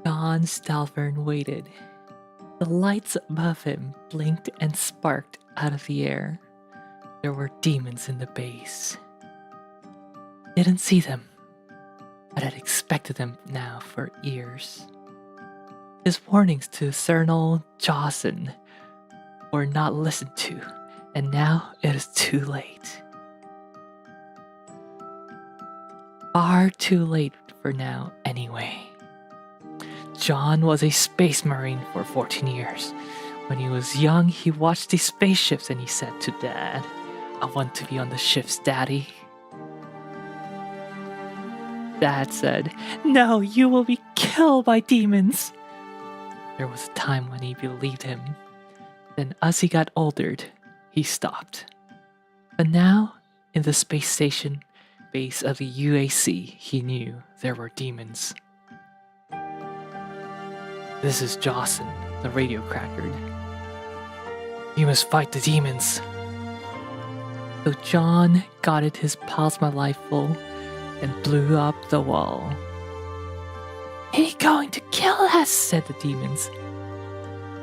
John Stalvern waited. The lights above him blinked and sparked out of the air. There were demons in the base. Didn't see them, but had expected them now for years. His warnings to Cernal Jawson were not listened to, and now it is too late. Far too late for now, anyway. John was a space marine for 14 years. When he was young, he watched the spaceships and he said to Dad, "I want to be on the ships, Daddy." Dad said, "No, you will be killed by demons." There was a time when he believed him. Then as he got older, he stopped. But now, in the space station base of the UAC, he knew there were demons. "This is Jawson," the radio crackered. "You must fight the demons." So John got it his plasma rifle and blew up the wall. "He's going to kill us," said the demons.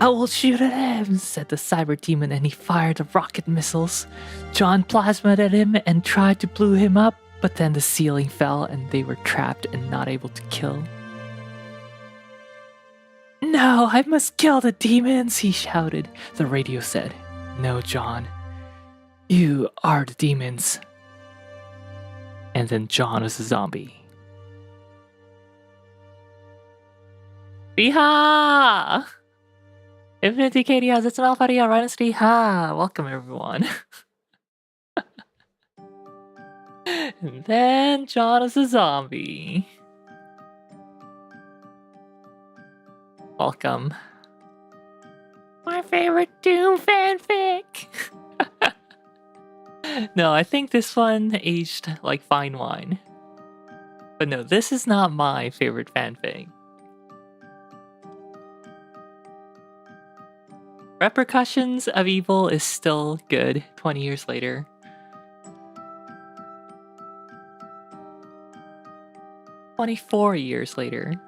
"I will shoot at him," said the cyber demon, and he fired the rocket missiles. John plasmaed at him and tried to blow him up, but then the ceiling fell and they were trapped and not able to kill. "No, I must kill the demons," he shouted. The radio said, "No, John. You are the demons." And then John was a zombie. Riha! Infinity KDS, it's an Alpha Ria, Rhinus Riha! Welcome everyone. And then John is a zombie. Welcome. My favorite Doom fanfic! No, I think this one aged like fine wine. But no, this is not my favorite fanfic. Repercussions of Evil is still good 20 years later. "24 years later.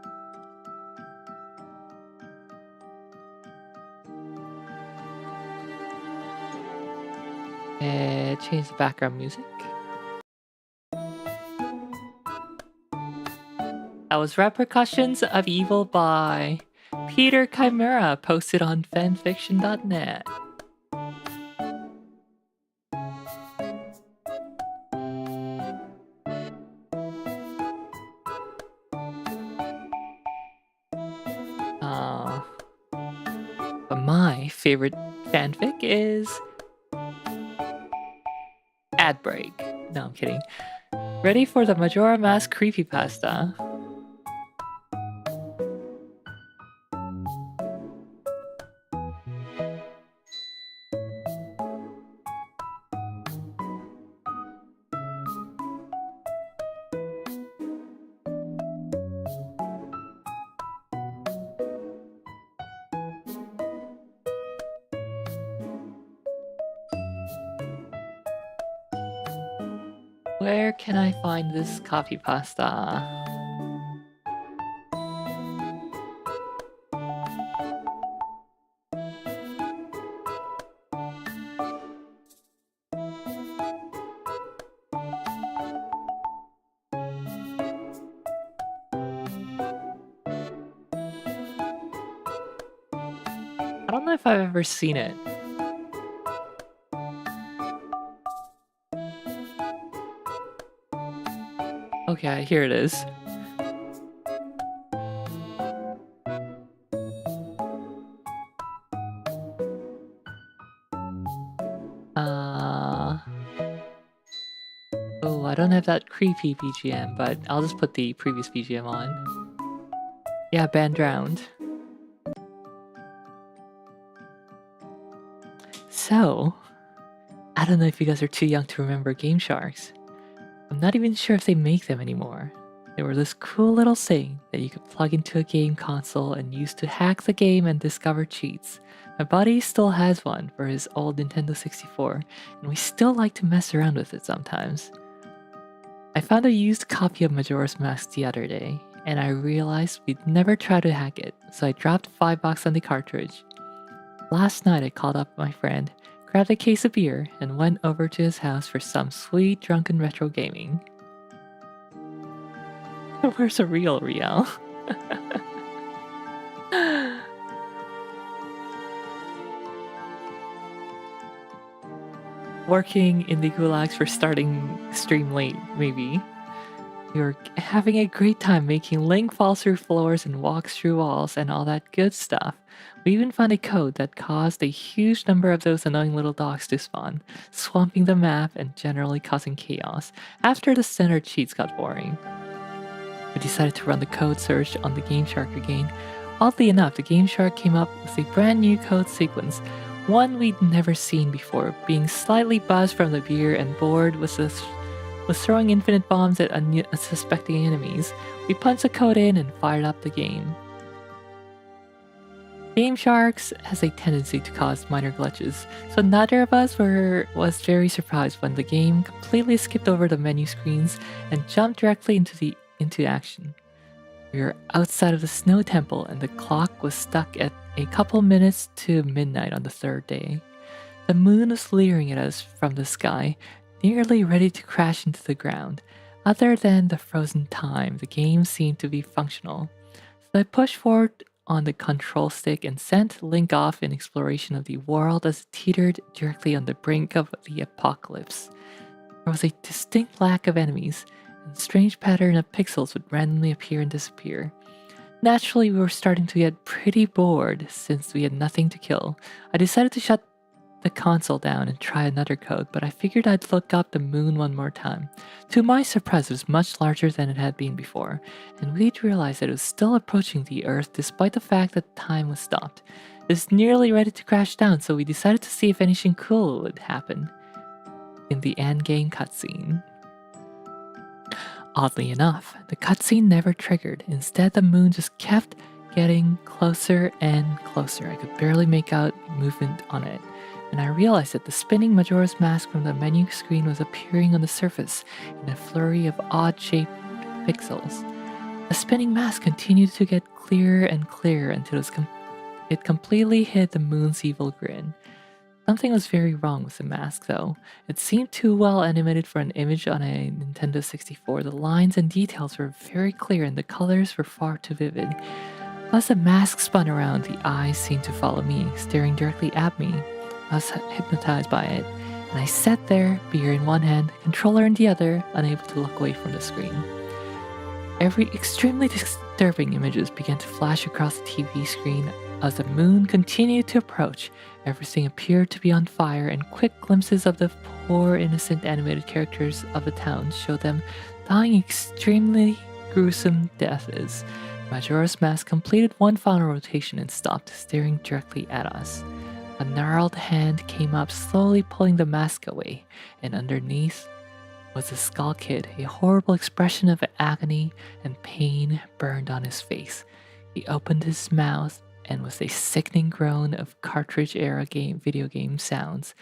Change the background music. That was Repercussions of Evil by Peter Chimera, posted on fanfiction.net. But my favorite fanfic is Ad Break. No, I'm kidding. Ready for the Majora Mask creepypasta. Where can I find this copy pasta? I don't know if I've ever seen it. Okay, here it is. Oh, I don't have that creepy BGM, but I'll just put the previous BGM on. Yeah, Band Drowned. So, I don't know if you guys are too young to remember Game Sharks. I'm not even sure if they make them anymore. They were this cool little thing that you could plug into a game console and use to hack the game and discover cheats. My buddy still has one for his old Nintendo 64, and we still like to mess around with it sometimes. I found a used copy of Majora's Mask the other day, and I realized we'd never try to hack it, so I dropped $5 on the cartridge. Last night I called up my friend, grabbed a case of beer, and went over to his house for some sweet drunken retro gaming. Where's a real Rielle? Working in the gulags for starting stream late, maybe. We were having a great time making Link falls through floors and walks through walls and all that good stuff. We even found a code that caused a huge number of those annoying little dogs to spawn, swamping the map and generally causing chaos after the standard cheats got boring. We decided to run the code search on the Game Shark again. Oddly enough, the Game Shark came up with a brand new code sequence, one we'd never seen before. Being slightly buzzed from the beer and bored was throwing infinite bombs at unsuspecting enemies. We punched the code in and fired up the game. Game Sharks has a tendency to cause minor glitches, so neither of us was very surprised when the game completely skipped over the menu screens and jumped directly into action. We were outside of the snow temple and the clock was stuck at a couple minutes to midnight on the third day. The moon was leering at us from the sky, nearly ready to crash into the ground. Other than the frozen time, the game seemed to be functional. So I pushed forward on the control stick and sent Link off in exploration of the world as it teetered directly on the brink of the apocalypse. There was a distinct lack of enemies, and a strange pattern of pixels would randomly appear and disappear. Naturally, we were starting to get pretty bored since we had nothing to kill. I decided to shut the console down and try another code, but I figured I'd look up the moon one more time. To my surprise, it was much larger than it had been before, and we'd realized that it was still approaching the Earth despite the fact that time was stopped. It was nearly ready to crash down, so we decided to see if anything cool would happen in the endgame cutscene. Oddly enough, the cutscene never triggered. Instead, the moon just kept getting closer and closer. I could barely make out movement on it. And I realized that the spinning Majora's Mask from the menu screen was appearing on the surface in a flurry of odd-shaped pixels. The spinning mask continued to get clearer and clearer until it completely hid the moon's evil grin. Something was very wrong with the mask, though. It seemed too well animated for an image on a Nintendo 64. The lines and details were very clear and the colors were far too vivid. As the mask spun around, the eyes seemed to follow me, staring directly at me. I was hypnotized by it, and I sat there, beer in one hand, controller in the other, unable to look away from the screen. Every extremely disturbing images began to flash across the TV screen as the moon continued to approach. Everything appeared to be on fire, and quick glimpses of the poor innocent animated characters of the town showed them dying extremely gruesome deaths. Majora's Mask completed one final rotation and stopped, staring directly at us. A gnarled hand came up, slowly pulling the mask away, and underneath was the Skull Kid. A horrible expression of agony and pain burned on his face. He opened his mouth, and with a sickening groan of cartridge-era video game sounds,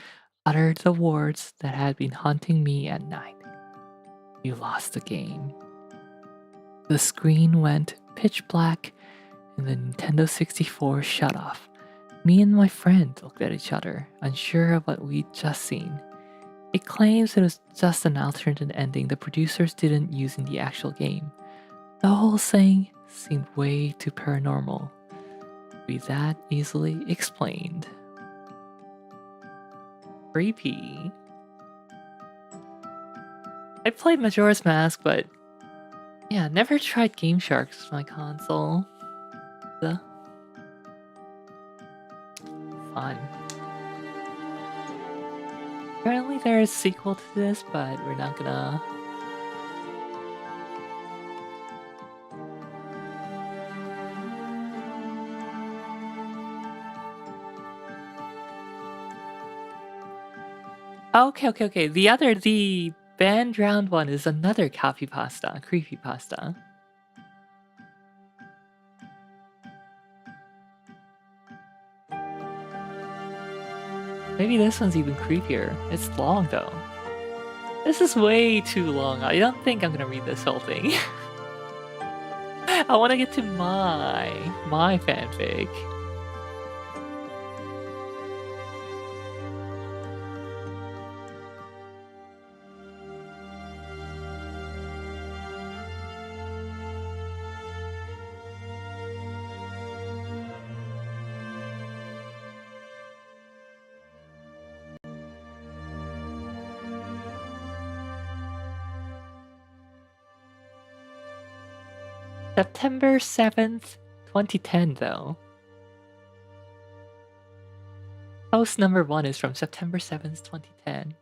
uttered the words that had been haunting me at night. "You lost the game." The screen went pitch black, and the Nintendo 64 shut off. Me and my friend looked at each other, unsure of what we'd just seen. It claims it was just an alternate ending the producers didn't use in the actual game. The whole thing seemed way too paranormal to be that easily explained. Creepy. I played Majora's Mask, but yeah, never tried Game Sharks on my console. Fun. Apparently there is a sequel to this, but we're not gonna... Okay. The band round one is another creepypasta. Maybe this one's even creepier. It's long though. This is way too long. I don't think I'm gonna read this whole thing. I want to get to my fanfic. September 7th, 2010, though. Post number 1 is from September 7th, 2010.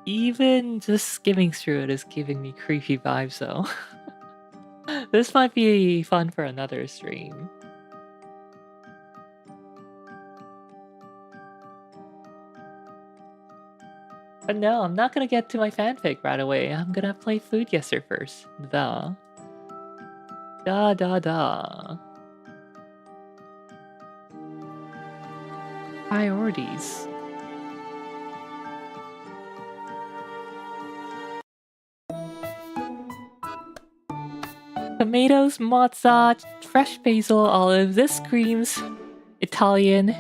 Even just skimming through it is giving me creepy vibes, though. This might be fun for another stream. But no, I'm not gonna get to my fanfic right away. I'm gonna play Food Guesser first. Da. Priorities. Tomatoes, mozza, fresh basil, olive. This screams Italian.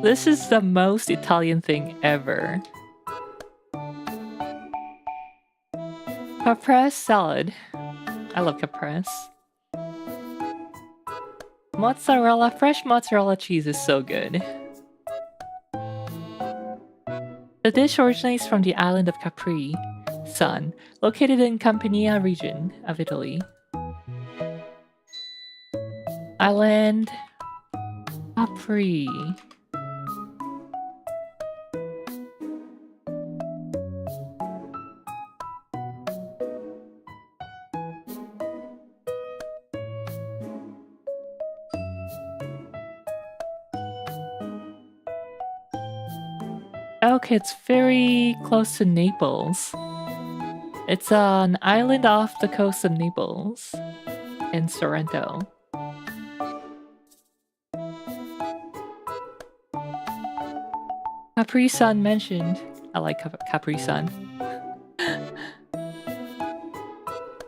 This is the most Italian thing ever. Caprese salad. I love caprese. Mozzarella, fresh mozzarella cheese is so good. The dish originates from the island of Capri, Sun, located in Campania region of Italy. Island Capri. Okay, it's very close to Naples. It's an island off the coast of Naples in Sorrento. Capri Sun mentioned. I like Capri Sun.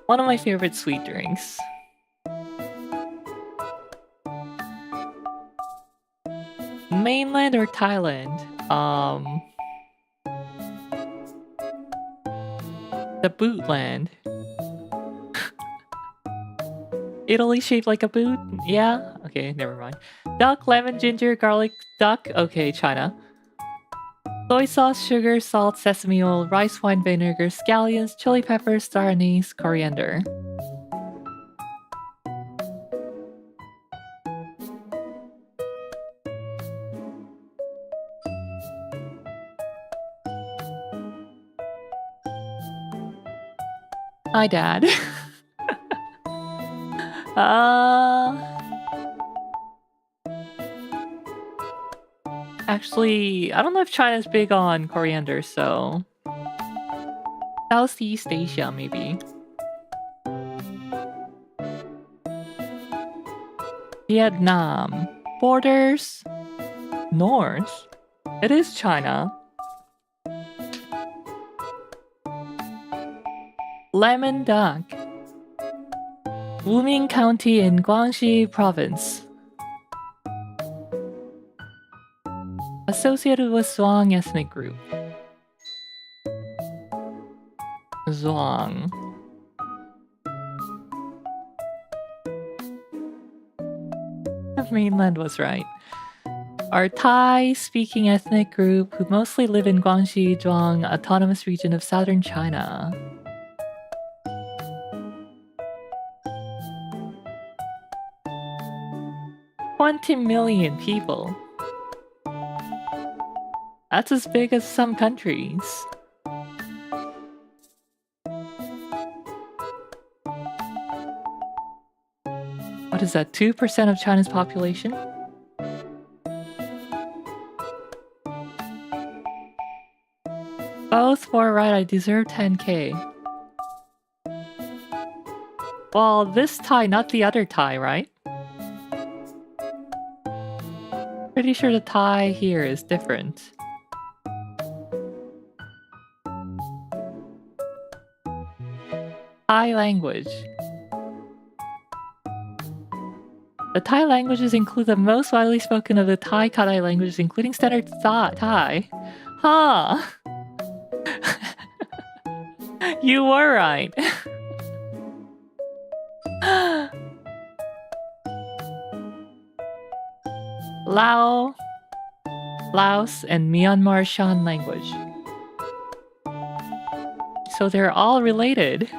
One of my favorite sweet drinks. Mainland or Thailand? The bootland. Italy shaped like a boot? Yeah? Okay, never mind. Duck, lemon, ginger, garlic, duck. Okay, China. Soy sauce, sugar, salt, sesame oil, rice wine vinegar, scallions, chili peppers, star anise, coriander. Hi, Dad. Actually, I don't know if China's big on coriander, so... Southeast Asia, maybe. Vietnam. Borders? North? It is China. Lemon duck. Wuming County in Guangxi Province. Associated with Zhuang ethnic group. Zhuang. The mainland was right. Are Thai-speaking ethnic group who mostly live in Guangxi Zhuang Autonomous Region of southern China. 20 million people. That's as big as some countries. What is that, 2% of China's population? Both were right, I deserve 10k. Well, this tie, not the other tie, right? Pretty sure the tie here is different. Thai language. The Thai languages include the most widely spoken of the Thai Kadai languages, including standard Thai. Huh. You were right. Laos, and Myanmar Shan language. So they're all related.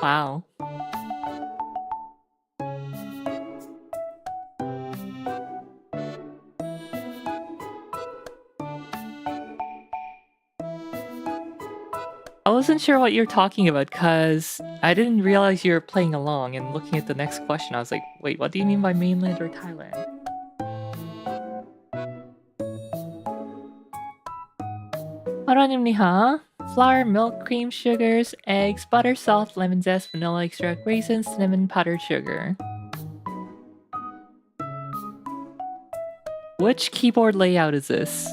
Wow. I wasn't sure what you're talking about because I didn't realize you were playing along, and looking at the next question I was like, wait, what do you mean by mainland or Thailand? Huh? Flour, milk, cream, sugars, eggs, butter, salt, lemon zest, vanilla extract, raisins, cinnamon, powdered sugar. Which keyboard layout is this?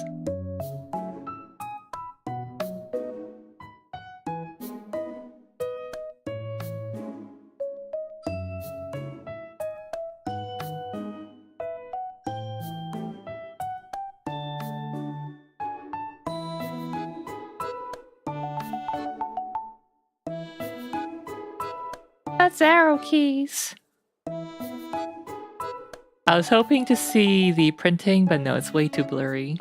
That's arrow keys. I was hoping to see the printing, but no, it's way too blurry.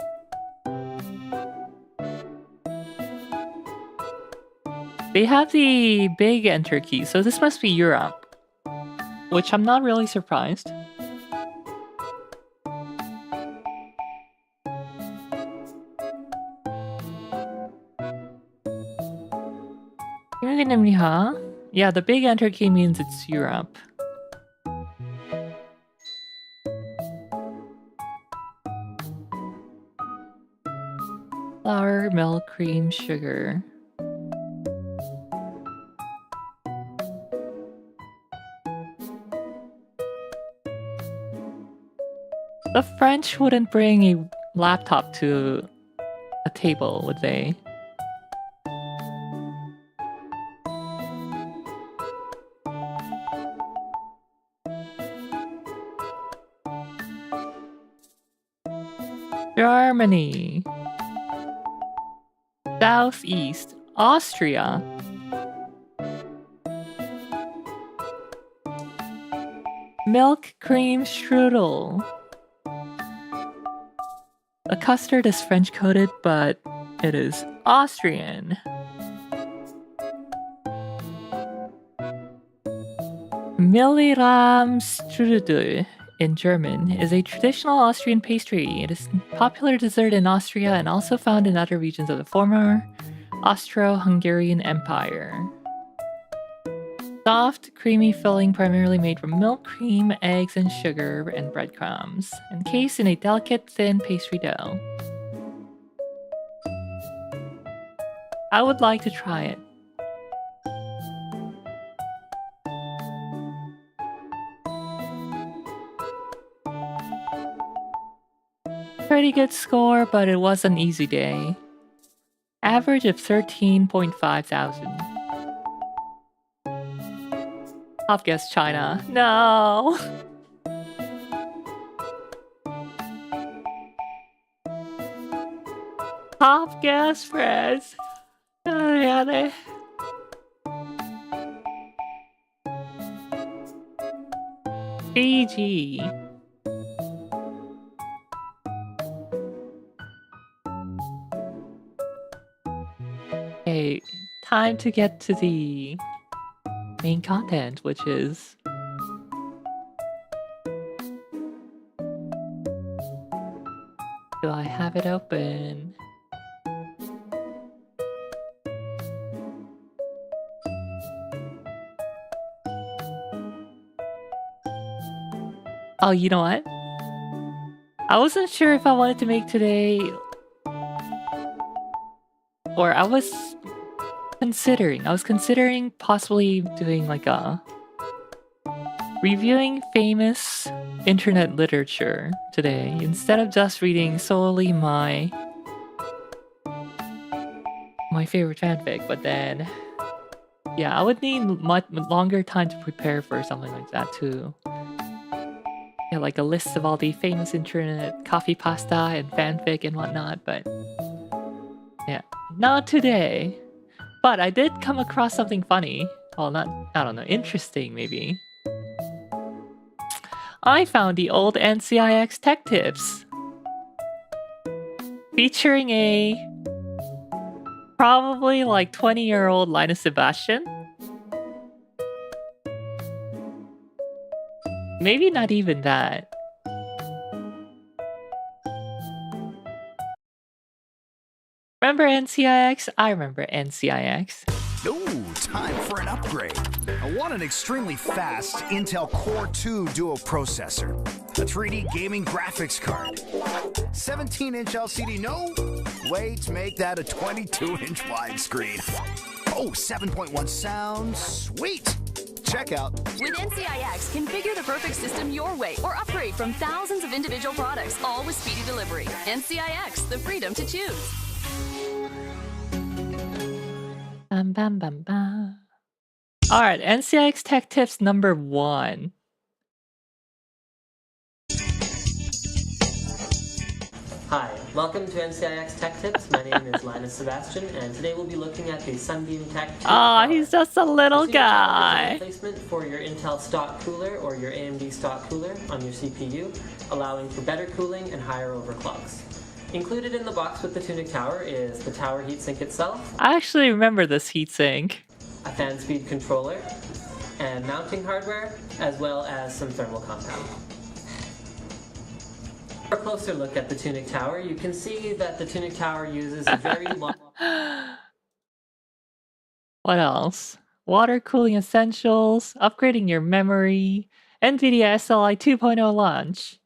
They have the big enter key, so this must be Europe. Which I'm not really surprised. Yeah, the big enter key means it's Europe. Flour, milk, cream, sugar. The French wouldn't bring a laptop to a table, would they? Germany. Southeast. Austria. Milk cream strudel. A custard is French coated, but it is Austrian. Milchrahm in German is a traditional Austrian pastry. It is a popular dessert in Austria and also found in other regions of the former Austro-Hungarian Empire. Soft, creamy filling primarily made from milk, cream, eggs, and sugar, and breadcrumbs, encased in a delicate, thin pastry dough. I would like to try it. Pretty good score, but it was an easy day. Average of 13.5 thousand. Top guess China. No! Top guess France. Fiji. Okay, time to get to the main content, which is do I have it open? Oh, you know what? I wasn't sure if I wanted to make today, or I was considering possibly doing like a reviewing famous internet literature today instead of just reading solely my favorite fanfic. But then, yeah, I would need much longer time to prepare for something like that too. Yeah, like a list of all the famous internet coffee pasta and fanfic and whatnot. But yeah, not today. But I did come across something funny. Well, I don't know, interesting maybe. I found the old NCIX Tech Tips featuring a probably like 20-year-old Linus Sebastian. Maybe not even that. Remember NCIX? I remember NCIX. Ooh, time for an upgrade. I want an extremely fast Intel Core 2 Duo processor, a 3D gaming graphics card, 17-inch LCD, no, wait, make that a 22-inch widescreen. Oh, 7.1 sound, sweet. Check out. With NCIX, configure the perfect system your way or upgrade from thousands of individual products, all with speedy delivery. NCIX, the freedom to choose. Bam, bam, bam, bam. All right, NCIX Tech Tips number 1. Hi, welcome to NCIX Tech Tips. My name is Linus Sebastian, and today we'll be looking at the Sunbeam Tech 2. Oh, he's just a little guy. Replacement for your Intel stock cooler or your AMD stock cooler on your CPU, allowing for better cooling and higher overclocks. Included in the box with the Tunic Tower is the tower heatsink itself. I actually remember this heatsink. A fan speed controller, and mounting hardware, as well as some thermal compound. For a closer look at the Tunic Tower, you can see that the Tunic Tower uses a very long... What else? Water cooling essentials, upgrading your memory, NVIDIA SLI 2.0 launch.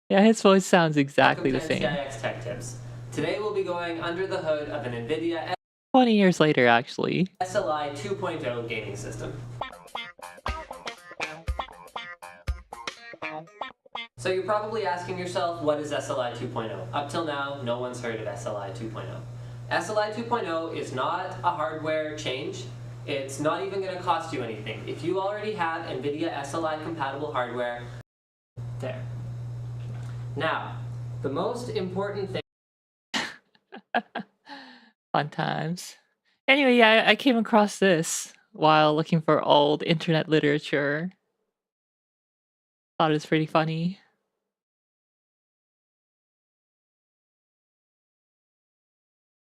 Yeah, his voice sounds exactly the same. NCIX Tech Tips. Today we'll be going under the hood of an NVIDIA 20 years later, actually. SLI 2.0 gaming system. So you're probably asking yourself, what is SLI 2.0? Up till now, no one's heard of SLI 2.0. SLI 2.0 is not a hardware change. It's not even going to cost you anything. If you already have NVIDIA SLI compatible hardware, there. Now, the most important thing... Fun times. Anyway, yeah, I came across this while looking for old internet literature. Thought it was pretty funny.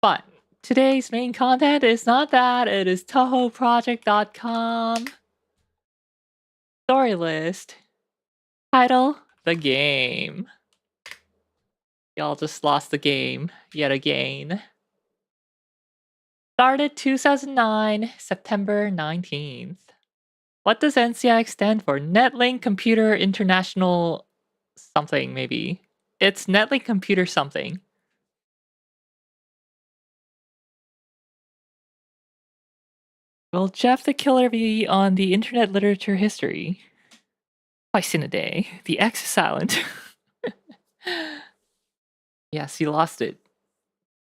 But today's main content is not that, it is TohoProject.com. Story list. Title, The Game. Y'all just lost the game yet again. Started 2009, September 19th. What does NCIX stand for? Netlink Computer International something, maybe. It's Netlink Computer something. Will Jeff the Killer be on the internet literature history? Twice in a day. The X is silent. Yes, you lost it.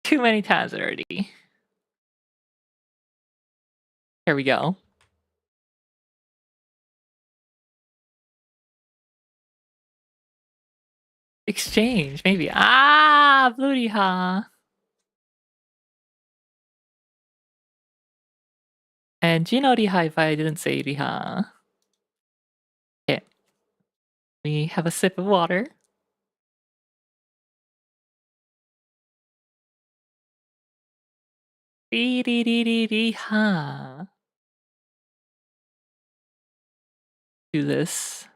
Too many times already. Here we go. Exchange, maybe. Ah, Bluriha. And Gino Riha if I didn't say Riha. Okay. We have a sip of water. Riha. Do this.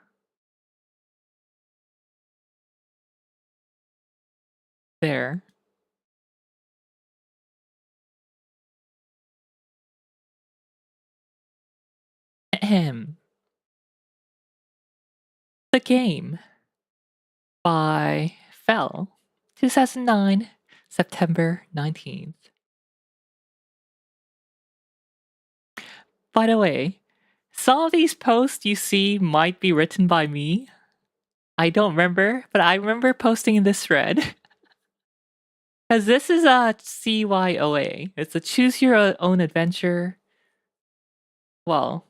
There. Ahem. The Game by Fell, 2009, September 19th. By the way, some of these posts you see might be written by me. I don't remember, but I remember posting in this thread. Because this is a CYOA. It's a choose your own adventure. Well,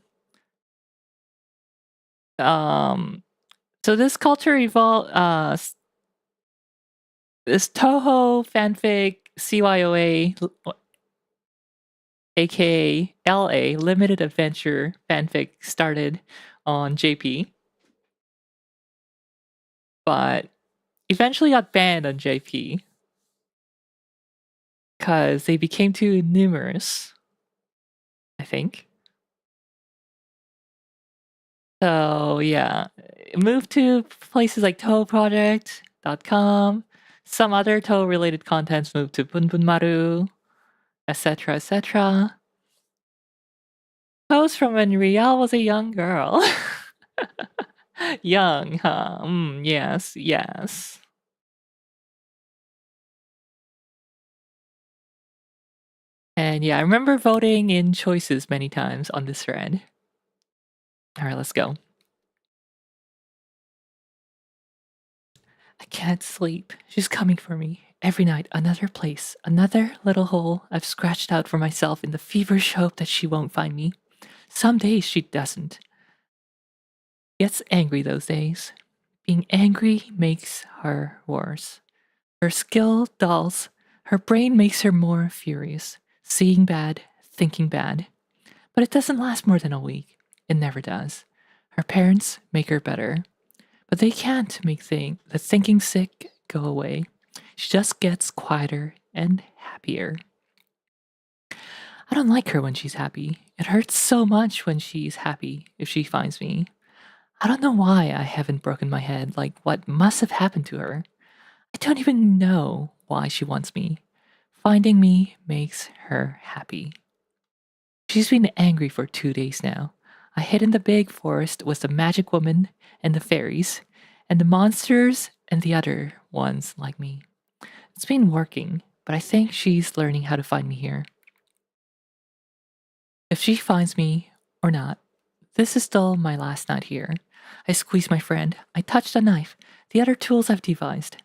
so this culture evolved, this Toho fanfic CYOA, aka LA, limited adventure fanfic started on JP, but eventually got banned on JP because they became too numerous, I think. So yeah, it moved to places like tohoproject.com. Some other Toho related contents moved to Bunbunmaru, etc., etc. Posts from when Rielle was a young girl. Young, huh? Yes, yes. And yeah, I remember voting in choices many times on this thread. All right, let's go. I can't sleep. She's coming for me. Every night, another place, another little hole I've scratched out for myself in the feverish hope that she won't find me. Some days she doesn't. Gets angry those days. Being angry makes her worse. Her skill dulls. Her brain makes her more furious. Seeing bad, thinking bad. But it doesn't last more than a week. It never does. Her parents make her better. But they can't make the thinking sick go away. She just gets quieter and happier. I don't like her when she's happy. It hurts so much when she's happy if she finds me. I don't know why I haven't broken my head, like what must have happened to her. I don't even know why she wants me. Finding me makes her happy. She's been angry for 2 days now. I hid in the big forest with the magic woman and the fairies, and the monsters and the other ones like me. It's been working, but I think she's learning how to find me here. If she finds me or not, this is still my last night here. I squeezed my friend. I touched a knife. The other tools I've devised.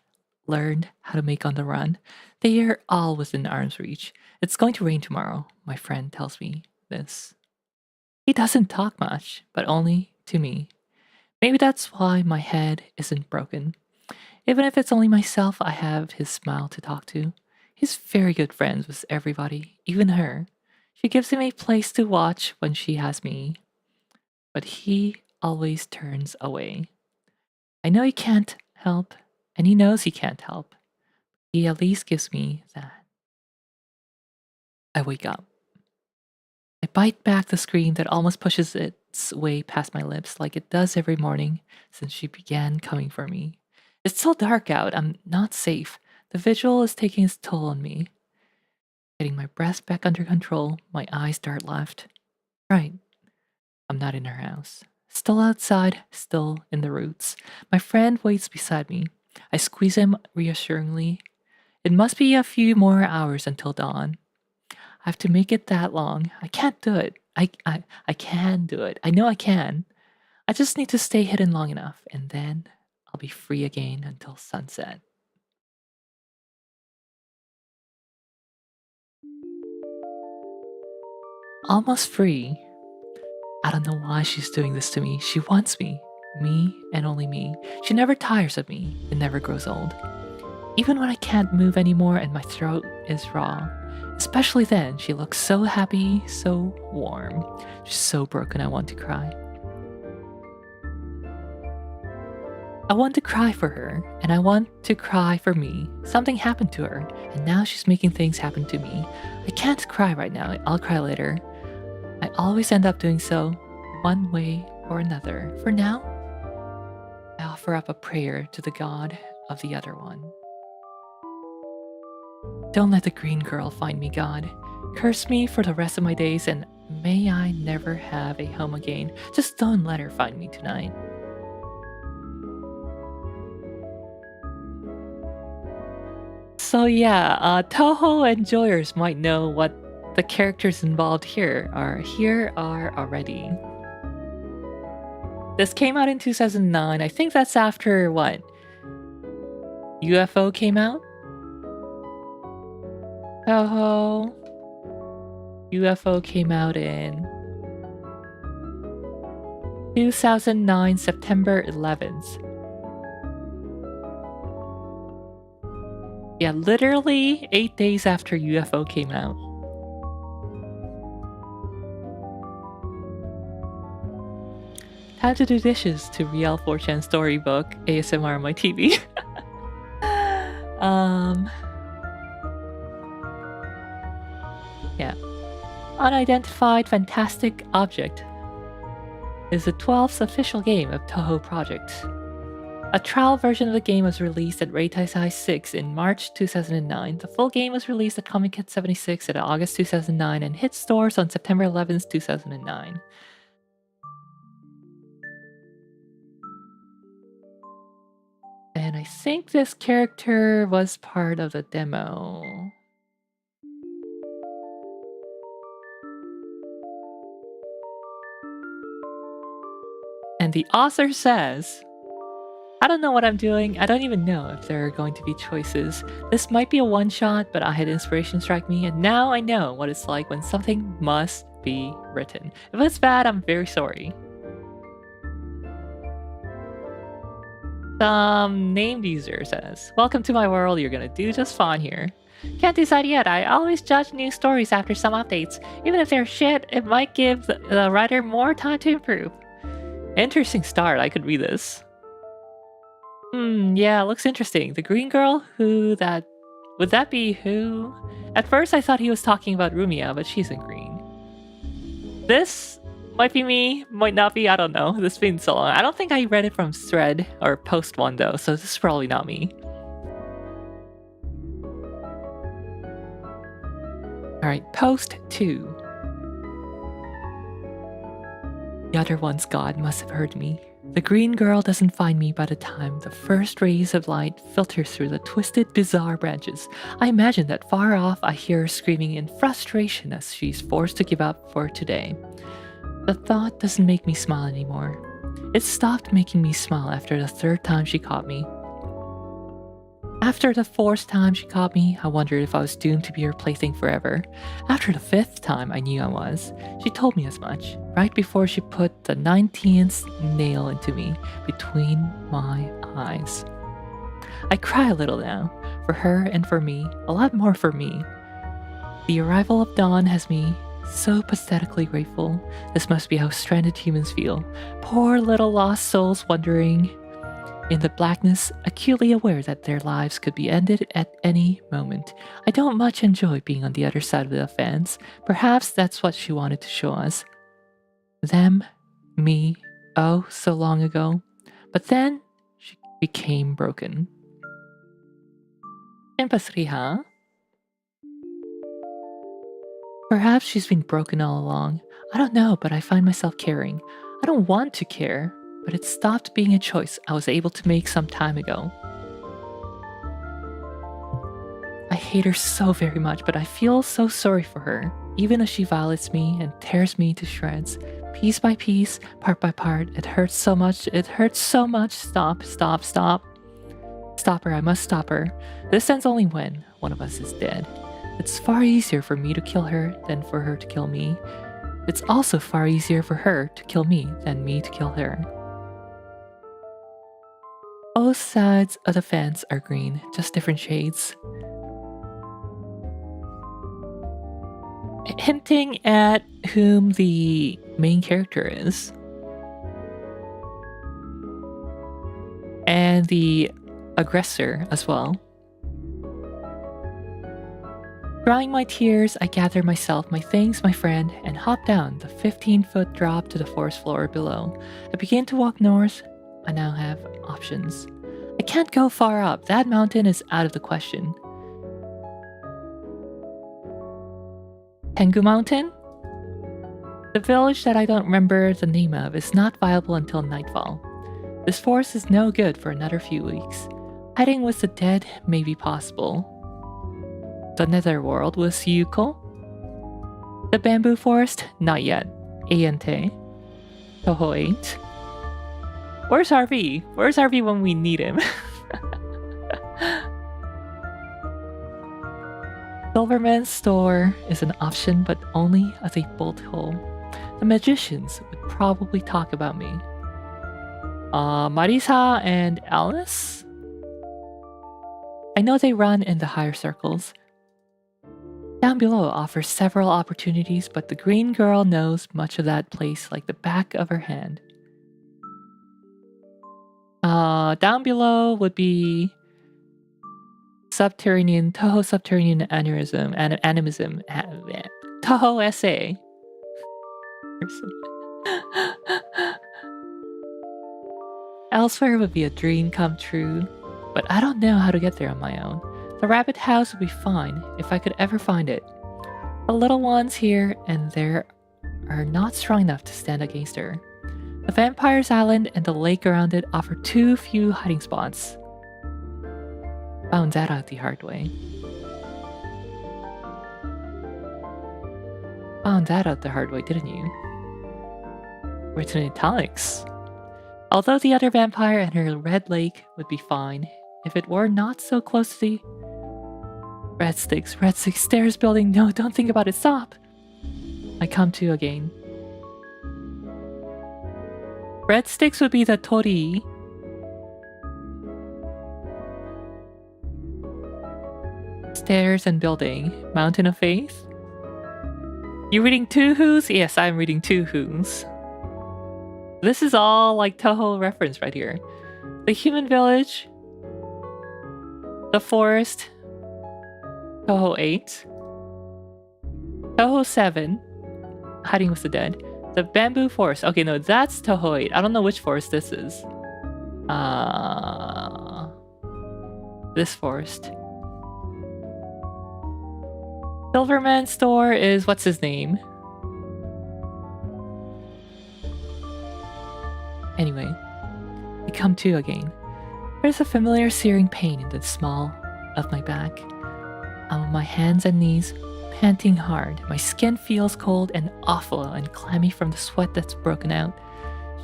Learned how to make on the run. They are all within arm's reach. It's going to rain tomorrow, my friend tells me this. He doesn't talk much, but only to me. Maybe that's why my head isn't broken. Even if it's only myself, I have his smile to talk to. He's very good friends with everybody, even her. She gives him a place to watch when she has me. But he always turns away. I know he can't help, and he knows he can't help. He at least gives me that. I wake up. I bite back the scream that almost pushes its way past my lips like it does every morning since she began coming for me. It's so dark out, I'm not safe. The vigil is taking its toll on me. Getting my breath back under control, my eyes dart left. Right. I'm not in her house. Still outside, still in the roots. My friend waits beside me. I squeeze him reassuringly. It must be a few more hours until dawn. I have to make it that long. I can't do it. I can do it. I know I can. I just need to stay hidden long enough, and then I'll be free again until sunset. Almost free. I don't know why she's doing this to me. She wants me. Me and only me. She never tires of me. It never grows old. Even when I can't move anymore and my throat is raw. Especially then, she looks so happy, so warm. She's so broken I want to cry. I want to cry for her, and I want to cry for me. Something happened to her, and now she's making things happen to me. I can't cry right now, I'll cry later. I always end up doing so, one way or another. For now, I offer up a prayer to the god of the other one. Don't let the green girl find me, God. Curse me for the rest of my days, and may I never have a home again. Just don't let her find me tonight. So yeah, Toho enjoyers might know what the characters involved here are already. This came out in 2009. I think that's after what? UFO came out? Toho. UFO came out in 2009, September 11th. Yeah, literally 8 days after UFO came out. Time to do dishes to Rielle 4chan storybook ASMR on my TV. Yeah. Unidentified Fantastic Object is the 12th official game of Toho Project. A trial version of the game was released at Reitaisai 6 in March 2009. The full game was released at Comic Kit 76 in August 2009 and hit stores on September 11th, 2009. And I think this character was part of the demo. And the author says, I don't know what I'm doing. I don't even know if there are going to be choices. This might be a one-shot, but I had inspiration strike me, and now I know what it's like when something must be written. If it's bad, I'm very sorry. Some named user says, welcome to my world, you're gonna do just fine here. Can't decide yet, I always judge new stories after some updates. Even if they're shit, it might give the writer more time to improve. Interesting start, I could read this. Yeah, looks interesting. The green girl? Would that be who? At first I thought he was talking about Rumia, but she's in green. This might be me, might not be, I don't know. This has been so long. I don't think I read it from thread or post one though, so this is probably not me. Alright, post 2. The other one's god must have heard me. The green girl doesn't find me by the time the first rays of light filter through the twisted, bizarre branches. I imagine that far off I hear her screaming in frustration as she's forced to give up for today. The thought doesn't make me smile anymore. It stopped making me smile after the third time she caught me. After the fourth time she caught me, I wondered if I was doomed to be her plaything forever. After the fifth time, I knew I was. She told me as much, right before she put the 19th nail into me, between my eyes. I cry a little now, for her and for me, a lot more for me. The arrival of dawn has me so pathetically grateful. This must be how stranded humans feel. Poor little lost souls wandering in the blackness, acutely aware that their lives could be ended at any moment. I don't much enjoy being on the other side of the fence. Perhaps that's what she wanted to show us. Them, me, oh, so long ago. But then, she became broken. Empathy, huh? Perhaps she's been broken all along. I don't know, but I find myself caring. I don't want to care, but it stopped being a choice I was able to make some time ago. I hate her so very much, but I feel so sorry for her, even as she violates me and tears me to shreds. Piece by piece, part by part, it hurts so much, Stop, stop, stop. Stop her, I must stop her. This ends only when one of us is dead. It's far easier for me to kill her than for her to kill me. It's also far easier for her to kill me than me to kill her. Both sides of the fence are green, just different shades. Hinting at whom the main character is. And the aggressor as well. Drying my tears, I gather myself, my things, my friend, and hop down the 15-foot drop to the forest floor below. I begin to walk north. I now have options. I can't go far up. That mountain is out of the question. Tengu Mountain? The village that I don't remember the name of is not viable until nightfall. This forest is no good for another few weeks. Hiding with the dead may be possible. the netherworld with Yuko. The bamboo forest? Not yet. Ayente. Toho 8. Where's RV? Where's RV when we need him? Silverman's store is an option, but only as a bolt hole. The magicians would probably talk about me. Marisa and Alice? I know they run in the higher circles. Down below offers several opportunities, but the green girl knows much of that place like the back of her hand. Down below would be Toho Subterranean Animism, Toho SA. Elsewhere would be a dream come true, but I don't know how to get there on my own. The rabbit house would be fine if I could ever find it. The little ones here and there are not strong enough to stand against her. The vampire's island and the lake around it offer too few hiding spots. Found that out the hard way. Found that out the hard way, didn't you? Written in italics. Although the other vampire and her red lake would be fine if it were not so close to the... Red sticks, stairs building, no, don't think about it, stop! I come to again. Red sticks would be the Tori. Stairs and building. Mountain of Faith? You reading Two Who's? Yes, I'm reading Two Who's. This is all like Toho reference right here. The human village. The forest. Toho 8. Toho 7. Hiding with the dead. The bamboo forest. Okay, no, that's Toho 8. I don't know which forest this is. This forest. Silverman's store is... what's his name? Anyway, I come to again. There's a familiar searing pain in the small of my back. I'm on my hands and knees, panting hard. My skin feels cold and awful and clammy from the sweat that's broken out.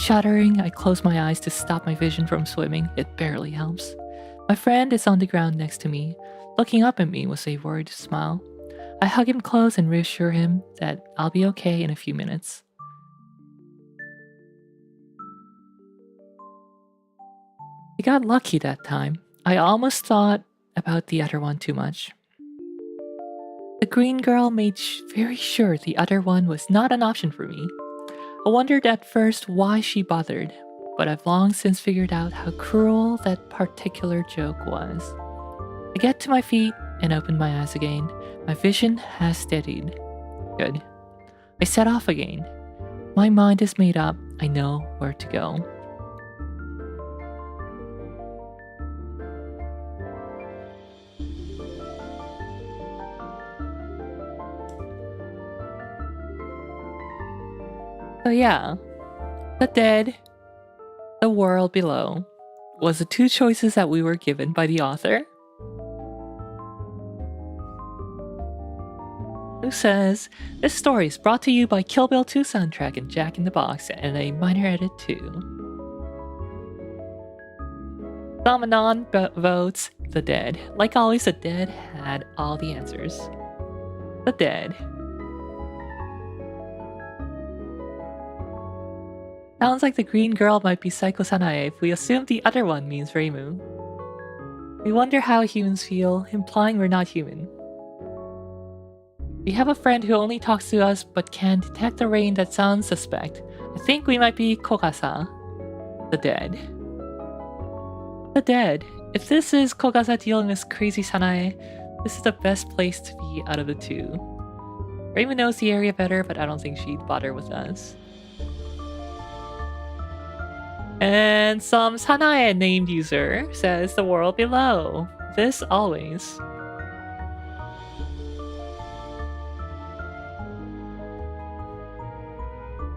Shuddering, I close my eyes to stop my vision from swimming. It barely helps. My friend is on the ground next to me, looking up at me with a worried smile. I hug him close and reassure him that I'll be okay in a few minutes. I got lucky that time. I almost thought about the other one too much. The green girl made very sure the other one was not an option for me. I wondered at first why she bothered, but I've long since figured out how cruel that particular joke was. I get to my feet and open my eyes again. My vision has steadied. Good. I set off again. My mind is made up. I know where to go. So yeah, the dead, the world below, was the two choices that we were given by the author. Who says, this story is brought to you by Kill Bill 2 soundtrack and Jack in the Box and a minor edit too. Samanon votes The Dead. Like always, The Dead had all the answers. The Dead. Sounds like the green girl might be Psycho Sanae if we assume the other one means Reimu. We wonder how humans feel, implying we're not human. We have a friend who only talks to us but can detect a rain that sounds suspect. I think we might be Kogasa. The Dead. The Dead. If this is Kogasa dealing with crazy Sanae, this is the best place to be out of the two. Reimu knows the area better, but I don't think she'd bother with us. And some Sanae named user says the world below. This always.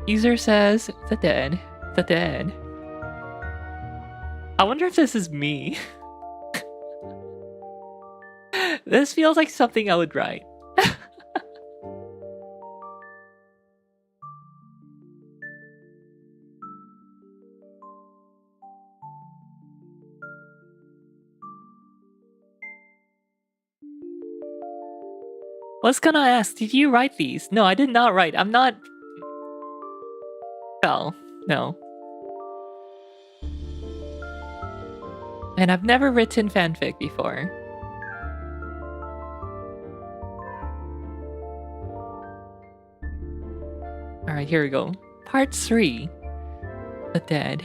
User says the dead. The dead. I wonder if this is me. This feels like something I would write. Was gonna ask, did you write these? No, I did not write. I'm not... Well, no. And I've never written fanfic before. Alright, here we go. Part 3. The Dead.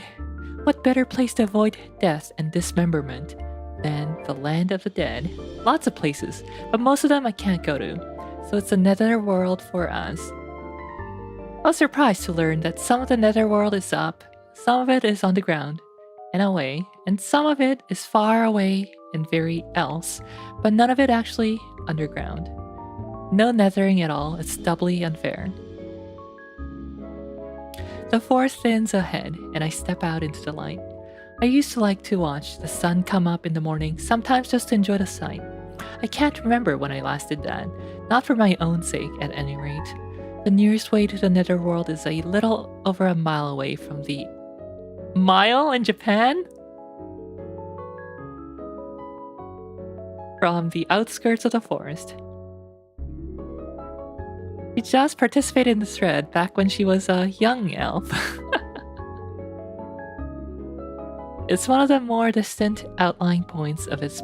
What better place to avoid death and dismemberment than the land of the dead? Lots of places, but most of them I can't go to, so it's a netherworld for us. I was surprised to learn that some of the netherworld is up, some of it is on the ground and away, and some of it is far away and very else, but none of it actually underground. No nethering at all, it's doubly unfair. The forest thins ahead, and I step out into the light. I used to like to watch the sun come up in the morning, sometimes just to enjoy the sight. I can't remember when I last did that, not for my own sake at any rate. The nearest way to the netherworld is a little over a mile away from the... Mile in Japan? From the outskirts of the forest. She just participated in the thread back when she was a young elf. It's one of the more distant outlying points of its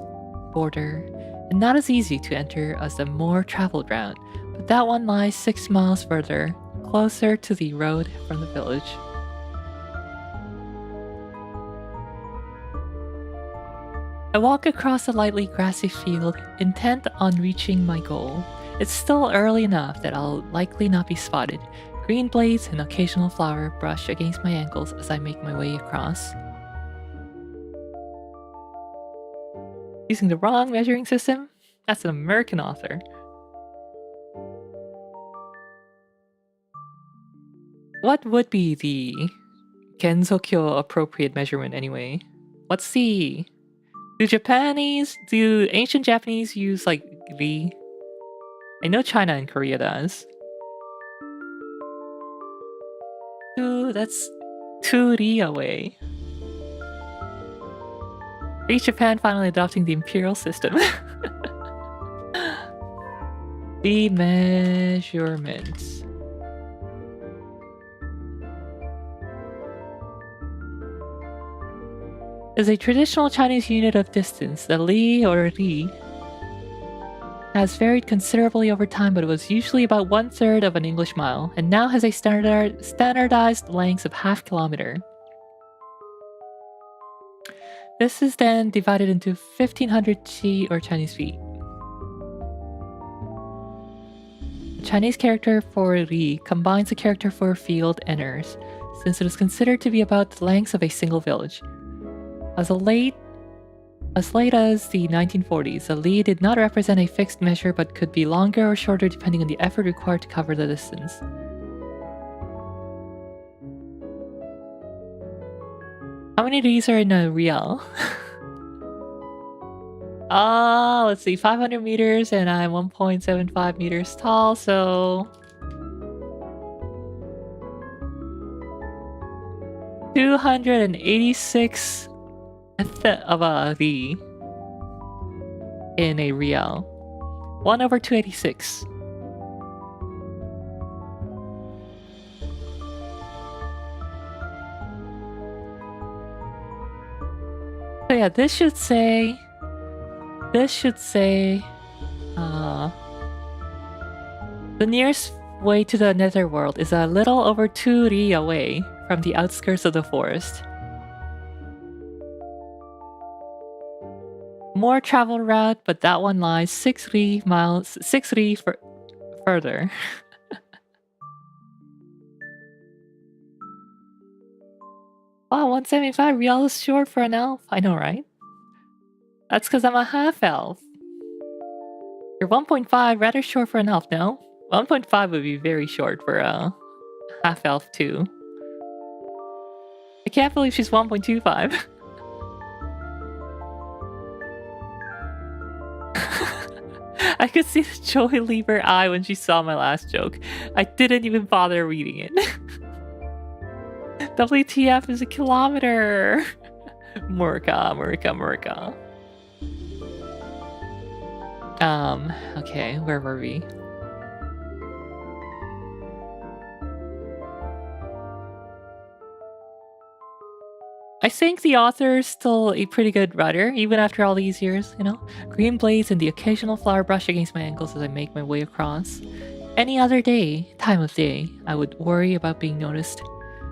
border, and not as easy to enter as the more traveled route, but that one lies 6 miles further, closer to the road from the village. I walk across a lightly grassy field, intent on reaching my goal. It's still early enough that I'll likely not be spotted. Green blades and occasional flower brush against my ankles as I make my way across. Using the wrong measuring system? That's an American author. What would be the Genzokyo appropriate measurement anyway? What's the... Do ancient Japanese use like ri? I know China and Korea does. That's 2 ri away. Reach Japan finally adopting the imperial system. The measurements. Is a traditional Chinese unit of distance. The li or ri has varied considerably over time, but it was usually about 1/3 of an English mile, and now has a standardized length of ½ kilometer. This is then divided into 1500 chi or Chinese feet. The Chinese character for ri combines the character for field and earth, since it is considered to be about the length of a single village. As late as the 1940s, a li did not represent a fixed measure but could be longer or shorter depending on the effort required to cover the distance. How many of these are in a Rielle? Let's see, 500 meters and I'm 1.75 meters tall, so... 286 of a ri in a Rielle. 1/286. So yeah, this should say the nearest way to the netherworld is a little over 2 ri away from the outskirts of the forest. More travel route, but that one lies 6 ri further. Wow, 175 Rielle is short for an elf. I know, right? That's because I'm a half elf. You're 1.5, rather short for an elf, no? 1.5 would be very short for a half elf too. I can't believe she's 1.25. I could see the joy leave her eye when she saw my last joke. I didn't even bother reading it. WTF is a kilometer. Murka. Okay, where were we? I think the author is still a pretty good writer, even after all these years, you know? Green blades and the occasional flower brush against my ankles as I make my way across. Any other time of day, I would worry about being noticed.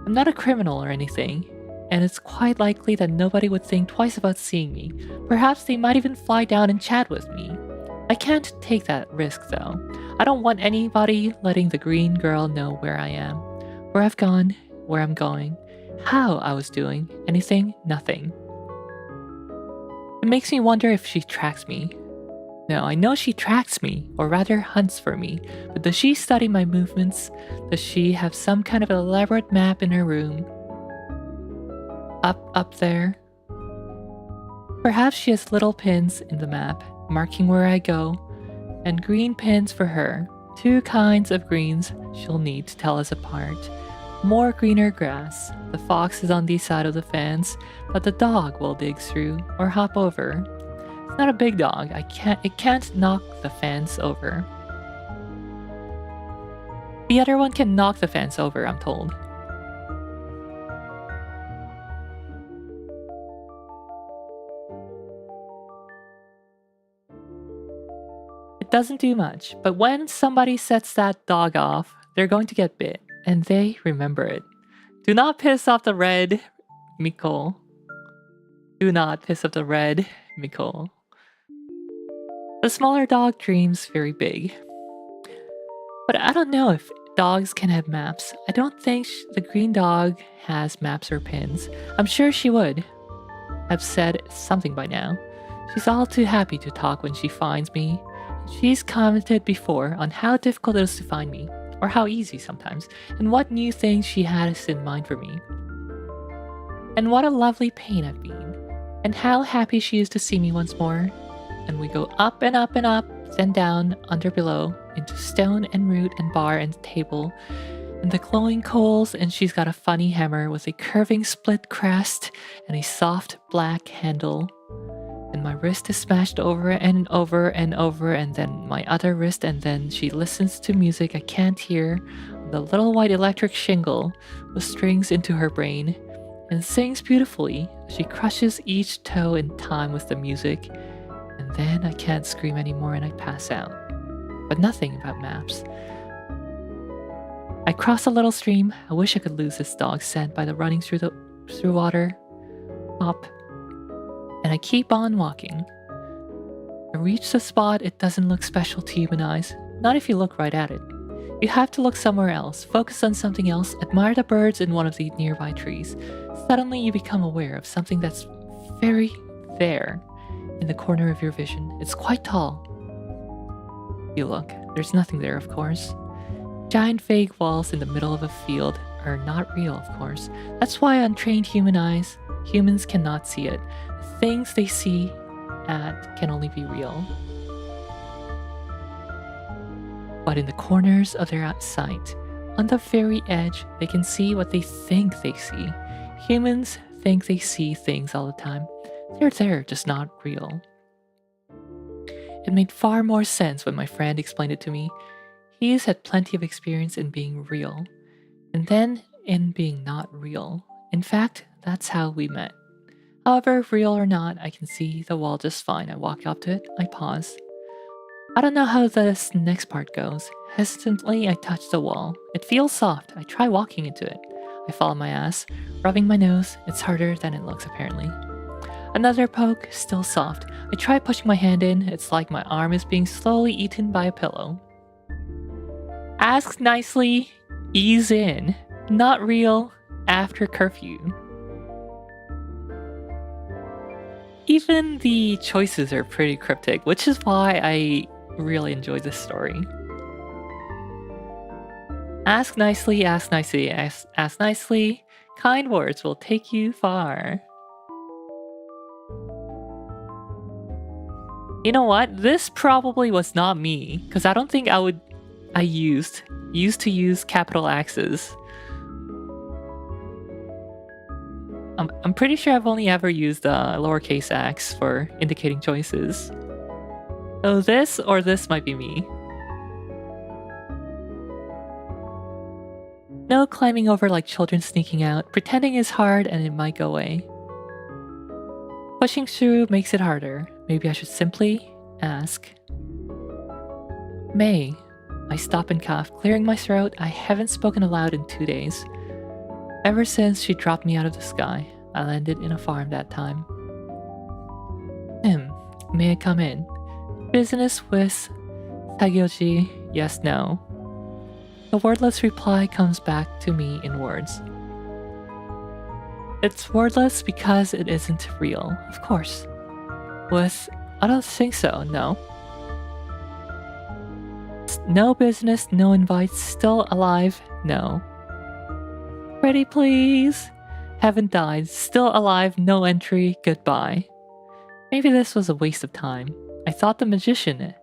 I'm not a criminal or anything, and it's quite likely that nobody would think twice about seeing me. Perhaps they might even fly down and chat with me. I can't take that risk, though. I don't want anybody letting the green girl know where I am, where I've gone, where I'm going, how I was doing, anything, nothing. It makes me wonder if she tracks me. No, I know she tracks me, or rather hunts for me, but does she study my movements? Does she have some kind of elaborate map in her room? Up there? Perhaps she has little pins in the map, marking where I go, and green pins for her. 2 kinds of greens she'll need to tell us apart. More greener grass. The fox is on the side of the fence, but the dog will dig through or hop over. It's not a big dog. It can't knock the fence over. The other one can knock the fence over, I'm told. It doesn't do much, but when somebody sets that dog off, they're going to get bit, and they remember it. Do not piss off the red, Mikko. Do not piss off the red, Mikko. The smaller dog dreams very big. But I don't know if dogs can have maps. I don't think the green dog has maps or pins. I'm sure she would have said something by now. She's all too happy to talk when she finds me. She's commented before on how difficult it is to find me, or how easy sometimes, and what new things she has in mind for me. And what a lovely pain I've been, and how happy she is to see me once more. And we go up and up and up, then down, under below, into stone and root and bar and table, and the glowing coals, and she's got a funny hammer with a curving split crest and a soft black handle. And my wrist is smashed over and over and over, and then my other wrist, and then she listens to music I can't hear on the little white electric shingle with strings into her brain, and sings beautifully. She crushes each toe in time with the music, and then I can't scream anymore and I pass out. But nothing about maps. I cross a little stream. I wish I could lose this dog's scent by the running through water. Up. And I keep on walking. I reach the spot. It doesn't look special to human eyes. Not if you look right at it. You have to look somewhere else, focus on something else, admire the birds in one of the nearby trees. Suddenly you become aware of something that's very there in the corner of your vision. It's quite tall. You look. There's nothing there, of course. Giant vague walls in the middle of a field are not real, of course. That's why untrained humans cannot see it. The things they see at can only be real. But in the corners of their sight, on the very edge, they can see what they think they see. Humans think they see things all the time. They're there, just not real. It made far more sense when my friend explained it to me. He's had plenty of experience in being real, and then in being not real. In fact, that's how we met. However, real or not, I can see the wall just fine. I walk up to it, I pause. I don't know how this next part goes. Hesitantly, I touch the wall. It feels soft. I try walking into it. I fall on my ass, rubbing my nose. It's harder than it looks, apparently. Another poke, still soft. I try pushing my hand in. It's like my arm is being slowly eaten by a pillow. Ask nicely, ease in. Not real, after curfew. Even the choices are pretty cryptic, which is why I really enjoy this story. Ask nicely, ask nicely, ask nicely. Kind words will take you far. You know what? This probably was not me, because I don't think I used to use capital X's. I'm pretty sure I've only ever used lowercase x for indicating choices. So this or this might be me. No climbing over like children sneaking out. Pretending is hard and it might go away. Pushing through makes it harder. Maybe I should simply ask. May. I stop and cough, clearing my throat. I haven't spoken aloud in 2 days. Ever since she dropped me out of the sky. I landed in a farm that time. May I come in? Business with Tagyoji, yes, no. The wordless reply comes back to me in words. It's wordless because it isn't real, of course. I don't think so, no. No business, no invites, still alive, no. Pretty please? Haven't died, still alive, no entry, goodbye. Maybe this was a waste of time. I thought the magician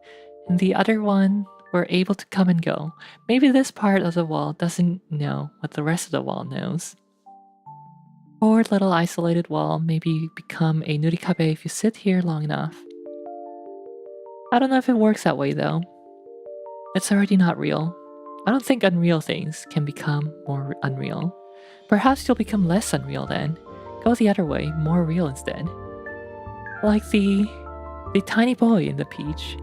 and the other one were able to come and go. Maybe this part of the wall doesn't know what the rest of the wall knows. Poor little isolated wall, maybe you become a nurikabe if you sit here long enough. I don't know if it works that way though. It's already not real. I don't think unreal things can become more unreal. Perhaps you'll become less unreal then. Go the other way, more real instead. Like the tiny boy in the peach,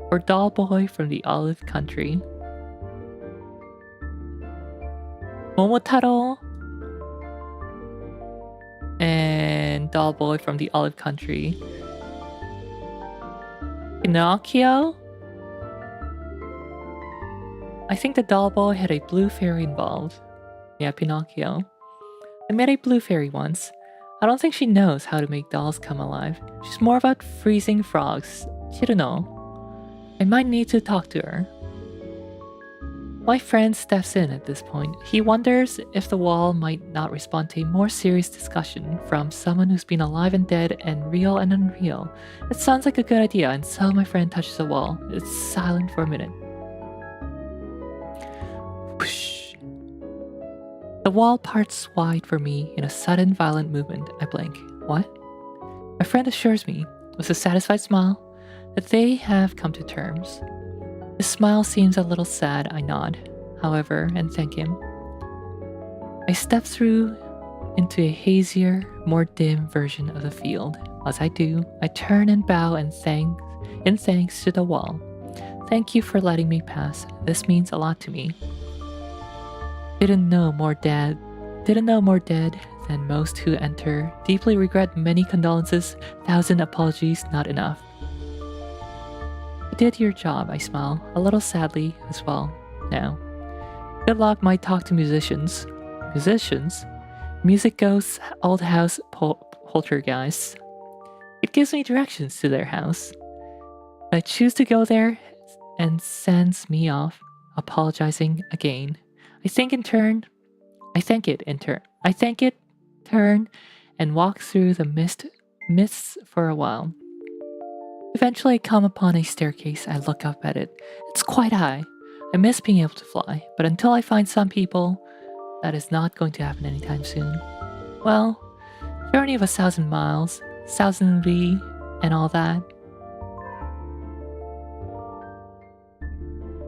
or doll boy from the olive country. Momotaro and doll boy from the olive country. Pinocchio? I think the doll boy had a blue fairy involved. Yeah, Pinocchio. I met a blue fairy once. I don't think she knows how to make dolls come alive. She's more about freezing frogs. Chiruno. I might need to talk to her. My friend steps in at this point. He wonders if the wall might not respond to a more serious discussion from someone who's been alive and dead and real and unreal. It sounds like a good idea, and so my friend touches the wall. It's silent for a minute. Whoosh. The wall parts wide for me in a sudden violent movement. I blink. What? My friend assures me, with a satisfied smile, that they have come to terms. His smile seems a little sad. I nod, however, and thank him. I step through into a hazier, more dim version of the field. As I do, I turn and bow and thanks to the wall. Thank you for letting me pass. This means a lot to me. Didn't know more dead than most who enter. Deeply regret, many condolences, 1,000 apologies, not enough. You did your job, I smile, a little sadly as well. Now, good luck might talk to musicians. Musicians? Music ghosts, old house poltergeists. It gives me directions to their house. I choose to go there and sends me off, apologizing again. I thank it, turn, and walk through the mists for a while. Eventually I come upon a staircase. I look up at it. It's quite high. I miss being able to fly, but until I find some people, that is not going to happen anytime soon. Well, journey of 1,000 miles, 1,000 li, and all that.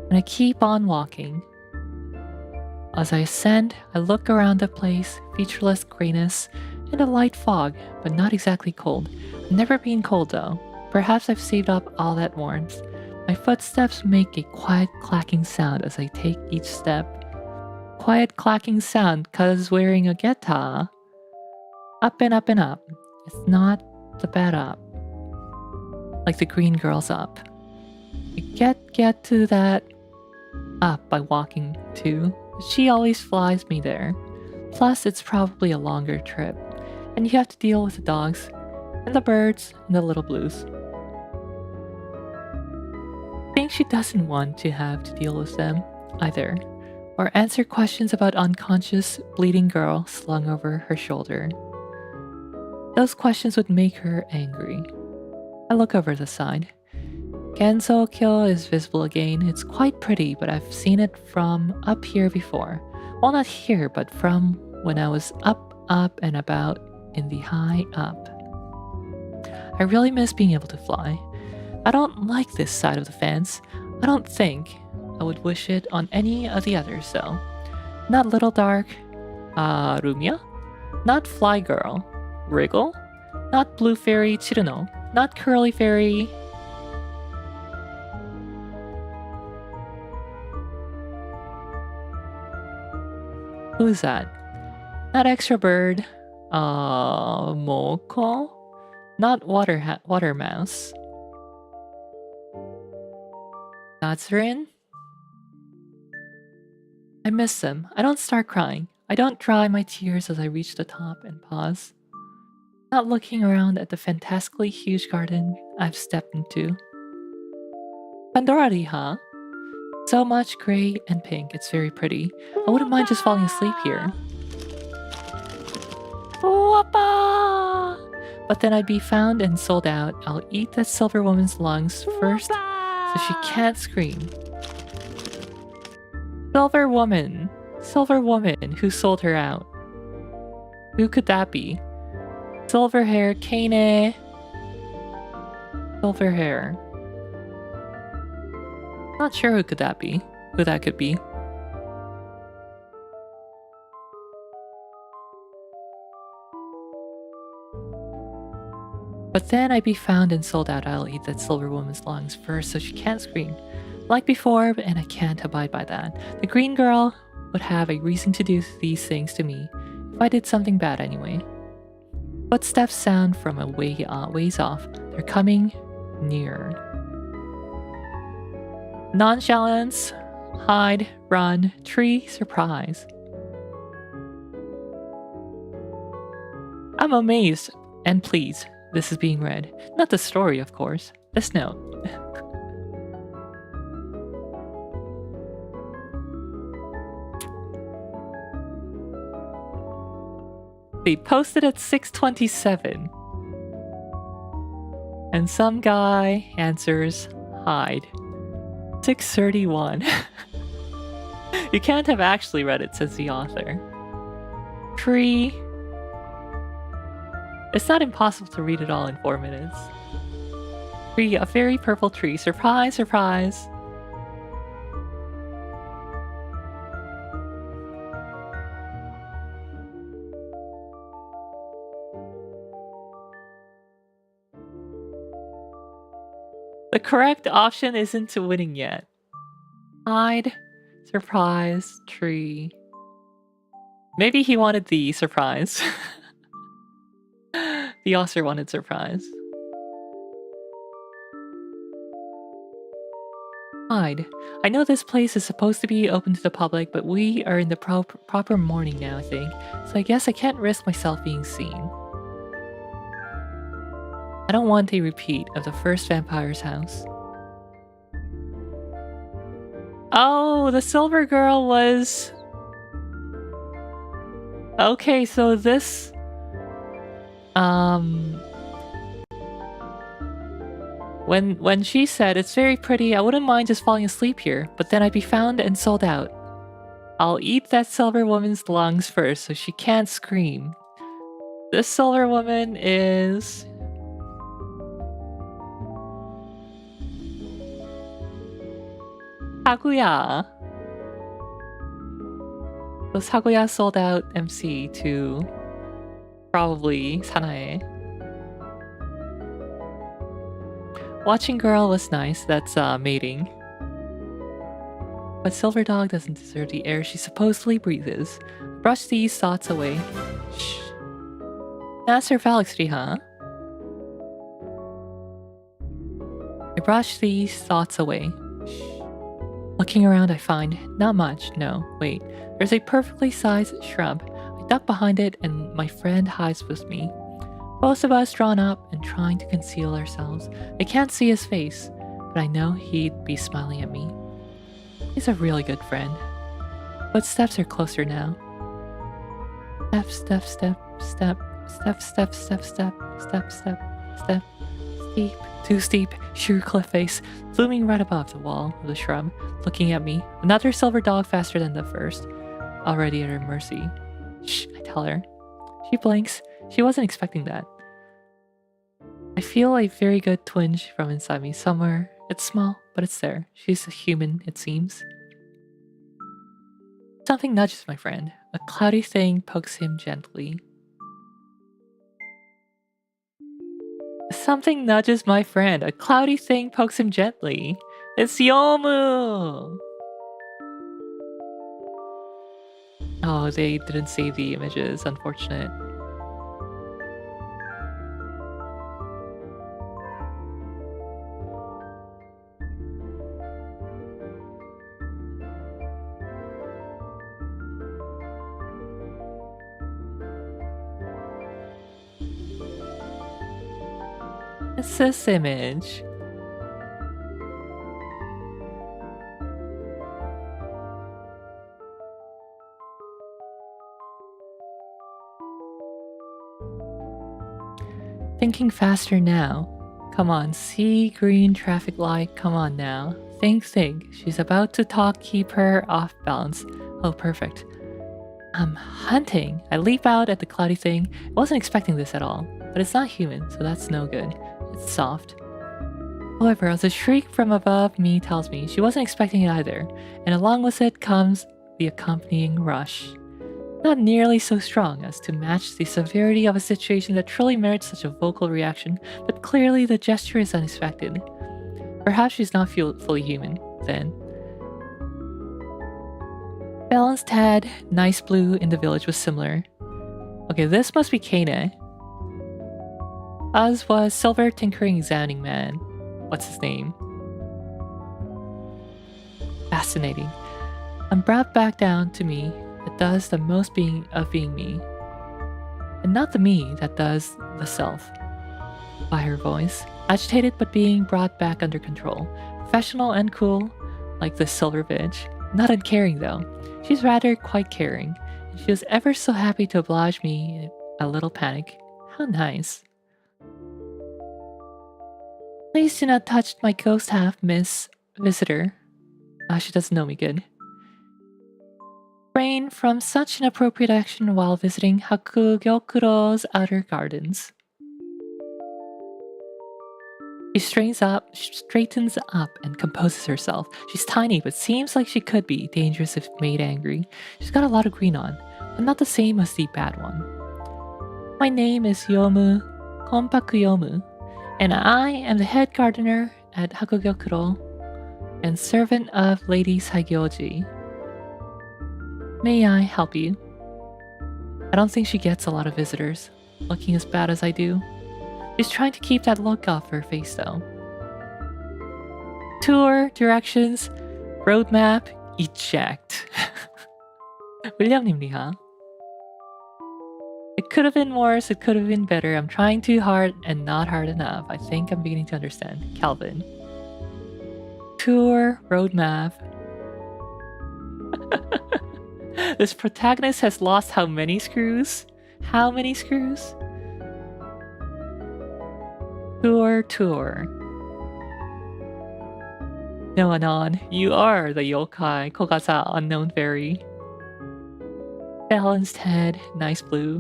And I keep on walking. As I ascend, I look around the place, featureless grayness, and a light fog, but not exactly cold. I've never been cold though. Perhaps I've saved up all that warmth. My footsteps make a quiet clacking sound as I take each step. Quiet clacking sound cause wearing a guitar. Up and up and up. It's not the bad up. Like the green girl's up. You get to that up by walking too. She always flies me there. Plus, it's probably a longer trip, and you have to deal with the dogs, and the birds, and the little blues. I think she doesn't want to have to deal with them, either, or answer questions about unconscious, bleeding girl slung over her shoulder. Those questions would make her angry. I look over the side. Gensokyo is visible again. It's quite pretty, but I've seen it from up here before. Well, not here, but from when I was up and about in the high up. I really miss being able to fly. I don't like this side of the fence. I don't think I would wish it on any of the others, though. Not Little Dark, Rumia. Not Fly Girl, Wriggle. Not Blue Fairy, Chiruno. Not Curly Fairy. Who is that? Not Extra Bird. Moko. Not Water Mouse. Nazarin. I miss them. I don't start crying. I don't dry my tears as I reach the top and pause. Not looking around at the fantastically huge garden I've stepped into. Pandora, huh? So much gray and pink. It's very pretty. I wouldn't mind just falling asleep here. Wappa! But then I'd be found and sold out. I'll eat that silver woman's lungs first so she can't scream. Silver woman. Silver woman who sold her out. Who could that be? Silver hair, Kane. Silver hair. Not sure who that could be. But then I'd be found and sold out. I'll eat that silver woman's lungs first so she can't scream. Like before, and I can't abide by that. The green girl would have a reason to do these things to me if I did something bad anyway. Footsteps sound from a ways off. They're coming nearer. Nonchalance, hide, run, tree, surprise. I'm amazed and pleased this is being read. Not the story, of course. This note. They posted at 6:27. And some guy answers, hide. 6:31. You can't have actually read it, says the author. Tree. It's not impossible to read it all in 4 minutes. Tree, a very purple tree. Surprise, surprise. The correct option isn't winning yet. Hide, surprise, tree. Maybe he wanted the surprise. The author wanted surprise. Hide. I know this place is supposed to be open to the public, but we are in the proper morning now, I think. So I guess I can't risk myself being seen. I don't want a repeat of the first vampire's house. Oh, the silver girl was... Okay, so this... When she said, it's very pretty, I wouldn't mind just falling asleep here, but then I'd be found and sold out. I'll eat that silver woman's lungs first so she can't scream. This silver woman is... Kaguya. So Kaguya sold out MC to probably Sanae. Watching girl was nice, that's mating. But Silver Dog doesn't deserve the air she supposedly breathes. Brush these thoughts away. Shh. That's her Valextree, huh? I brush these thoughts away. Shh. Looking around, I find not much. No, wait. There's a perfectly sized shrub. I duck behind it, and my friend hides with me. Both of us drawn up and trying to conceal ourselves. I can't see his face, but I know he'd be smiling at me. He's a really good friend. Footsteps are closer now. Step, step, step, step, step, step, step, step, step, step, step, steep, Two steep, sheer cliff face, looming right above the wall of the shrub, looking at me. Another silver dog faster than the first, already at her mercy. Shh, I tell her. She blinks. She wasn't expecting that. I feel a very good twinge from inside me somewhere. It's small, but it's there. She's a human, it seems. Something nudges my friend. A cloudy thing pokes him gently. Something nudges my friend. A cloudy thing pokes him gently. It's Yomu! Oh, they didn't save the images. Unfortunate. It's this image. Thinking faster now. Come on, see green traffic light, come on now. Think. She's about to talk, keep her off balance. Oh, perfect. I'm hunting. I leap out at the cloudy thing. I wasn't expecting this at all, but it's not human, so that's no good. It's soft. However, as a shriek from above me tells me she wasn't expecting it either, and along with it comes the accompanying rush. Not nearly so strong as to match the severity of a situation that truly merits such a vocal reaction, but clearly the gesture is unexpected. Perhaps she's not fully human, then. Balanced head, nice blue in the village was similar. Okay, this must be Kane. As was silver tinkering examining man. What's his name? Fascinating. I'm brought back down to me that does the most being me. And not the me that does the self. By her voice, agitated but being brought back under control. Professional and cool, like the silver bitch. Not uncaring though. She's rather quite caring. And she was ever so happy to oblige me in a little panic. How nice. Please do not touch my ghost half, Miss Visitor. She doesn't know me good. Refrain from such inappropriate action while visiting Hakugyokuro's outer gardens. She straightens up and composes herself. She's tiny, but seems like she could be dangerous if made angry. She's got a lot of green on, but not the same as the bad one. My name is Yomu, Konpaku Yomu, and I am the head gardener at Hakugyokuro and servant of Lady Saigyoji. May I help you? I don't think she gets a lot of visitors, looking as bad as I do. She's trying to keep that look off her face though. Tour, directions, roadmap, eject. William님이야. It could have been worse, it could have been better. I'm trying too hard and not hard enough. I think I'm beginning to understand. Calvin. Tour, roadmap. This protagonist has lost how many screws? How many screws? Tour. No, Anon, you are the yokai, Kogasa, unknown fairy. Balanced head, nice blue.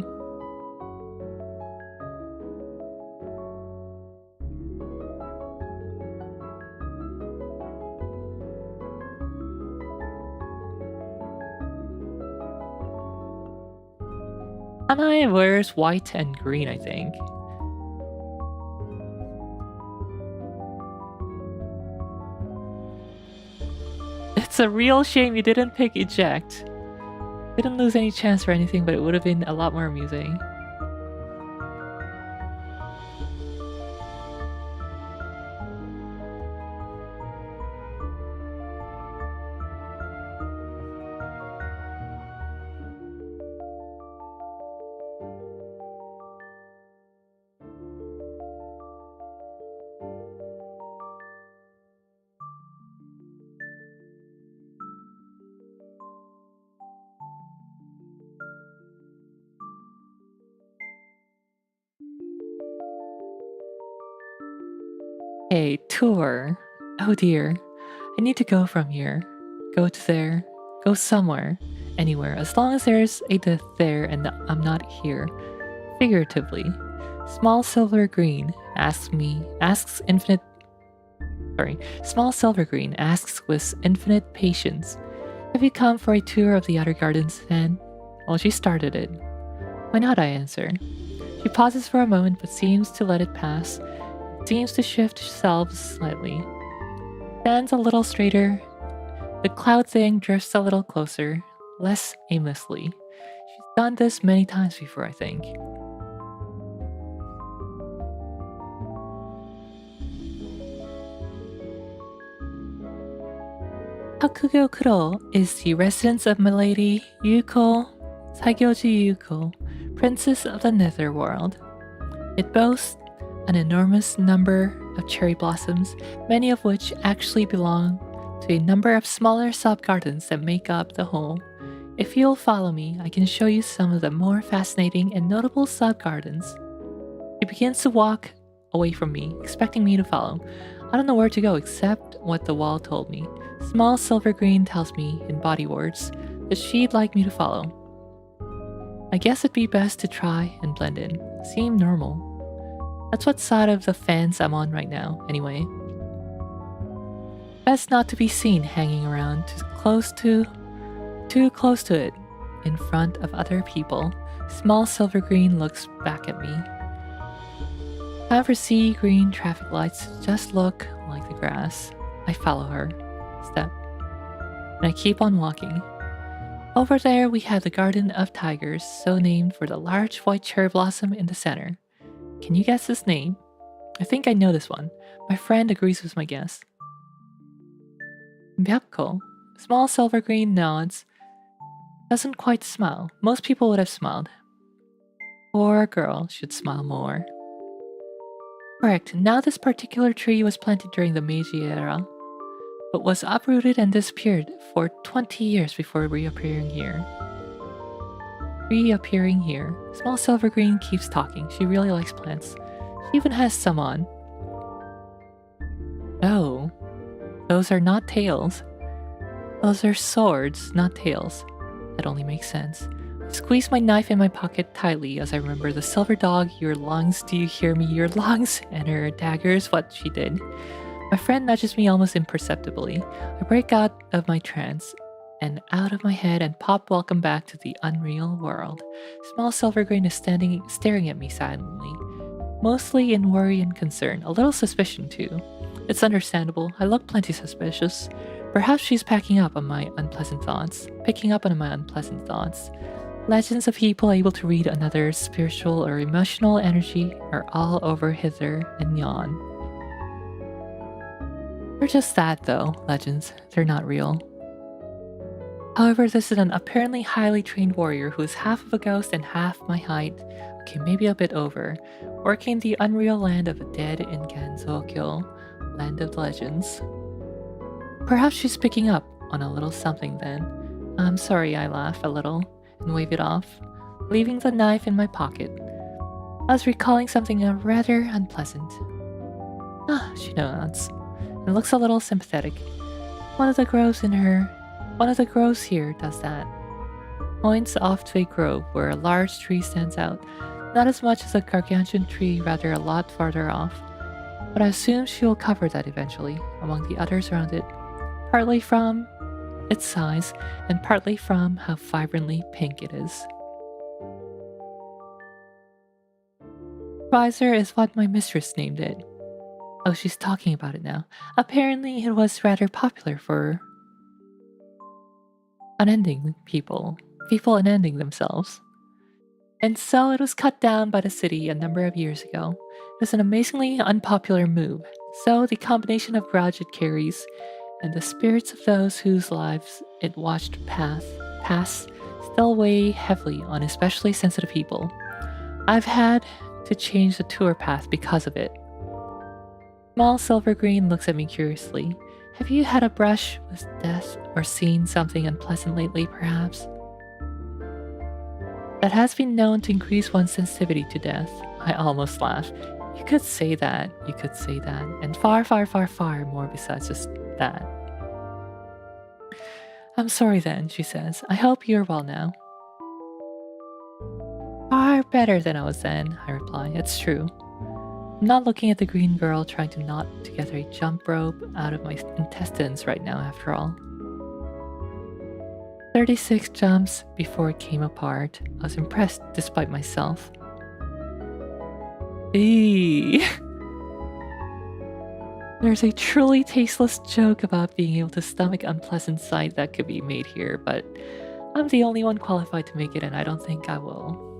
Anai wears white and green, I think. It's a real shame you didn't pick eject. Didn't lose any chance or anything, but it would have been a lot more amusing. Hey, tour. Oh dear. I need to go from here. Go to there. Go somewhere. Anywhere. As long as there's a death there and I'm not here. Figuratively. Small silver green Small silver green asks with infinite patience. Have you come for a tour of the other gardens then? Well, she started it. Why not, I answer. She pauses for a moment but seems to let it pass. Seems to shift shelves slightly. Stands a little straighter. The cloud thing drifts a little closer, less aimlessly. She's done this many times before, I think. Hakugyo-kuro is the residence of Milady Yuko Saigyoji Yuko, Princess of the Netherworld. It boasts an enormous number of cherry blossoms, many of which actually belong to a number of smaller sub-gardens that make up the whole. If you'll follow me, I can show you some of the more fascinating and notable sub-gardens. She begins to walk away from me, expecting me to follow. I don't know where to go except what the wall told me. Small silver green tells me in body words that she'd like me to follow. I guess it'd be best to try and blend in, seem normal. That's what side of the fence I'm on right now, anyway. Best not to be seen hanging around too close to it, in front of other people. Small silver green looks back at me. Time for sea green traffic lights just look like the grass. I follow her. Step. And I keep on walking. Over there we have the Garden of Tigers, so named for the large white cherry blossom in the center. Can you guess this name? I think I know this one. My friend agrees with my guess. Byakko. Small silver green nods. Doesn't quite smile. Most people would have smiled. Poor girl should smile more. Correct. Now this particular tree was planted during the Meiji era, but was uprooted and disappeared for 20 years before reappearing here. Small silver green keeps talking. She really likes plants. She even has some on. No, those are not tails. Those are swords, not tails. That only makes sense. I squeeze my knife in my pocket tightly as I remember the silver dog, your lungs, do you hear me, your lungs, and her daggers, what she did. My friend nudges me almost imperceptibly. I break out of my trance and out of my head and pop welcome back to the unreal world. Small silver green is staring at me silently, mostly in worry and concern, a little suspicion too. It's understandable. I look plenty suspicious. Perhaps she's picking up on my unpleasant thoughts. Legends of people able to read another's spiritual or emotional energy are all over hither and yon. They're just that though, legends. They're not real. However, this is an apparently highly trained warrior who is half of a ghost and half my height, okay, maybe a bit over, working the unreal land of the dead in Ganzokyo, land of legends. Perhaps she's picking up on a little something then. I'm sorry, I laugh a little and wave it off, leaving the knife in my pocket. I was recalling something rather unpleasant. She nods and looks a little sympathetic. One of the groves here does that. Points off to a grove where a large tree stands out, not as much as a gargantuan tree, rather a lot farther off. But I assume she will cover that eventually, among the others around it, partly from its size and partly from how vibrantly pink it is. Visor is what my mistress named it. Oh, she's talking about it now. Apparently it was rather popular for unending people unending themselves. And so it was cut down by the city a number of years ago. It was an amazingly unpopular move, so the combination of grudge it carries and the spirits of those whose lives it watched pass still weigh heavily on especially sensitive people. I've had to change the tour path because of it. Small silver green looks at me curiously. Have you had a brush with death or seen something unpleasant lately, perhaps? That has been known to increase one's sensitivity to death. I almost laugh. You could say that. You could say that. And far, far, far, far more besides just that. I'm sorry then, she says. I hope you're well now. Far better than I was then, I reply. It's true. I'm not looking at the green girl trying to knot together a jump rope out of my intestines right now, after all. 36 jumps before it came apart. I was impressed despite myself. Eee. There's a truly tasteless joke about being able to stomach unpleasant sight that could be made here, but I'm the only one qualified to make it, and I don't think I will.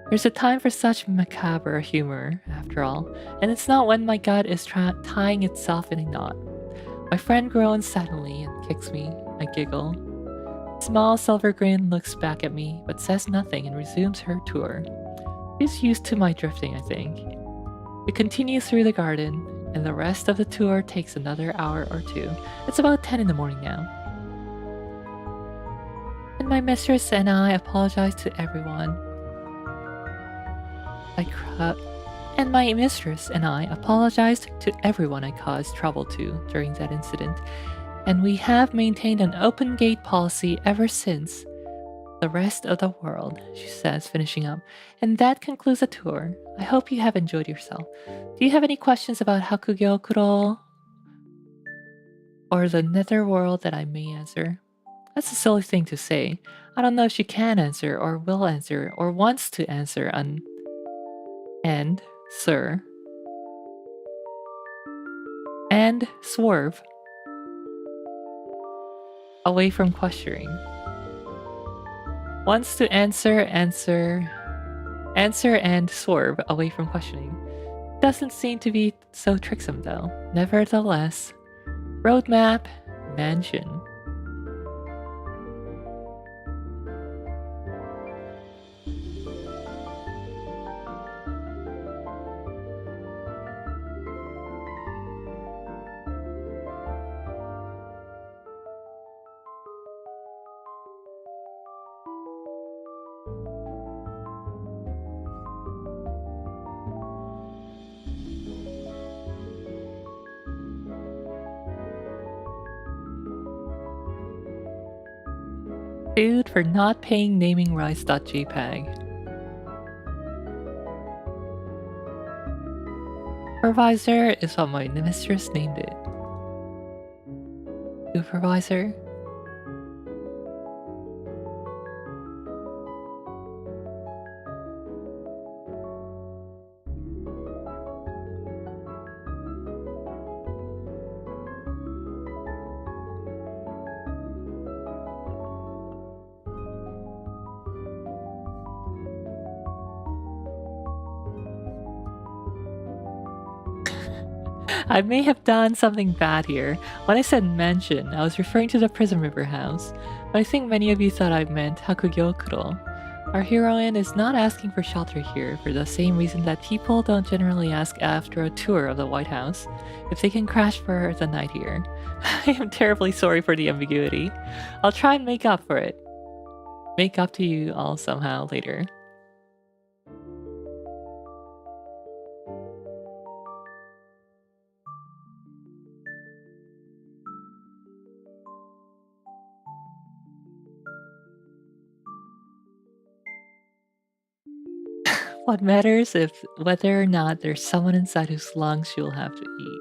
There's a time for such macabre humor, after all, and it's not when my gut is tying itself in a knot. My friend groans suddenly and kicks me. I giggle. Small silver grin looks back at me, but says nothing and resumes her tour. She's used to my drifting, I think. We continue through the garden, and the rest of the tour takes another hour or two. It's about 10 in the morning now. And my mistress and I apologize to everyone. And my mistress and I apologized to everyone I caused trouble to during that incident, and we have maintained an open gate policy ever since. The rest of the world, she says, finishing up. And that concludes the tour. I hope you have enjoyed yourself. Do you have any questions about Hakugyo Kuro or the netherworld that I may answer? That's a silly thing to say. I don't know if she can answer or will answer or wants to answer and, sir. And swerve. Away from questioning. Wants to answer and swerve away from questioning. Doesn't seem to be so tricksome though. Nevertheless, roadmap, mansion. Sued for not paying naming rights.jpg. Supervisor is what my mistress named it. Supervisor? I may have done something bad here. When I said mansion, I was referring to the Prison River house, but I think many of you thought I meant Hakugyo Kuro. Our heroine is not asking for shelter here for the same reason that people don't generally ask after a tour of the White House, if they can crash for the night here. I am terribly sorry for the ambiguity. I'll try and make up for it. Make up to you all somehow later. What matters is whether or not there's someone inside whose lungs you'll have to eat.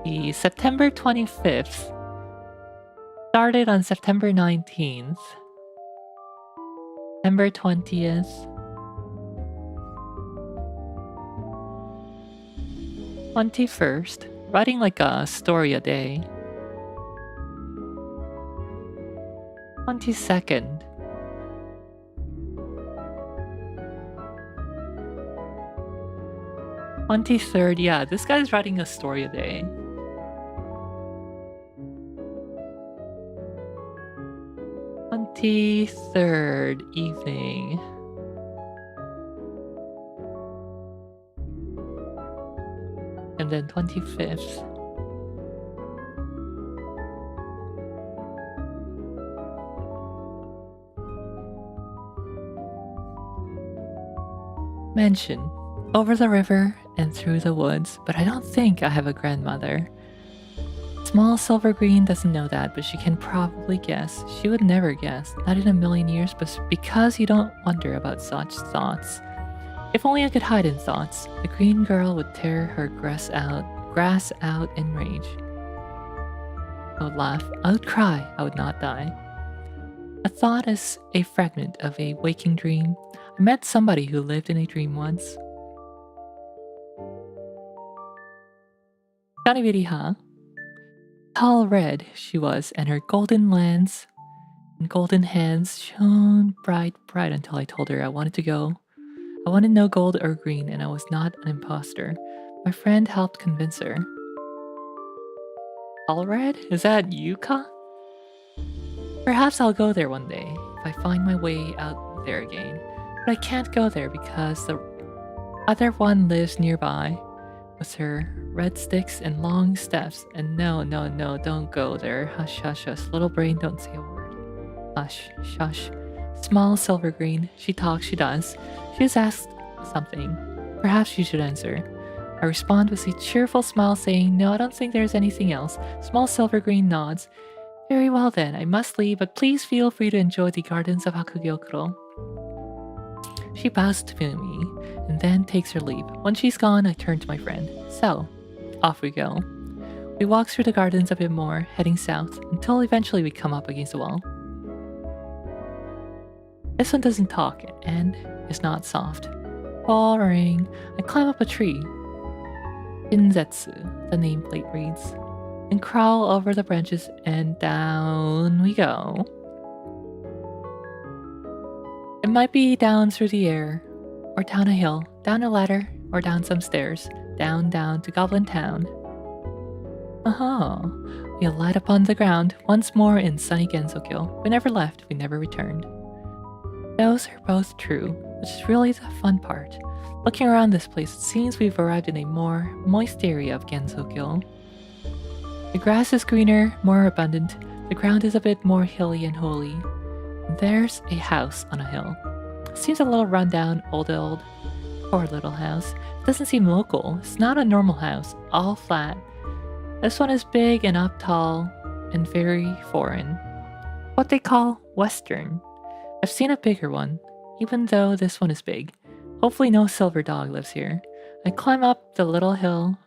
The September 25th started on September 19th, September 20th, 21st, writing like a story a day, 22nd, 23rd, yeah, this guy's writing a story a day. "23rd evening. And then 25th. Mansion. Over the river and through the woods, but I don't think I have a grandmother. Small Silver Green doesn't know that, but she can probably guess. She would never guess, not in a million years, but because you don't wonder about such thoughts. If only I could hide in thoughts, the green girl would tear her grass out in rage. I would laugh, I would cry, I would not die. A thought is a fragment of a waking dream. I met somebody who lived in a dream once. Kanibiriha. Tall red she was, and her golden lens and golden hands shone bright, bright until I told her I wanted to go. I wanted no gold or green, and I was not an imposter. My friend helped convince her. Tall red? Is that Yuka? Perhaps I'll go there one day, if I find my way out there again. But I can't go there because the other one lives nearby with her red sticks and long steps. And no, don't go there. Hush, hush, hush. Little brain, don't say a word. Hush, shush. Small Silver Green. She talks, she does. She has asked something. Perhaps you should answer. I respond with a cheerful smile saying, no, I don't think there's anything else. Small Silver Green nods. Very well then, I must leave, but please feel free to enjoy the gardens of Hakugyokuro. She bows to me and then takes her leave. When she's gone, I turn to my friend. So, off we go. We walk through the gardens a bit more, heading south, until eventually we come up against the wall. This one doesn't talk and is not soft. Boring. I climb up a tree. Shinzetsu, the nameplate reads, and crawl over the branches and down we go. It might be down through the air, or down a hill, down a ladder, or down some stairs, down to Goblin Town. We alight upon the ground, once more in sunny Gensokyo. We never left, we never returned. Those are both true, which is really the fun part. Looking around this place, it seems we've arrived in a more moist area of Gensokyo. The grass is greener, more abundant, the ground is a bit more hilly and holy. And there's a house on a hill. Seems a little rundown, old. Poor little house. It doesn't seem local. It's not a normal house, all flat. This one is big and up tall and very foreign. What they call Western. I've seen a bigger one, even though this one is big. Hopefully no silver dog lives here. I climb up the little hill,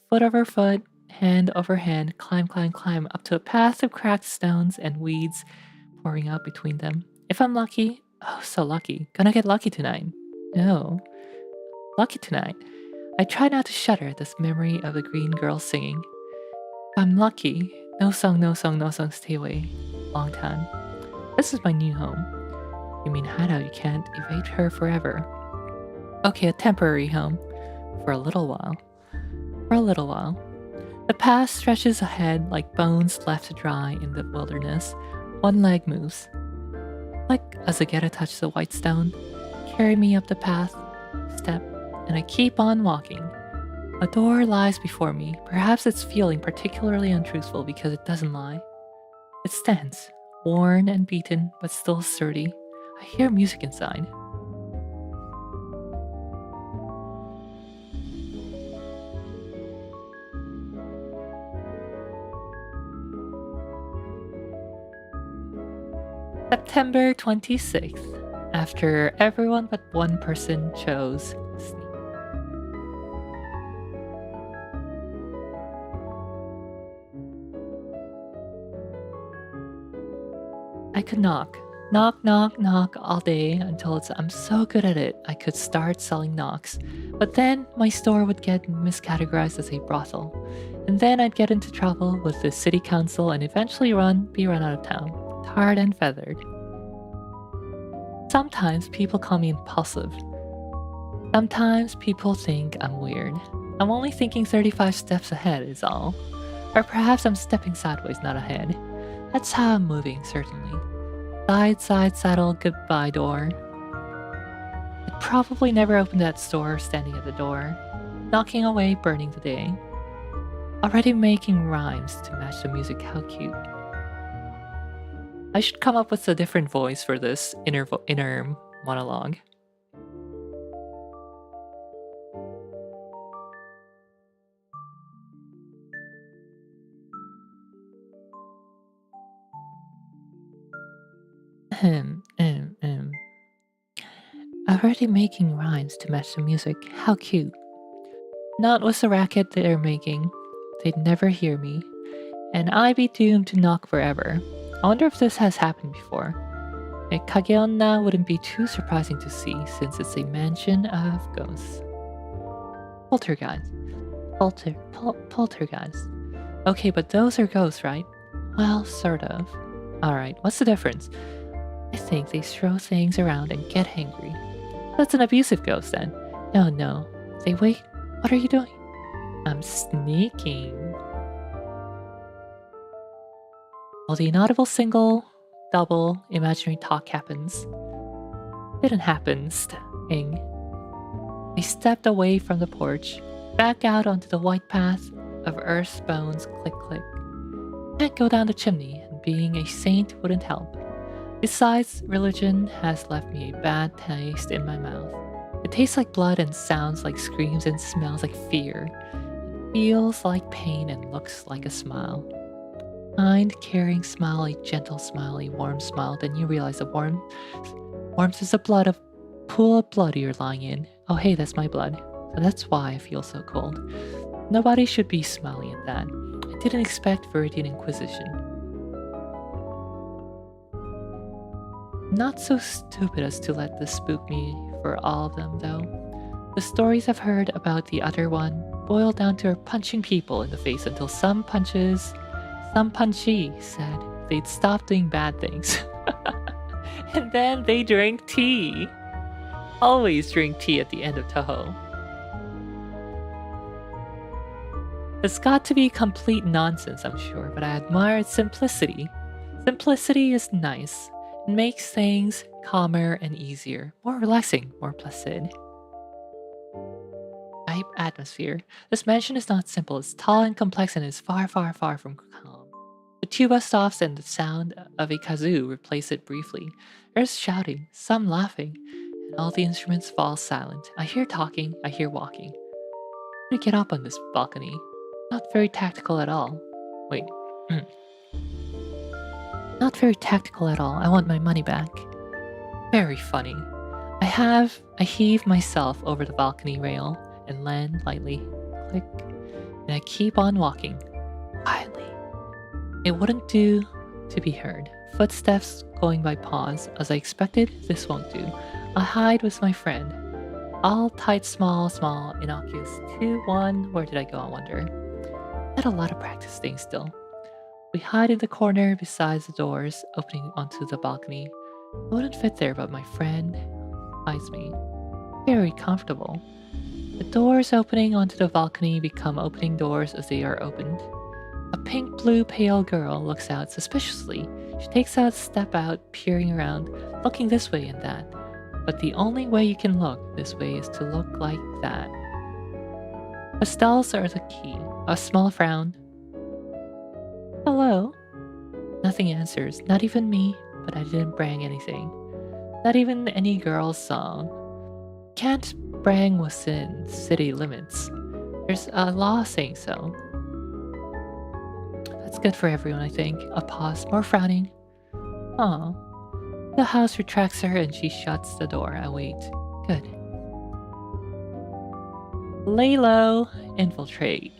foot over foot, hand over hand, climb up to a path of cracked stones and weeds pouring out between them. If I'm lucky, oh so lucky, gonna get lucky tonight. No, lucky tonight. I try not to shudder at this memory of the green girl singing. If I'm lucky, no song, stay away. Long time. This is my new home. You mean hideout, you can't evade her forever. Okay, a temporary home. For a little while. The path stretches ahead like bones left to dry in the wilderness. One leg moves. Like as I get a touch the white stone, carry me up the path, step, and I keep on walking. A door lies before me. Perhaps it's feeling particularly untruthful because it doesn't lie. It stands, worn and beaten, but still sturdy. I hear music inside. September 26th, after everyone but one person chose sleep. I could knock all day until I'm so good at it I could start selling knocks. But then my store would get miscategorized as a brothel. And then I'd get into trouble with the city council and eventually be run out of town. Tarred and feathered. Sometimes people call me impulsive. Sometimes people think I'm weird. I'm only thinking 35 steps ahead is all. Or perhaps I'm stepping sideways, not ahead. That's how I'm moving, certainly. Side, side, saddle, goodbye door. I'd probably never open that store standing at the door. Knocking away, burning the day. Already making rhymes to match the music, how cute. I should come up with a different voice for this inner monologue. Ahem, Already making rhymes to match the music, how cute. Not with the racket they're making. They'd never hear me, and I'd be doomed to knock forever. I wonder if this has happened before. A Kageonna wouldn't be too surprising to see since it's a mansion of ghosts. Poltergeist. Poltergeist. Okay, but those are ghosts, right? Well, sort of. Alright, what's the difference? I think they throw things around and get angry. That's an abusive ghost then. No. Say, wait, what are you doing? I'm sneaking. Well, the inaudible single, double, imaginary talk happens. Didn't happen, Sting. I stepped away from the porch, back out onto the white path of earth's bones, click click. Can't go down the chimney, and being a saint wouldn't help. Besides, religion has left me a bad taste in my mouth. It tastes like blood and sounds like screams and smells like fear. It feels like pain and looks like a smile. Kind, caring smile, a gentle smile, a warm smile. Then you realize the warmth is the pool of blood you're lying in. Oh hey, that's my blood. So that's why I feel so cold. Nobody should be smiling at that. I didn't expect Viridian Inquisition. Not so stupid as to let this spook me for all of them, though. The stories I've heard about the other one boil down to her punching people in the face until some punchy said they'd stop doing bad things. And then they drank tea. Always drink tea at the end of Toho. It's got to be complete nonsense, I'm sure, but I admire its simplicity. Simplicity is nice. It makes things calmer and easier, more relaxing, more placid. Type atmosphere. This mansion is not simple, it's tall and complex and is far, far, far from calm. The tuba stops and the sound of a kazoo replace it briefly. There's shouting, some laughing, and all the instruments fall silent. I hear talking, I hear walking. How to get up on this balcony? Not very tactical at all. Wait. Not very tactical at all. I want my money back. Very funny. I heave myself over the balcony rail and land lightly. Click. And I keep on walking. Quietly. It wouldn't do to be heard. Footsteps going by pause. As I expected, this won't do. I hide with my friend. All tight, small, innocuous. 2, 1. Where did I go, I wonder? I had a lot of practice staying still. We hide in the corner beside the doors opening onto the balcony. I wouldn't fit there, but my friend hides me. Very comfortable. The doors opening onto the balcony become opening doors as they are opened. A pink blue pale girl looks out suspiciously. She takes a step out, peering around, looking this way and that. But the only way you can look this way is to look like that. Pastels are the key. A small frown. Hello? Nothing answers, not even me, but I didn't brang anything. Not even any girl's song. Can't brang within city limits. There's a law saying so. That's good for everyone, I think. A pause, more frowning. Aw. The house retracts her and she shuts the door. I wait. Good. Lay low, infiltrate.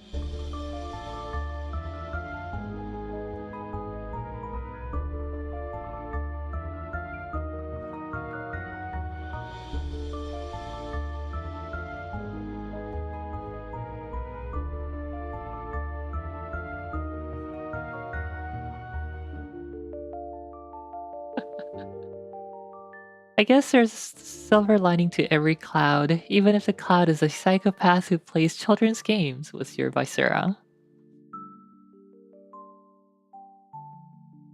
I guess there's silver lining to every cloud, even if the cloud is a psychopath who plays children's games, was your Visera.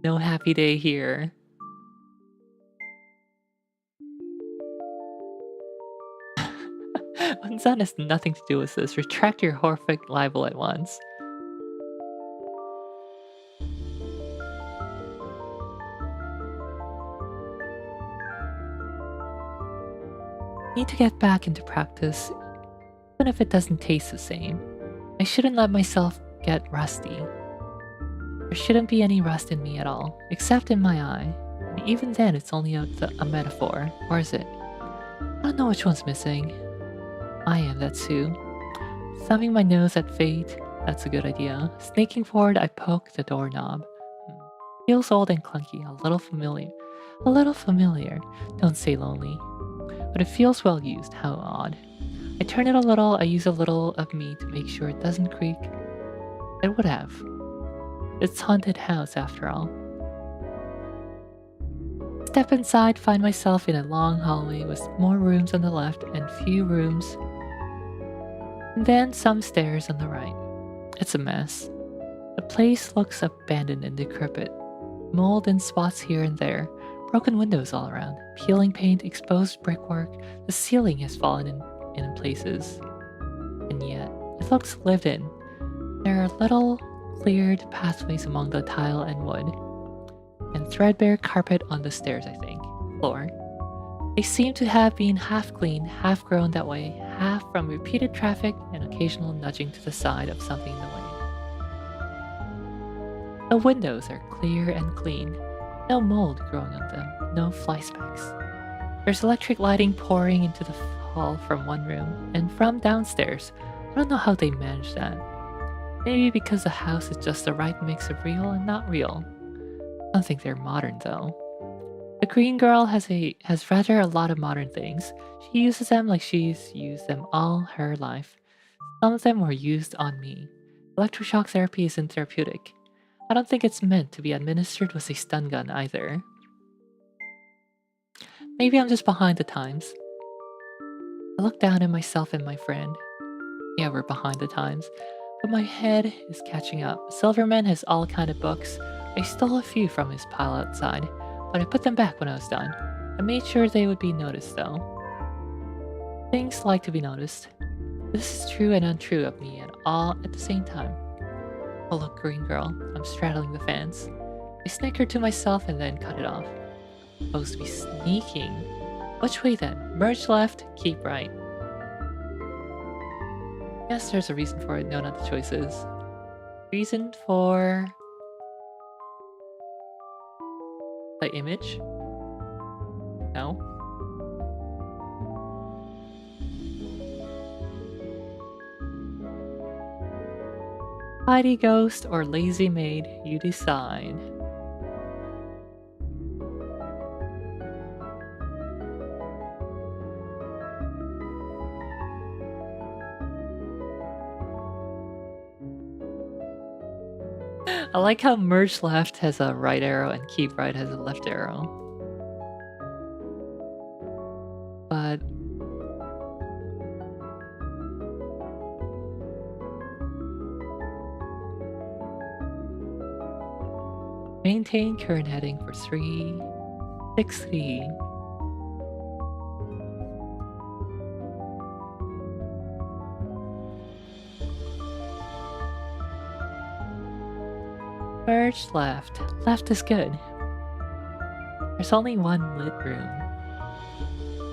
No happy day here. Unzan has nothing to do with this. Retract your horrific libel at once. Need to get back into practice, even if it doesn't taste the same. I shouldn't let myself get rusty. There shouldn't be any rust in me at all, except in my eye. And even then, it's only a metaphor. Or is it? I don't know which one's missing. I am, that's who. Thumbing my nose at fate, that's a good idea. Snaking forward, I poke the doorknob. Feels old and clunky, a little familiar. A little familiar. Don't say lonely. But it feels well used, how odd. I turn it a little, I use a little of me to make sure it doesn't creak. It would have. It's haunted house after all. Step inside, find myself in a long hallway with more rooms on the left and few rooms. And then some stairs on the right. It's a mess. The place looks abandoned and decrepit. Mold in spots here and there. Broken windows all around. Peeling paint, exposed brickwork. The ceiling has fallen in places. And yet, it looks lived in. There are little cleared pathways among the tile and wood. And threadbare carpet on the stairs, I think. Floor. They seem to have been half cleaned, half grown that way, half from repeated traffic and occasional nudging to the side of something in the way. The windows are clear and clean. No mold growing on them, no fly specks. There's electric lighting pouring into the hall from one room and from downstairs. I don't know how they manage that. Maybe because the house is just the right mix of real and not real. I don't think they're modern though. The green girl has rather a lot of modern things. She uses them like she's used them all her life. Some of them were used on me. Electroshock therapy isn't therapeutic. I don't think it's meant to be administered with a stun gun either. Maybe I'm just behind the times. I look down at myself and my friend. Yeah, we're behind the times. But my head is catching up. Silverman has all kind of books. I stole a few from his pile outside, but I put them back when I was done. I made sure they would be noticed though. Things like to be noticed. This is true and untrue of me at the same time. Oh look, green girl, I'm straddling the fence. I snicker to myself and then cut it off. Supposed to be sneaking. Which way then? Merge left, keep right. Yes, there's a reason for it, no, not the choices. Reason for the image? No. Tidy ghost or lazy maid, you decide. I like how merge left has a right arrow and keep right has a left arrow. But maintain current heading for 363. Merge left. Left is good. There's only one lit room.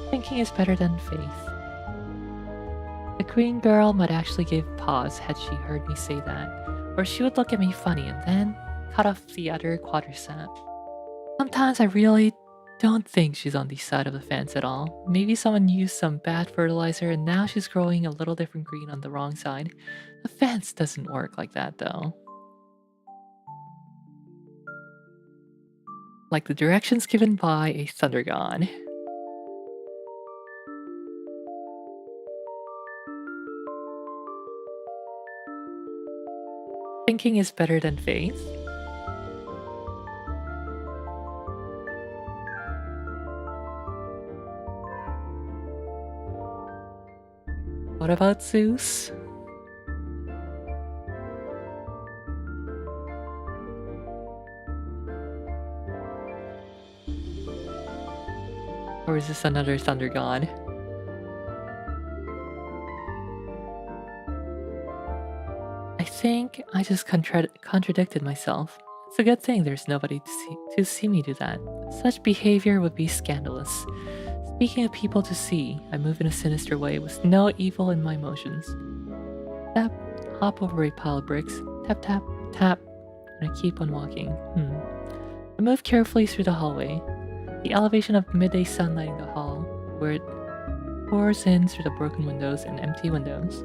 Thinking is better than faith. The green girl might actually give pause had she heard me say that, or she would look at me funny and then cut off the other quadricep. Sometimes I really don't think she's on the side of the fence at all. Maybe someone used some bad fertilizer and now she's growing a little different green on the wrong side. The fence doesn't work like that though. Like the directions given by a thunder god. Thinking is better than faith. I What about Zeus? Or is this another thunder god? I think I just contradicted myself. It's a good thing there's nobody to see me do that. Such behavior would be scandalous. Speaking of people to see, I move in a sinister way with no evil in my motions. Tap, hop over a pile of bricks, tap tap, tap, and I keep on walking. I move carefully through the hallway. The elevation of midday sun lighting the hall, where it pours in through the broken windows and empty windows.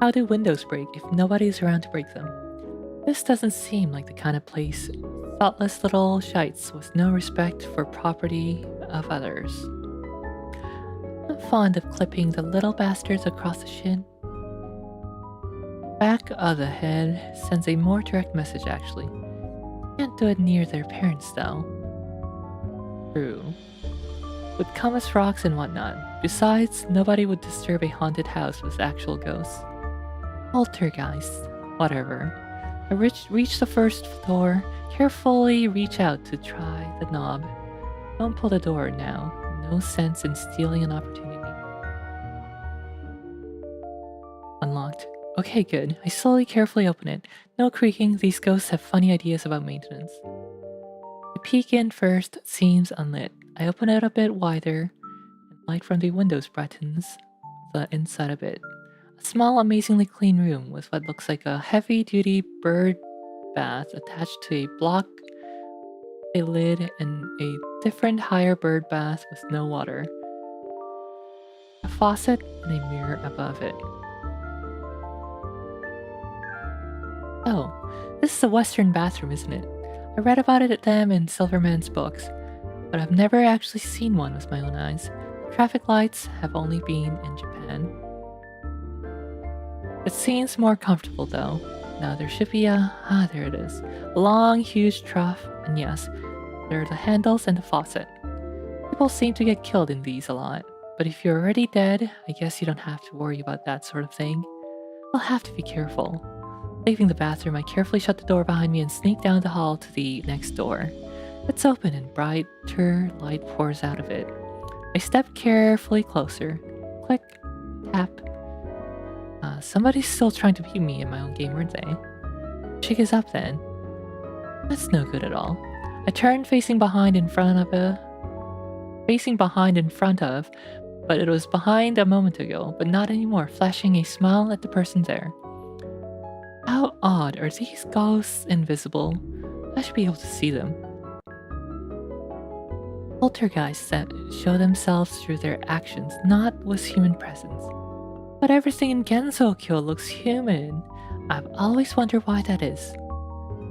How do windows break if nobody's around to break them? This doesn't seem like the kind of place thoughtless little shites with no respect for property of others. I'm fond of clipping the little bastards across the shin. Back of the head sends a more direct message actually. Can't do it near their parents though. True. Would come as rocks and whatnot. Besides, nobody would disturb a haunted house with actual ghosts. Poltergeist. Whatever. I reach the first floor, carefully reach out to try the knob. Don't pull the door now. No sense in stealing an opportunity. Unlocked. Okay, good. I slowly, carefully open it. No creaking, these ghosts have funny ideas about maintenance. I peek in first, seems unlit. I open it a bit wider, and light from the windows brightens the inside a bit. A small, amazingly clean room with what looks like a heavy-duty bird bath attached to a block, a lid, and a different higher bird bath with no water. A faucet and a mirror above it. Oh, this is a Western bathroom, isn't it? I read about it at them in Silverman's books, but I've never actually seen one with my own eyes. Traffic lights have only been in Japan. It seems more comfortable though. Now there should be there it is. A long, huge trough, and yes, there are the handles and the faucet. People seem to get killed in these a lot, but if you're already dead, I guess you don't have to worry about that sort of thing. I'll have to be careful. Leaving the bathroom, I carefully shut the door behind me and sneak down the hall to the next door. It's open and brighter light pours out of it. I step carefully closer. Click, tap. Somebody's still trying to beat me in my own game, aren't they? Chick is up then. That's no good at all. I turn facing behind in front of, but it was behind a moment ago, but not anymore, flashing a smile at the person there. How odd, are these ghosts invisible? I should be able to see them. Poltergeists that show themselves through their actions, not with human presence. But everything in Genzokyo looks human. I've always wondered why that is.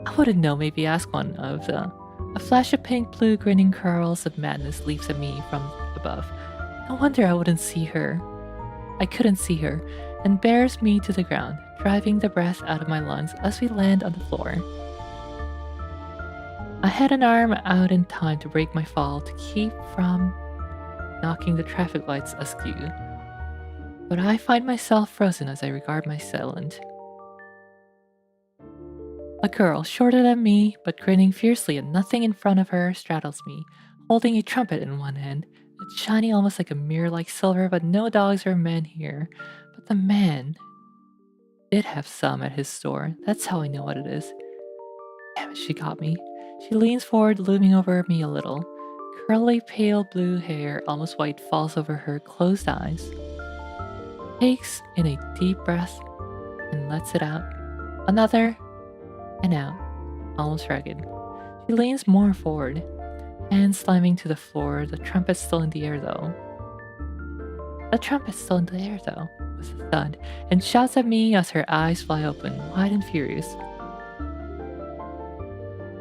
I wouldn't know, maybe ask one of the... A flash of pink-blue grinning curls of madness leaps at me from above. No wonder I couldn't see her, and bears me to the ground, driving the breath out of my lungs as we land on the floor. I had an arm out in time to break my fall to keep from knocking the traffic lights askew. But I find myself frozen as I regard my assailant. A girl, shorter than me, but grinning fiercely and nothing in front of her, straddles me, holding a trumpet in one hand. It's shiny almost like a mirror like silver, but no dogs or men here. But the man did have some at his store. That's how I know what it is. Damn it, she got me. She leans forward, looming over me a little. Curly, pale blue hair, almost white, falls over her closed eyes. Takes in a deep breath and lets it out. Another, and out, almost ragged. She leans more forward, hands slamming to the floor, the trumpet's still in the air though. With a thud, and shouts at me as her eyes fly open, wide and furious.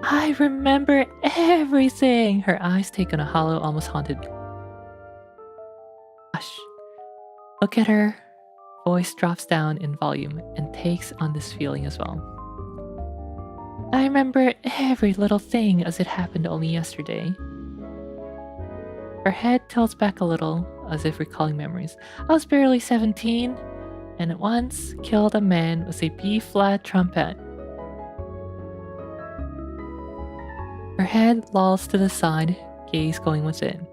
I remember everything! Her eyes take on a hollow, almost haunted. Hush. Look at her. Voice drops down in volume and takes on this feeling as well. I remember every little thing as it happened only yesterday. Her head tilts back a little, as if recalling memories. I was barely 17, and at once killed a man with a B-flat trumpet. Her head lolls to the side, gaze going within.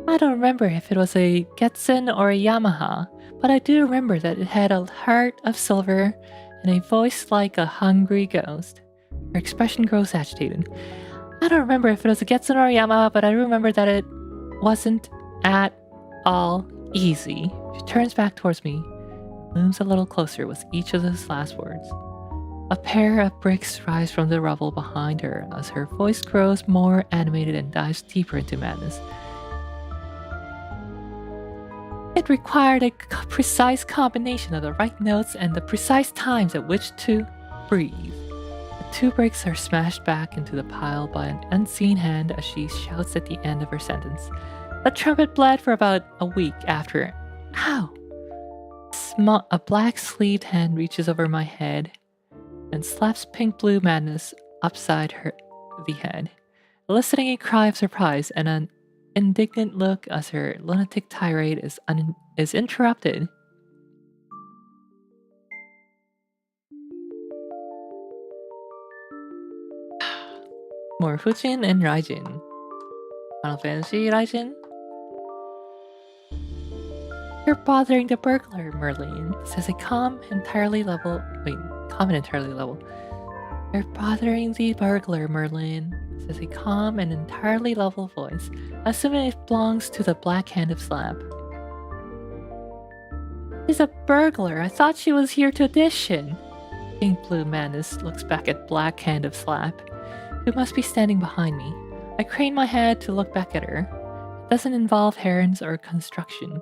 I don't remember if it was a Getsun or a Yamaha, but I do remember that it had a heart of silver and a voice like a hungry ghost. Her expression grows agitated. I don't remember if it was a Getsun or a Yamaha, but I remember that it wasn't at all easy. She turns back towards me, looms a little closer with each of those last words. A pair of bricks rise from the rubble behind her as her voice grows more animated and dives deeper into madness. It required a precise combination of the right notes and the precise times at which to breathe. The 2 bricks are smashed back into the pile by an unseen hand as she shouts at the end of her sentence. The trumpet bled for about a week after. Ow! A black-sleeved hand reaches over my head and slaps pink-blue madness upside the head, eliciting a cry of surprise and an indignant look as her lunatic tirade is interrupted. More Fujin and Raijin. Final Fantasy Raijin? You're bothering the burglar, Merlin, says a calm and entirely level. You're bothering the burglar, Merlin, says a calm and entirely level voice, assuming it belongs to the Black Hand of Slap. She's a burglar. I thought she was here to audition. Pink Blue Madness looks back at Black Hand of Slap, who must be standing behind me. I crane my head to look back at her. It doesn't involve herons or construction.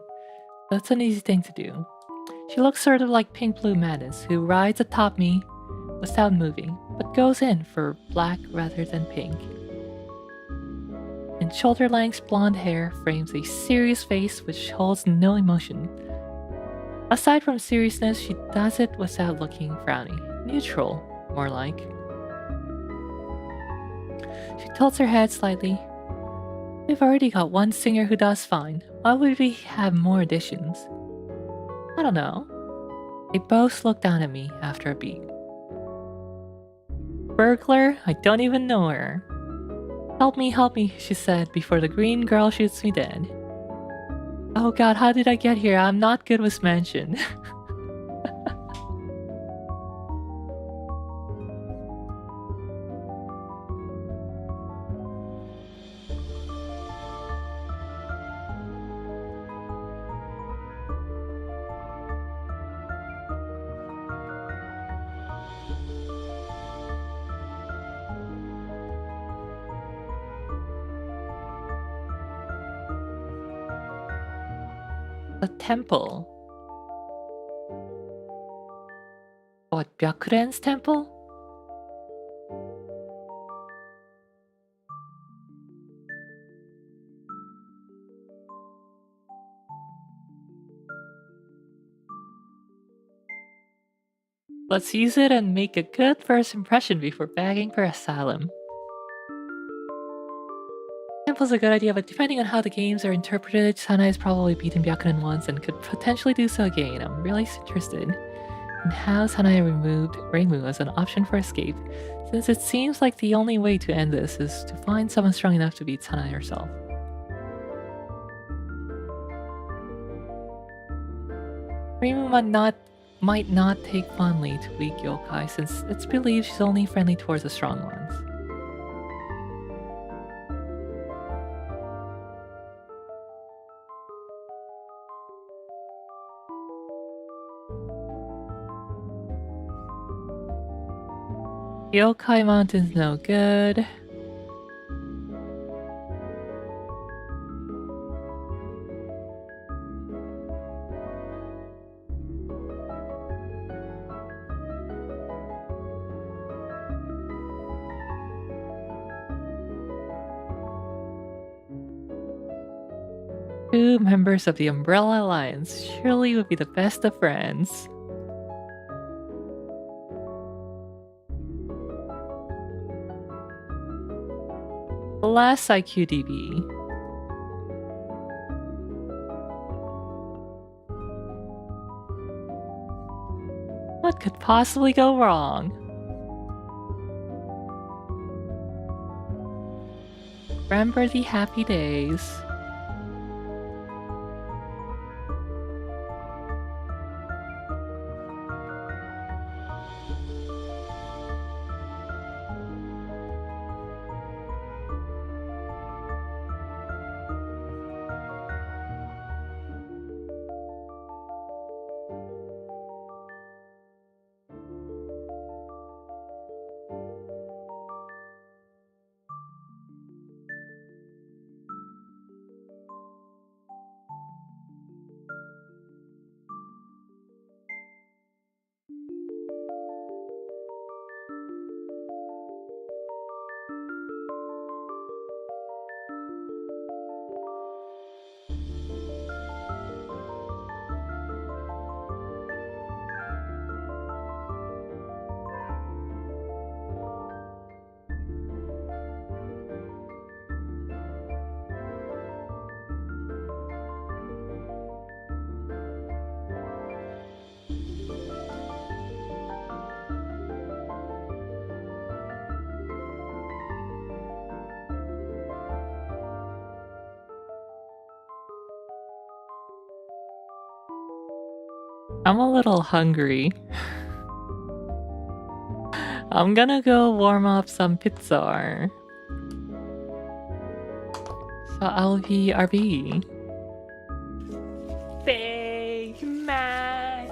That's an easy thing to do. She looks sort of like Pink Blue Madness, who rides atop me without moving, but goes in for black rather than pink. And shoulder-length blonde hair frames a serious face which holds no emotion. Aside from seriousness, she does it without looking frowny. Neutral, more like. She tilts her head slightly. We've already got one singer who does fine. Why would we have more auditions? I don't know. They both look down at me after a beat. Burglar? I don't even know her. Help me, she said before the green girl shoots me dead. Oh god, how did I get here? I'm not good with mansion. The temple. What, Byakuren's temple? Let's use it and make a good first impression before begging for asylum. Temple's a good idea, but depending on how the games are interpreted, Sana has probably beaten Byakuren once and could potentially do so again. I'm really interested in how Sana removed Reimu as an option for escape, since it seems like the only way to end this is to find someone strong enough to beat Sana herself. Reimu might not take fondly to weak yokai, since it's believed she's only friendly towards the strong ones. Yokai Mountain's no good. Two members of the Umbrella Alliance surely would be the best of friends. Last IQDB. What could possibly go wrong? Remember the happy days. I'm a little hungry. I'm gonna go warm up some pizza. So I'll be RB. Big Mac.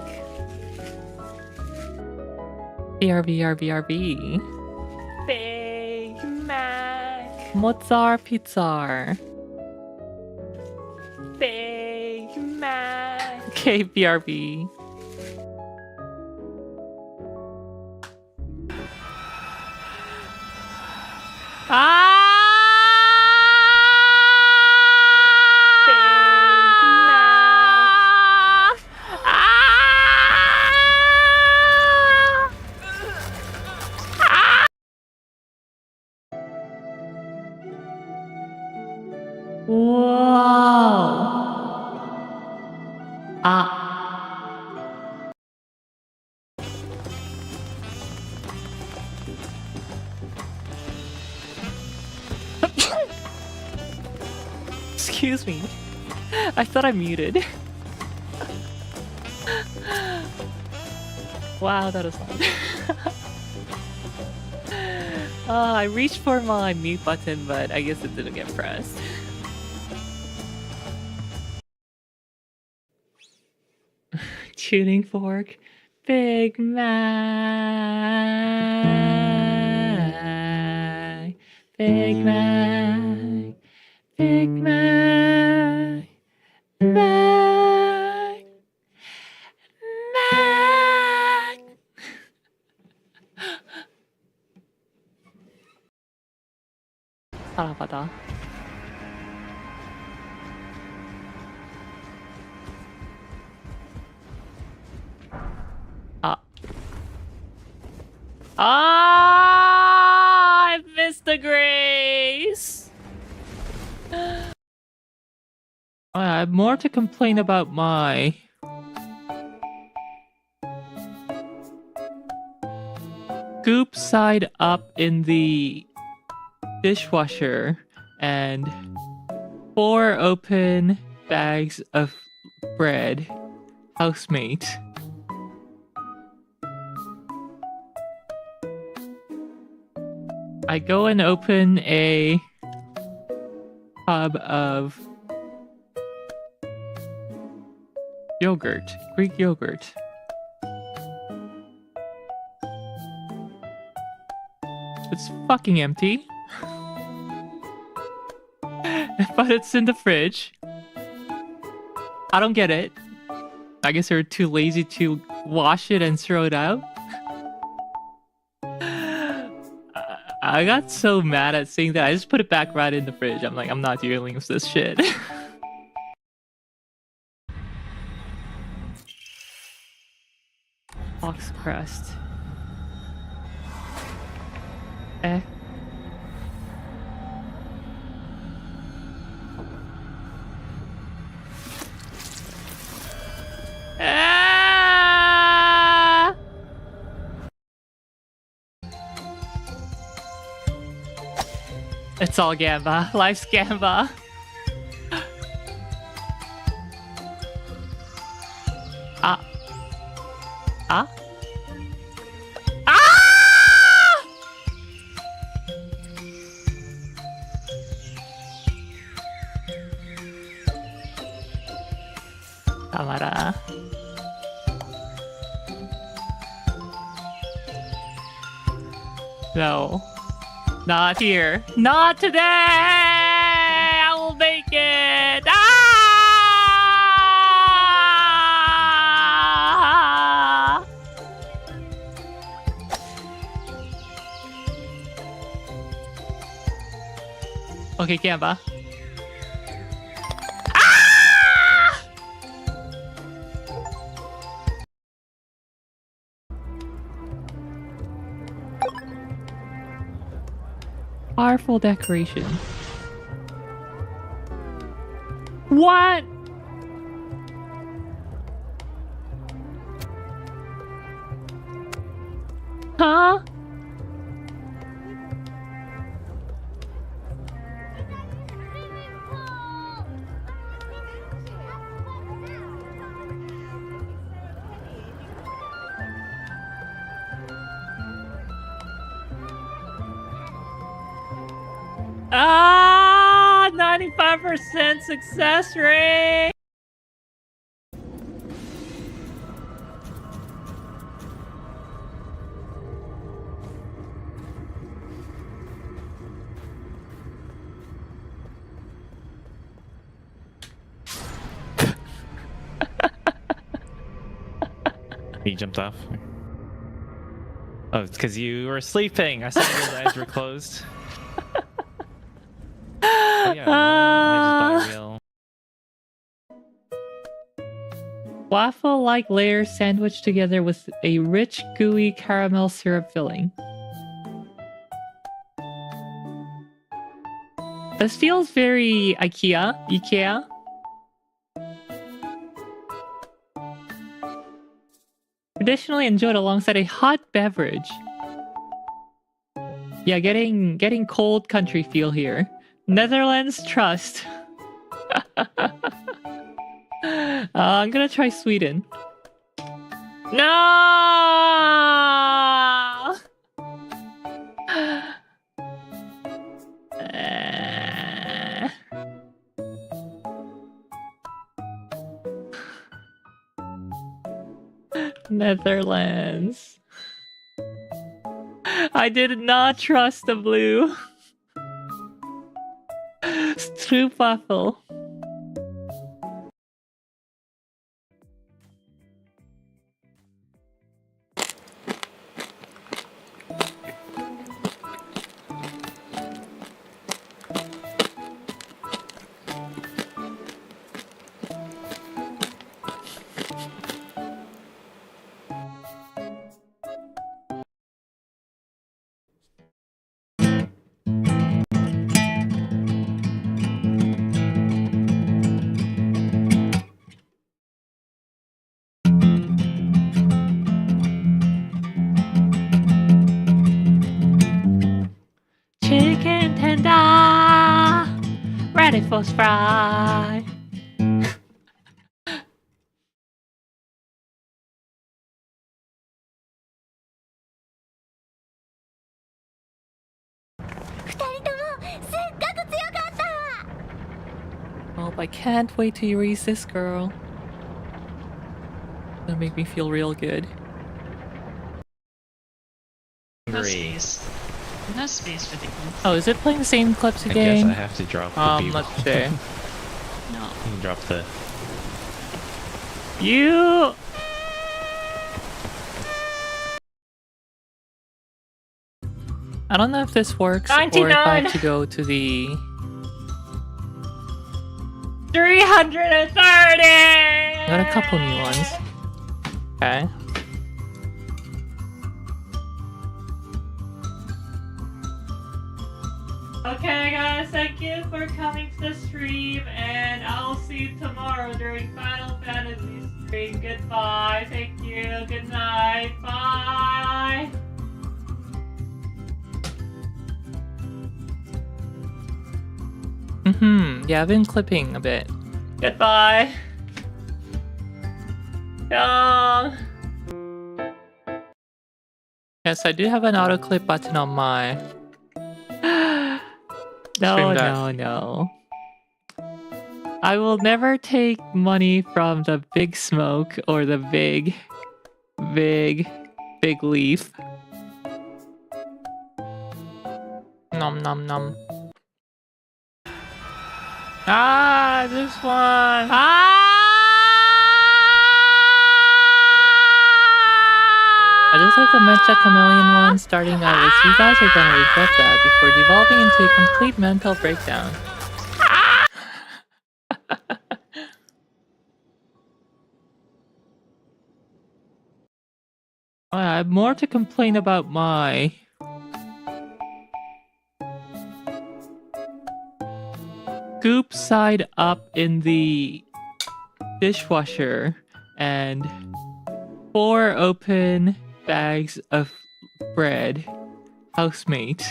BRB. Big Mac. Mozart pizza. Big Mac. Okay, BRB. Excuse me. I thought I muted. Wow, that was fun. I reached for my mute button, but I guess it didn't get pressed. Tuning fork. Big Mac. Big Mac. Big Mac. Mac. Mac. 사랑받아. I missed the grace. I have more to complain about my scoop side up in the dishwasher and 4 open bags of bread. Housemate. I go and open a tub of yogurt, Greek yogurt. It's fucking empty. But it's in the fridge. I don't get it. I guess they're too lazy to wash it and throw it out. I got so mad at seeing that I just put it back right in the fridge. I'm like, I'm not dealing with this shit. Box pressed. Eh. Ah! It's all Gamba. Life's Gamba. Ah. Ah? Ah! Tamara. No. Not here. Not today! I will make it! Ah! Okay, Gamba. Ah! Powerful decoration. What? Huh? Ah, 95% success rate. He jumped off. Oh, it's because you were sleeping. I saw your eyes were closed. Oh, yeah, I just bought a real. Waffle-like layers sandwiched together with a rich, gooey caramel syrup filling. This feels very IKEA. Traditionally enjoyed alongside a hot beverage. Yeah, getting cold country feel here. Netherlands trust. I'm gonna try Sweden. No! Netherlands. I did not trust the blue. Stroopwafel. Chicken tender, ready for fry. Oh, I can't wait to erase this girl. That'll make me feel real good. No Hungry. space. No space for the kids. Oh, is it playing the same clips I again? guess I have to drop the B-roll. Let's see. No. You can drop the. You. I don't know if this works or if I have to go to the 330. Got a couple new ones. Okay. Okay, guys, thank you for coming to the stream, and I'll see you tomorrow during Final Fantasy stream. Goodbye. Thank you. Good night. Bye. Yeah, I've been clipping a bit. Goodbye. No. Yes, I do have an auto clip button on my. No, no. I will never take money from the big smoke or the big leaf. Nom nom nom. Ah, this one. I just like the Matcha Chameleon one starting out with "You guys are gonna regret that" before devolving into a complete mental breakdown. I have more to complain about my scoop side up in the dishwasher and 4 open bags of bread. Housemate.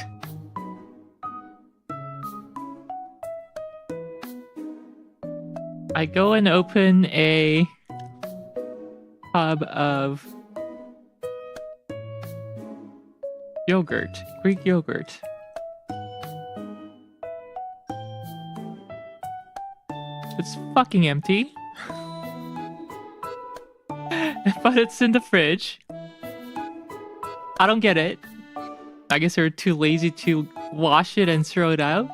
I go and open a tub of yogurt, Greek yogurt. It's fucking empty. But it's in the fridge. I don't get it. I guess they're too lazy to wash it and throw it out.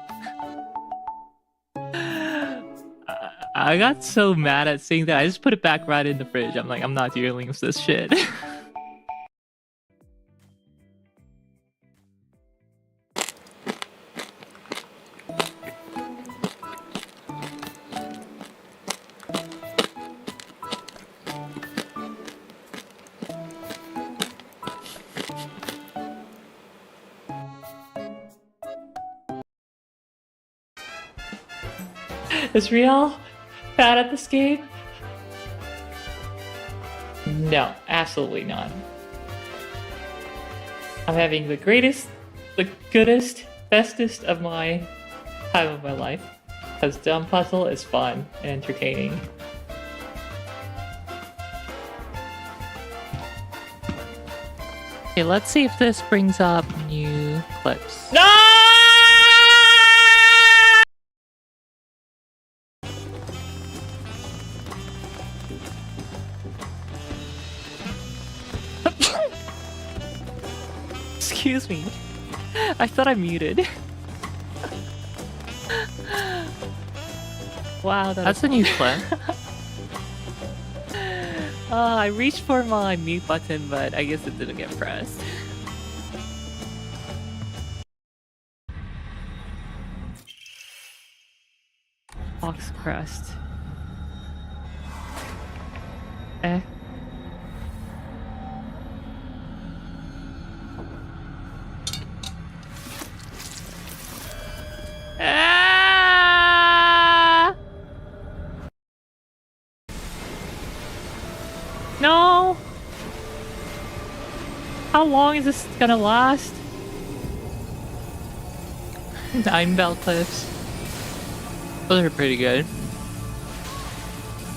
I got so mad at seeing that. I just put it back right in the fridge. I'm like, I'm not dealing with this shit. Is Rielle bad at this game? No, absolutely not. I'm having the greatest, the goodest, bestest of my time of my life. Because Dumb Puzzle is fun and entertaining. Okay, let's see if this brings up new clips. No! Excuse me. I thought I muted. Wow, that's a new clip. I reached for my mute button, but I guess it didn't get pressed. Box pressed. No! How long is this gonna last? 9 bell clips. Those are pretty good.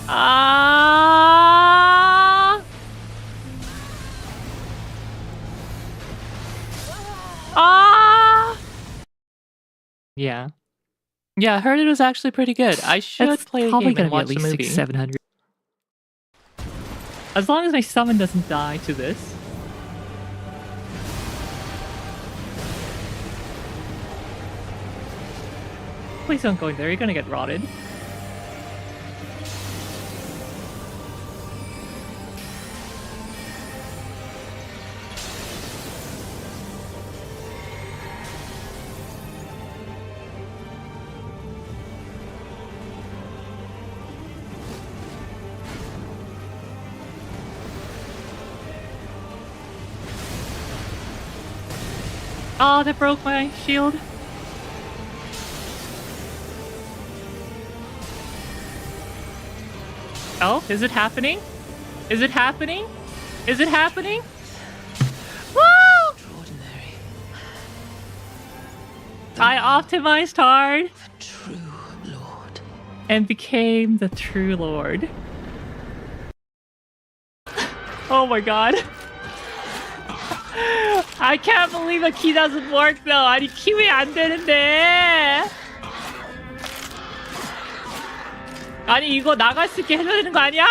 Ah! Ah! Yeah. Yeah, I heard it was actually pretty good. I should play the game and watch the movie. 700. As long as my summon doesn't die to this. Please don't go in there, you're gonna get rotted. Oh, that broke my shield. Oh, is it happening? Is it happening? Is it happening? Woo! Extraordinary. I optimized hard. True. and became the true lord. Oh my god. I can't believe the key doesn't work though. 아니 키 왜 안 되는데? 아니 이거 나갈 수 있게 해줘야 되는 거 아니야?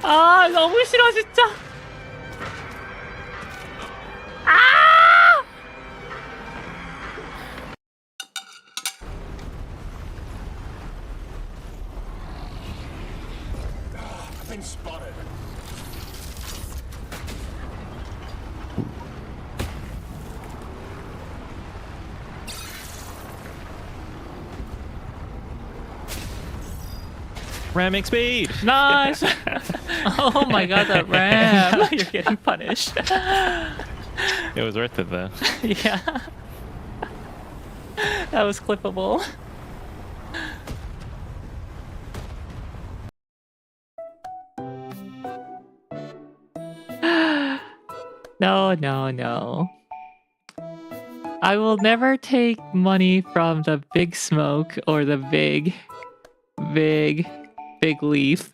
아 너무 싫어 진짜. 아! Been spotted. Ramming speed. Nice. Oh my god, that ram. You're getting punished. It was worth it though. Yeah. That was clippable. No, no, no. I will never take money from the big smoke or the big leaf.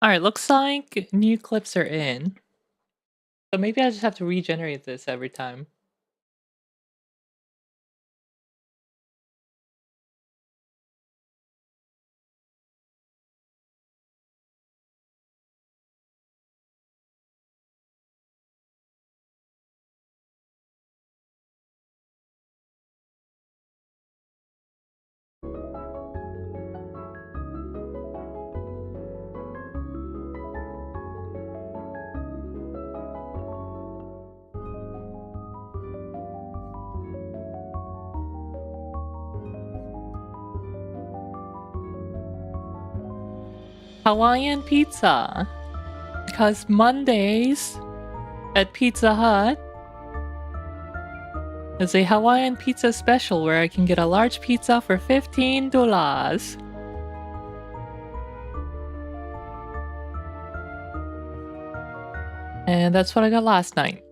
Alright, looks like new clips are in. So maybe I just have to regenerate this every time. Hawaiian pizza. Because Mondays at Pizza Hut is a Hawaiian pizza special where I can get a large pizza for $15. And that's what I got last night.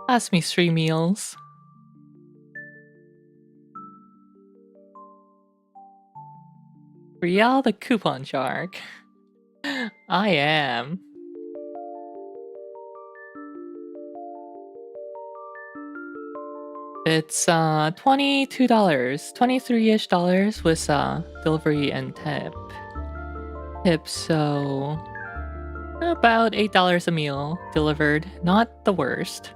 Ask me 3 meals. Rielle the coupon shark. I am. It's $22, $23-ish dollars with delivery and tip. So about $8 a meal delivered. Not the worst.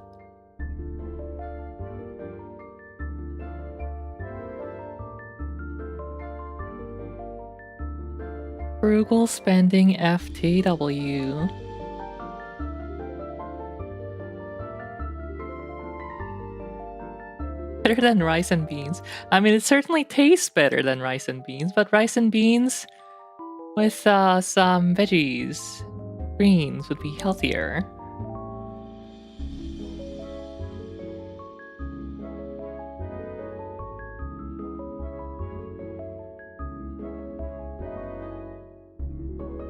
Frugal spending FTW. Better than rice and beans. I mean, it certainly tastes better than rice and beans, but rice and beans with some veggies, greens would be healthier.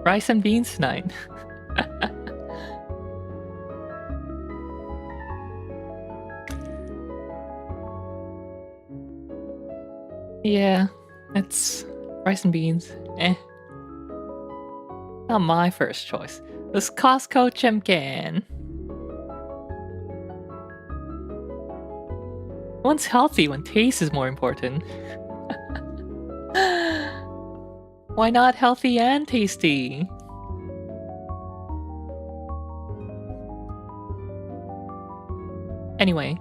Rice and beans tonight. Yeah, it's rice and beans. Not my first choice. This Costco chimkin. One's healthy when taste is more important. Why not healthy and tasty? Anyway.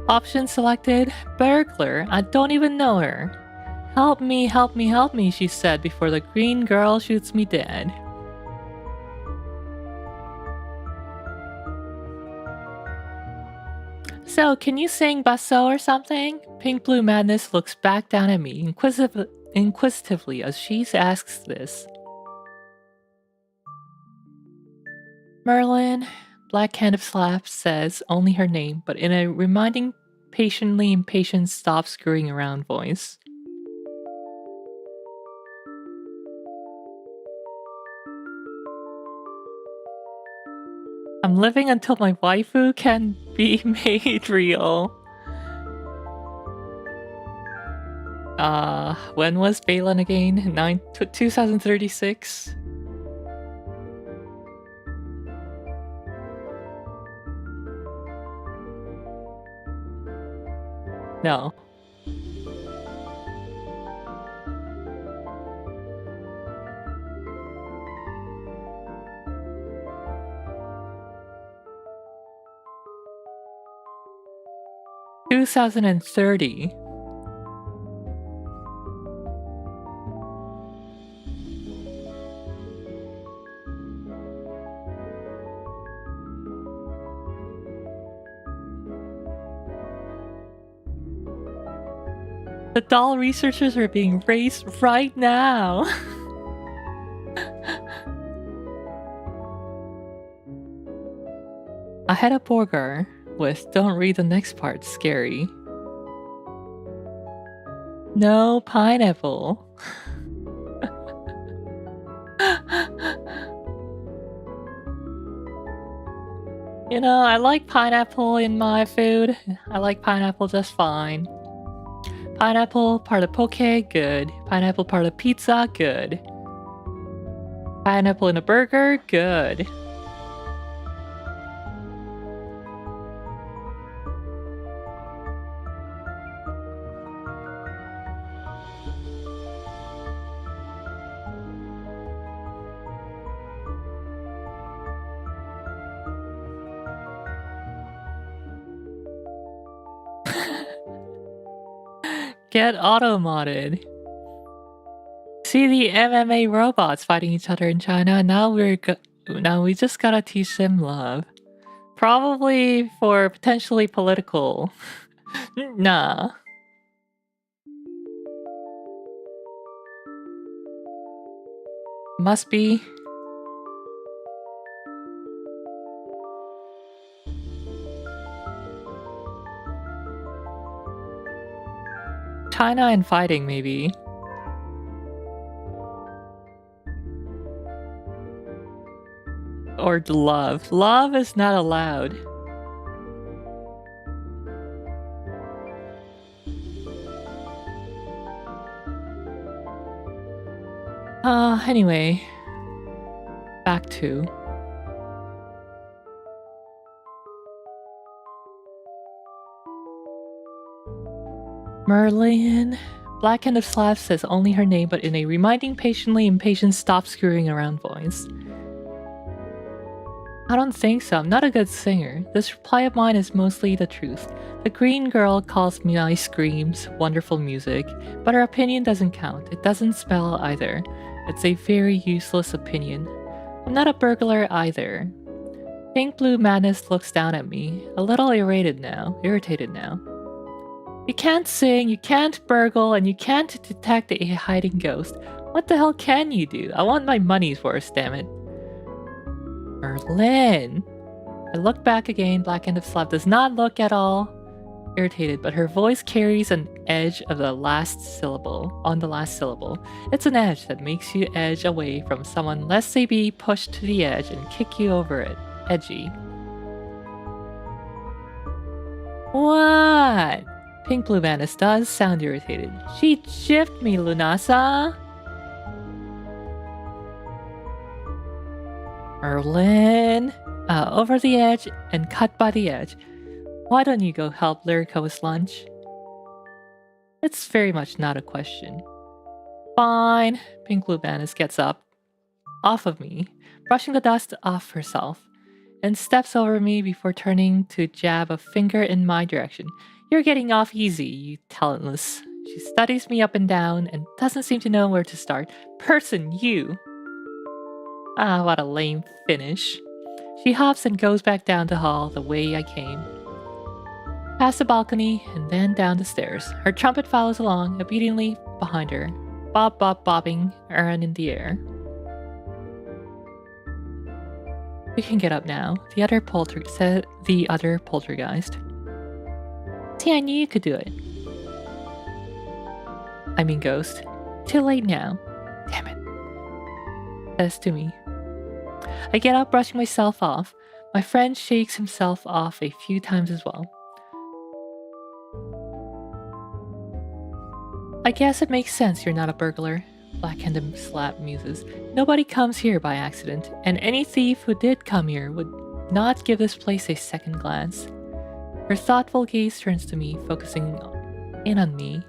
Option selected, burglar. I don't even know her. Help me, help me, help me, she said before the green girl shoots me dead. So, can you sing basso or something? Pink Blue Madness looks back down at me inquisitively as she asks this. Merlin, Black Hand of Slap says only her name, but in a reminding patiently impatient stop screwing around voice. I'm living until my waifu can be made real. When was Balin again? 2036? No. $2030. The doll researchers are being raised right now. I had a burger with don't read the next part, scary. No pineapple. You know, I like pineapple in my food. I like pineapple just fine. Pineapple part of poke, good. Pineapple part of pizza, good. Pineapple in a burger, good. Get auto-modded. See the MMA robots fighting each other in China. Now we just gotta teach them love. Probably for potentially political. Nah. Must be. China and fighting, maybe. Or love. Love is not allowed. Anyway. Back to... Merlin. Black Hand of Slab says only her name, but in a reminding patiently impatient stop screwing around voice. I don't think so. I'm not a good singer. This reply of mine is mostly the truth. The green girl calls me nice screams, wonderful music, but her opinion doesn't count. It doesn't spell either. It's a very useless opinion. I'm not a burglar either. Pink Blue Madness looks down at me, a little irritated now. You can't sing, you can't burgle, and you can't detect a hiding ghost. What the hell can you do? I want my money's worth, damn it. Merlin! I look back again. Black End of Slab does not look at all irritated, but her voice carries an edge of the last syllable. On the last syllable. It's an edge that makes you edge away from someone lest they be pushed to the edge and kick you over it. Edgy. What? Pink Blue Manus does sound irritated. She gypped me, Lunasa! Merlin! Over the edge and cut by the edge. Why don't you go help Lyrica with lunch? It's very much not a question. Fine. Pink Blue Manus gets up. Off of me, brushing the dust off herself, and steps over me before turning to jab a finger in my direction. You're getting off easy, you talentless. She studies me up and down and doesn't seem to know where to start. Person, you! Ah, what a lame finish. She hops and goes back down the hall the way I came. Past the balcony and then down the stairs. Her trumpet follows along, obediently behind her. Bob bob bobbing around in the air. We can get up now, said the other poltergeist. See, I knew you could do it. I mean ghost. Too late now. Damn it. Says to me. I get up, brushing myself off. My friend shakes himself off a few times as well. I guess it makes sense you're not a burglar, Black-handed Slap muses. Nobody comes here by accident, and any thief who did come here would not give this place a second glance. Her thoughtful gaze turns to me, focusing in on me,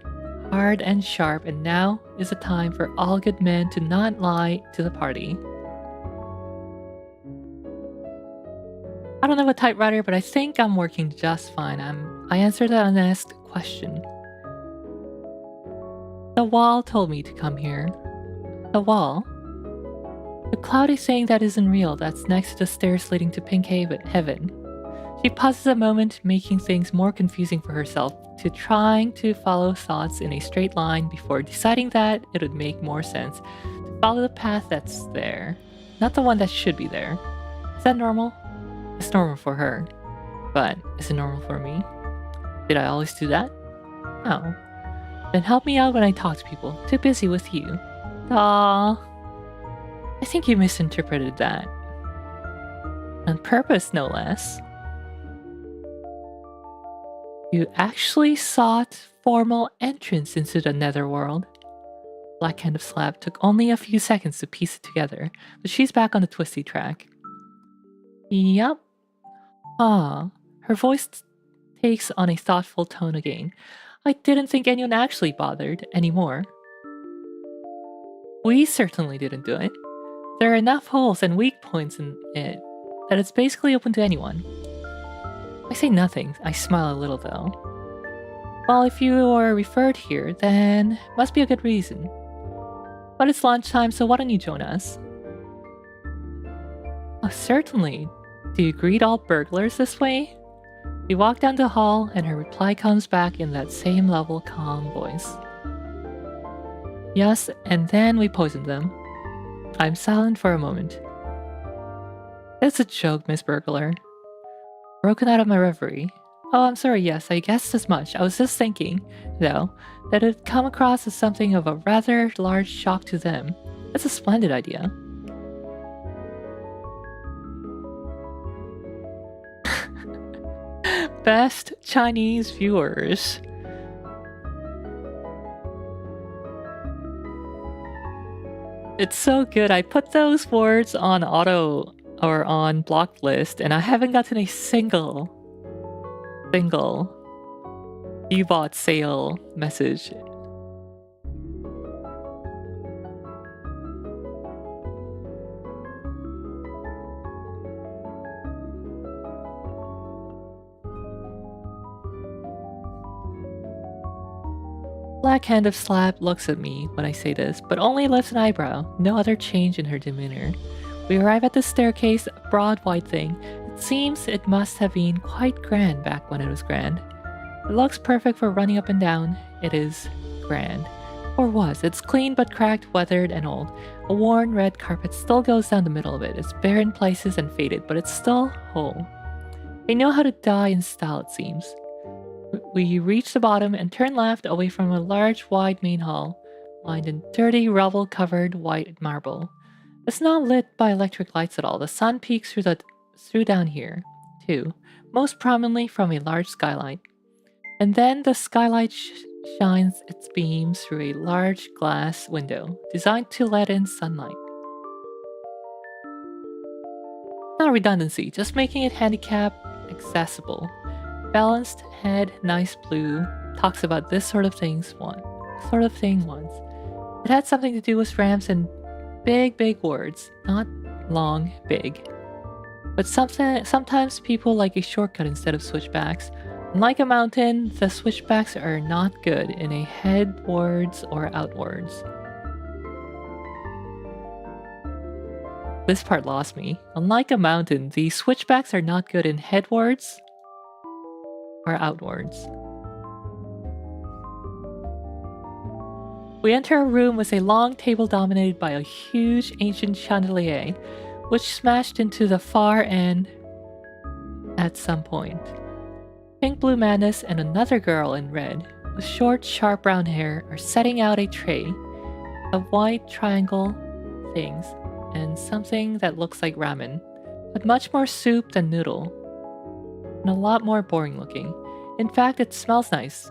hard and sharp, and now is the time for all good men to not lie to the party. I don't have a typewriter, but I think I'm working just fine. I answered the unasked question. The wall told me to come here. The wall? The cloud is saying that isn't real. That's next to the stairs leading to Pink Heaven. She pauses a moment, making things more confusing for herself, to trying to follow thoughts in a straight line before deciding that it would make more sense to follow the path that's there, not the one that should be there. Is that normal? It's normal for her. But is it normal for me? Did I always do that? No. Then help me out when I talk to people. Too busy with you. Aww. I think you misinterpreted that. On purpose, no less. You actually sought formal entrance into the netherworld. Black-handed Slap took only a few seconds to piece it together, but she's back on the twisty track. Yup. Ah, her voice takes on a thoughtful tone again. I didn't think anyone actually bothered anymore. We certainly didn't do it. There are enough holes and weak points in it that it's basically open to anyone. I say nothing. I smile a little though. Well, if you are referred here, then must be a good reason. But it's lunchtime, so why don't you join us? Oh, certainly. Do you greet all burglars this way? We walk down the hall, and her reply comes back in that same level, calm voice. Yes, and then we poison them. I'm silent for a moment. It's a joke, Miss Burglar. Broken out of my reverie. Oh, I'm sorry, yes, I guessed as much. I was just thinking, though, that it would come across as something of a rather large shock to them. It's a splendid idea. Best Chinese viewers. It's so good. I put those words on auto or on blocked list, and I haven't gotten a single Ubot sale message. Black-handed Slap looks at me when I say this, but only lifts an eyebrow, no other change in her demeanor. We arrive at the staircase, a broad white thing. It seems it must have been quite grand back when it was grand. It looks perfect for running up and down. It is grand. Or was. It's clean but cracked, weathered, and old. A worn red carpet still goes down the middle of it. It's bare in places and faded, but it's still whole. They know how to die in style, it seems. We reach the bottom and turn left away from a large, wide main hall, lined in dirty, rubble-covered white marble. It's not lit by electric lights at all. The sun peeks through down here, too, most prominently from a large skylight. And then the skylight shines its beams through a large glass window, designed to let in sunlight. Not redundancy, just making it handicap accessible. Balanced head, nice blue, talks about this sort of thing once. It had something to do with ramps and big words, not long, big. But sometimes people like a shortcut instead of switchbacks. Unlike a mountain, the switchbacks are not good in a headwards or outwards. This part lost me. Unlike a mountain, the switchbacks are not good in headwards or outwards. We enter a room with a long table dominated by a huge ancient chandelier. which smashed into the far end at some point. Pink Blue Madness and another girl in red, with short, sharp brown hair, are setting out a tray of white triangle things and something that looks like ramen, but much more soup than noodle, and a lot more boring looking. In fact, it smells nice.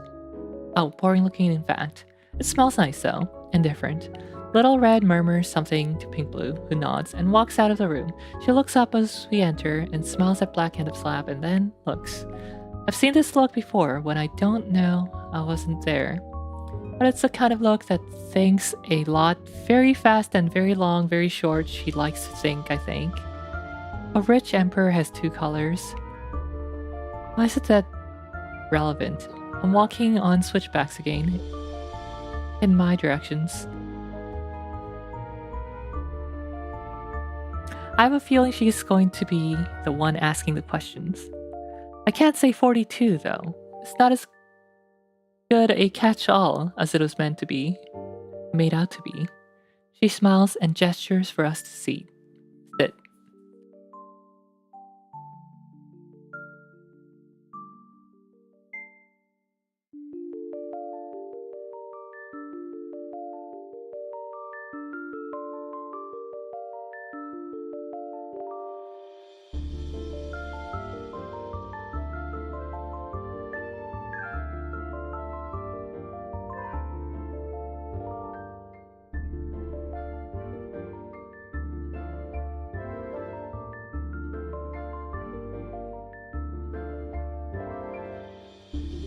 Oh, boring looking in fact. It smells nice though, and different. Little Red murmurs something to Pink Blue, who nods and walks out of the room. She looks up as we enter and smiles at Black-Handed Slap and then looks. I've seen this look before when I don't know I wasn't there. But it's the kind of look that thinks a lot, very fast and very long, very short. She likes to think, I think. A rich emperor has two colors. Why is it that relevant? I'm walking on switchbacks again. In my directions. I have a feeling she's going to be the one asking the questions. I can't say 42 though. It's not as good a catch-all as it was meant to be, made out to be. She smiles and gestures for us to sit.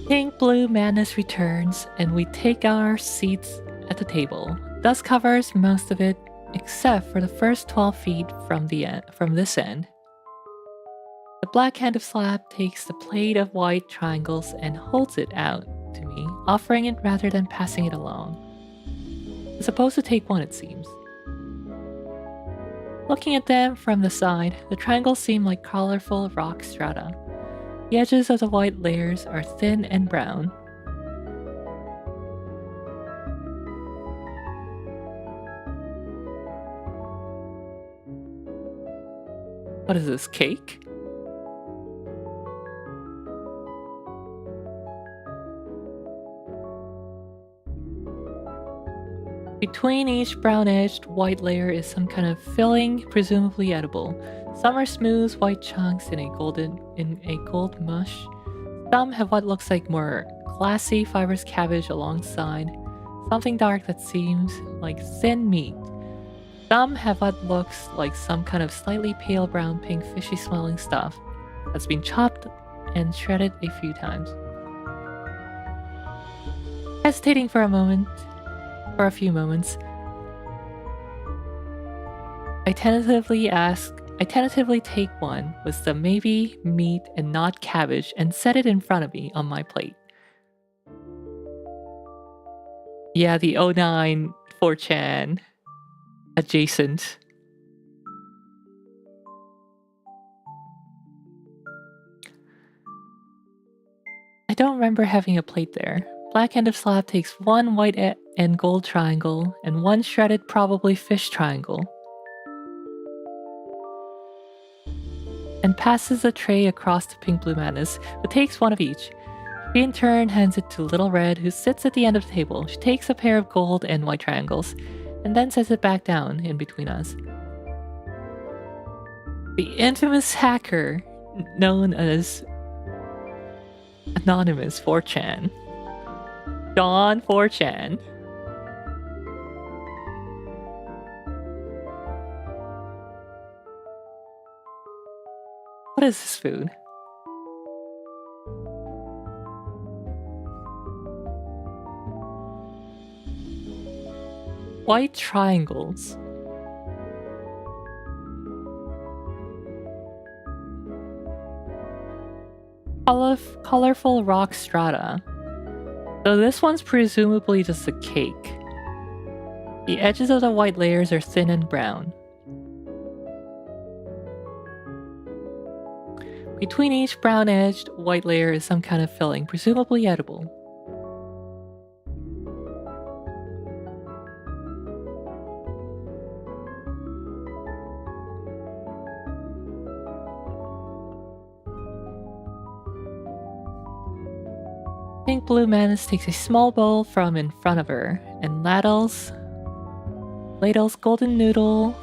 Pink Blue Madness returns, and we take our seats at the table. Dust covers most of it, except for the first 12 feet from this end. The Black-Handed Slap takes the plate of white triangles and holds it out to me, offering it rather than passing it along. I'm supposed to take one, it seems. Looking at them from the side, the triangles seem like colorful rock strata. The edges of the white layers are thin and brown. What is this, cake? Between each brown-edged white layer is some kind of filling, presumably edible. Some are smooth white chunks in a gold mush. Some have what looks like more classy fibrous cabbage alongside something dark that seems like thin meat. Some have what looks like some kind of slightly pale brown pink fishy smelling stuff that's been chopped and shredded a few times. Hesitating for a few moments, I tentatively take one with the maybe meat and not cabbage and set it in front of me on my plate. Yeah, the 09 4chan adjacent. I don't remember having a plate there. Black-Handed Slap takes one white and gold triangle and one shredded probably fish triangle and passes the tray across to Pink Blue Madness, who takes one of each. She in turn hands it to Little Red, who sits at the end of the table. She takes a pair of gold and white triangles and then sets it back down in between us. The infamous hacker known as Anonymous 4chan. Dawn 4chan. What is this food? White triangles. Colorful rock strata. So this one's presumably just a cake. The edges of the white layers are thin and brown. Between each brown-edged white layer is some kind of filling, presumably edible. Pink Blue Manus takes a small bowl from in front of her and ladles golden noodle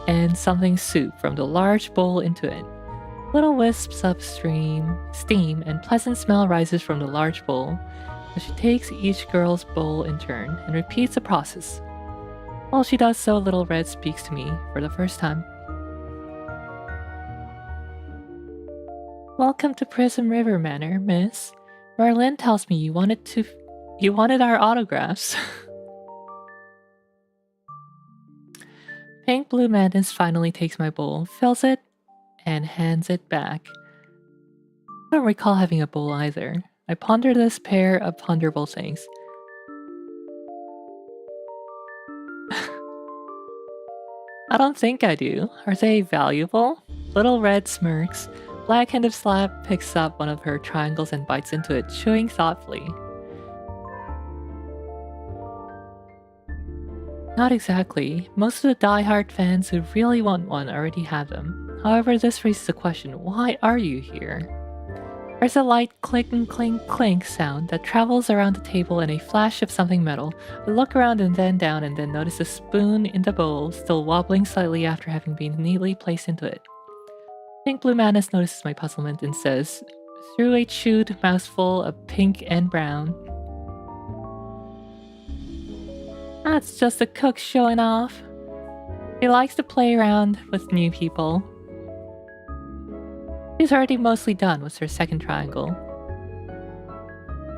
and something soup from the large bowl into it. Little wisps of steam and pleasant smell rises from the large bowl as she takes each girl's bowl in turn and repeats the process. While she does so, Little Red speaks to me for the first time. Welcome to Prism River Manor, miss. Marlin tells me you wanted our autographs. Pink Blue Madness finally takes my bowl, fills it, and hands it back. I don't recall having a bowl either. I ponder this pair of ponderable things. I don't think I do. Are they valuable? Little Red smirks. Black-handed Slap picks up one of her triangles and bites into it, chewing thoughtfully. Not exactly. Most of the die-hard fans who really want one already have them. However, this raises the question, why are you here? There's a light click and clink clink sound that travels around the table and a flash of something metal. I look around and then down and then notice a spoon in the bowl, still wobbling slightly after having been neatly placed into it. Pink Blue Madness notices my puzzlement and says, through a chewed mouthful of pink and brown, "That's just the cook showing off. He likes to play around with new people." She's already mostly done with her second triangle.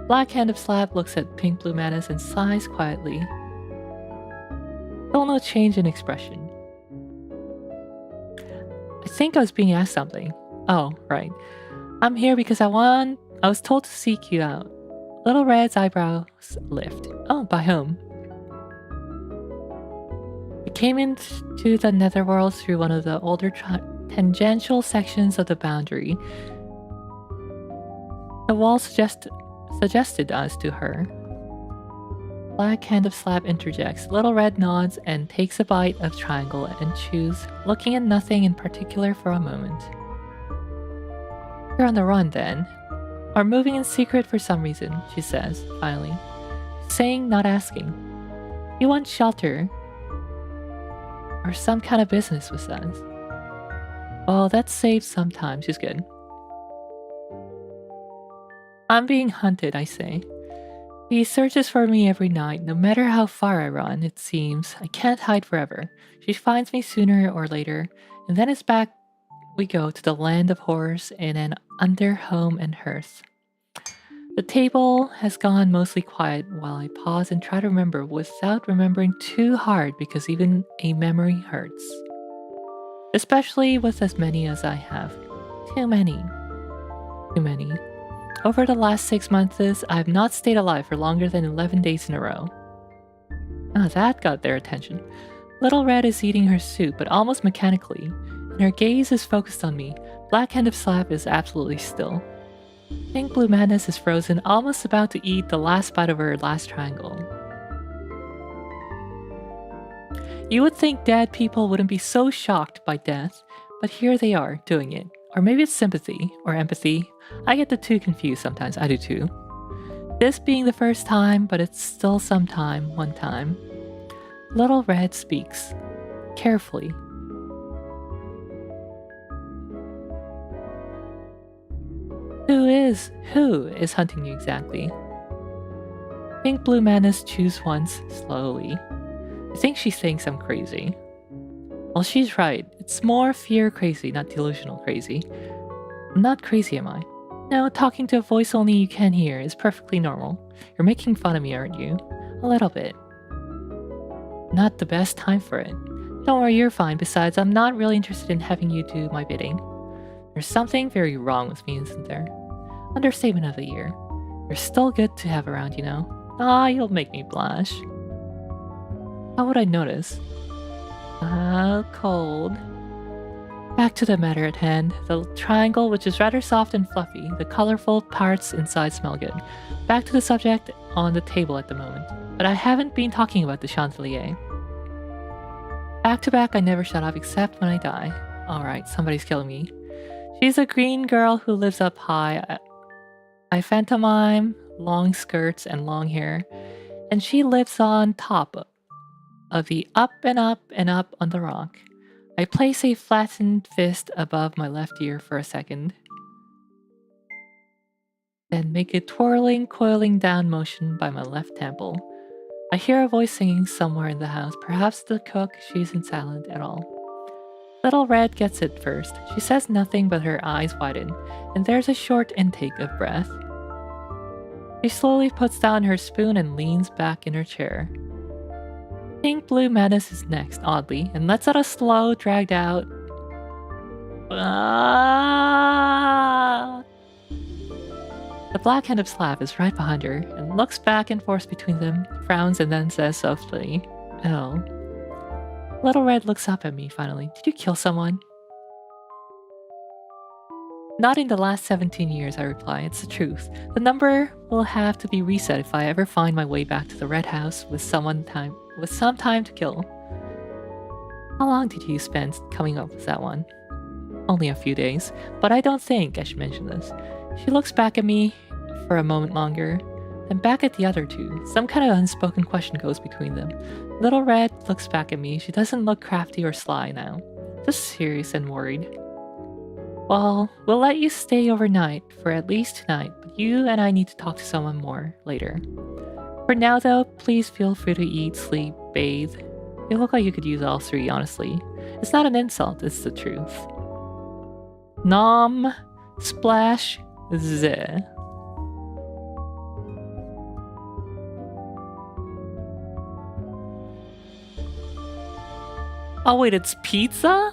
Black-handed Slap looks at Pink Blue Madness and sighs quietly. Still no change in expression. I think I was being asked something. Oh, right. I'm here because I was told to seek you out. Little Red's eyebrows lift. Oh, by whom? We came into the netherworld through one of the older tangential sections of the boundary. The wall suggested us to her. Black-handed Slap interjects. Little Red nods and takes a bite of triangle and chews, looking at nothing in particular for a moment. You're on the run then. Or moving in secret for some reason, she says, finally. Saying, not asking. You want shelter. Or some kind of business with us. Well, that's saved some time. She's good. I'm being hunted, I say. He searches for me every night, no matter how far I run, it seems. I can't hide forever. She finds me sooner or later, and then it's back we go to the land of horrors in an under home and hearth. The table has gone mostly quiet while I pause and try to remember without remembering too hard because even a memory hurts. Especially with as many as I have. Too many. Too many. Over the last 6 months, I have not stayed alive for longer than 11 days in a row. Ah, that got their attention. Little Red is eating her soup, but almost mechanically, and her gaze is focused on me. Black-handed Slap is absolutely still. Pink Blue Madness is frozen, almost about to eat the last bite of her last triangle. You would think dead people wouldn't be so shocked by death, but here they are, doing it. Or maybe it's sympathy, or empathy. I get the two confused sometimes, I do too. This being the first time, but it's still some time, one time. Little Red speaks, carefully. Who is hunting you exactly? Pink Blue Madness chews once, slowly. I think she thinks I'm crazy. Well, she's right. It's more fear crazy, not delusional crazy. I'm not crazy, am I? No, talking to a voice only you can hear is perfectly normal. You're making fun of me, aren't you? A little bit. Not the best time for it. Don't worry, you're fine. Besides, I'm not really interested in having you do my bidding. There's something very wrong with me, isn't there? Understatement of the year. You're still good to have around, you know. Ah, you'll make me blush. How would I notice? Cold. Back to the matter at hand. The triangle, which is rather soft and fluffy, the colorful parts inside smell good. Back to the subject on the table at the moment. But I haven't been talking about the chandelier. Back to back, I never shut up except when I die. Alright, somebody's killing me. She's a green girl who lives up high. I pantomime long skirts, and long hair, and she lives on top of the up and up and up on the rock. I place a flattened fist above my left ear for a second, then make a twirling, coiling down motion by my left temple. I hear a voice singing somewhere in the house, perhaps the cook. She isn't silent at all. Little Red gets it first. She says nothing, but her eyes widen, and there's a short intake of breath. She slowly puts down her spoon and leans back in her chair. Pink Blue Madness is next, oddly, and lets out a slow, dragged out "Ah." The black-handed Slav is right behind her and looks back and forth between them, frowns, and then says softly, "Oh." Little Red looks up at me finally. "Did you kill someone?" "Not in the last 17 years," I reply. "It's the truth. The number will have to be reset if I ever find my way back to the Red House with some time to kill." "How long did you spend coming up with that one?" "Only a few days, but I don't think I should mention this." She looks back at me for a moment longer, then back at the other two. Some kind of unspoken question goes between them. Little Red looks back at me. She doesn't look crafty or sly now, just serious and worried. "Well, we'll let you stay overnight for at least tonight, but you and I need to talk to someone more later. For now, though, please feel free to eat, sleep, bathe. You look like you could use all three, honestly. It's not an insult, it's the truth." Nom, splash, z. Oh wait, it's pizza?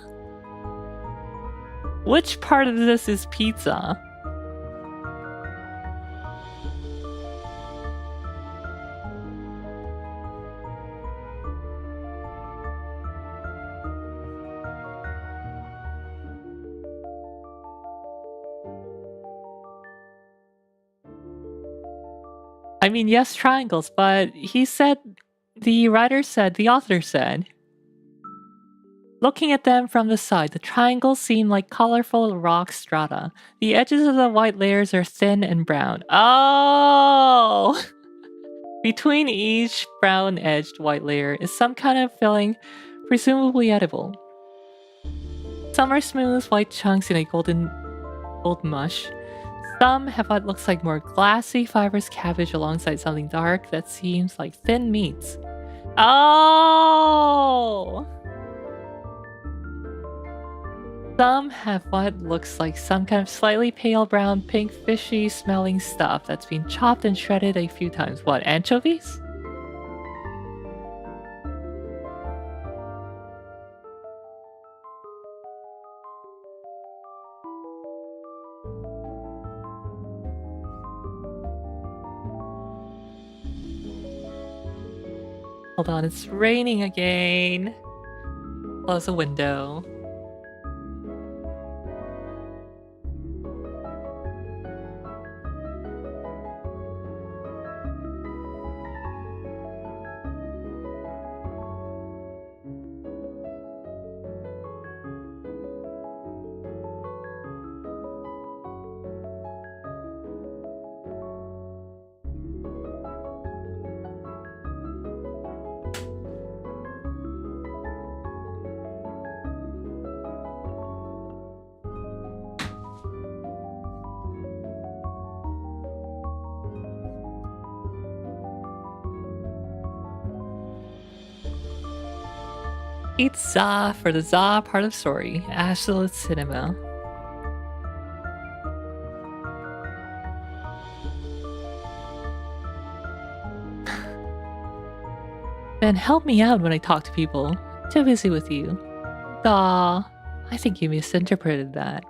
Which part of this is pizza? I mean, yes, triangles, but the author said, looking at them from the side, the triangles seem like colorful rock strata. The edges of the white layers are thin and brown. Oh! Between each brown-edged white layer is some kind of filling, presumably edible. Some are smooth white chunks in a gold mush. Some have what looks like more glassy fibrous cabbage alongside something dark that seems like thin meats. Oh! Some have what looks like some kind of slightly pale brown, pink, fishy smelling stuff that's been chopped and shredded a few times. What, anchovies? Hold on, it's raining again. Close the window. It's za for the za part of story. Absolute cinema. Ben, help me out when I talk to people. Too busy with you. Aw, I think you misinterpreted that.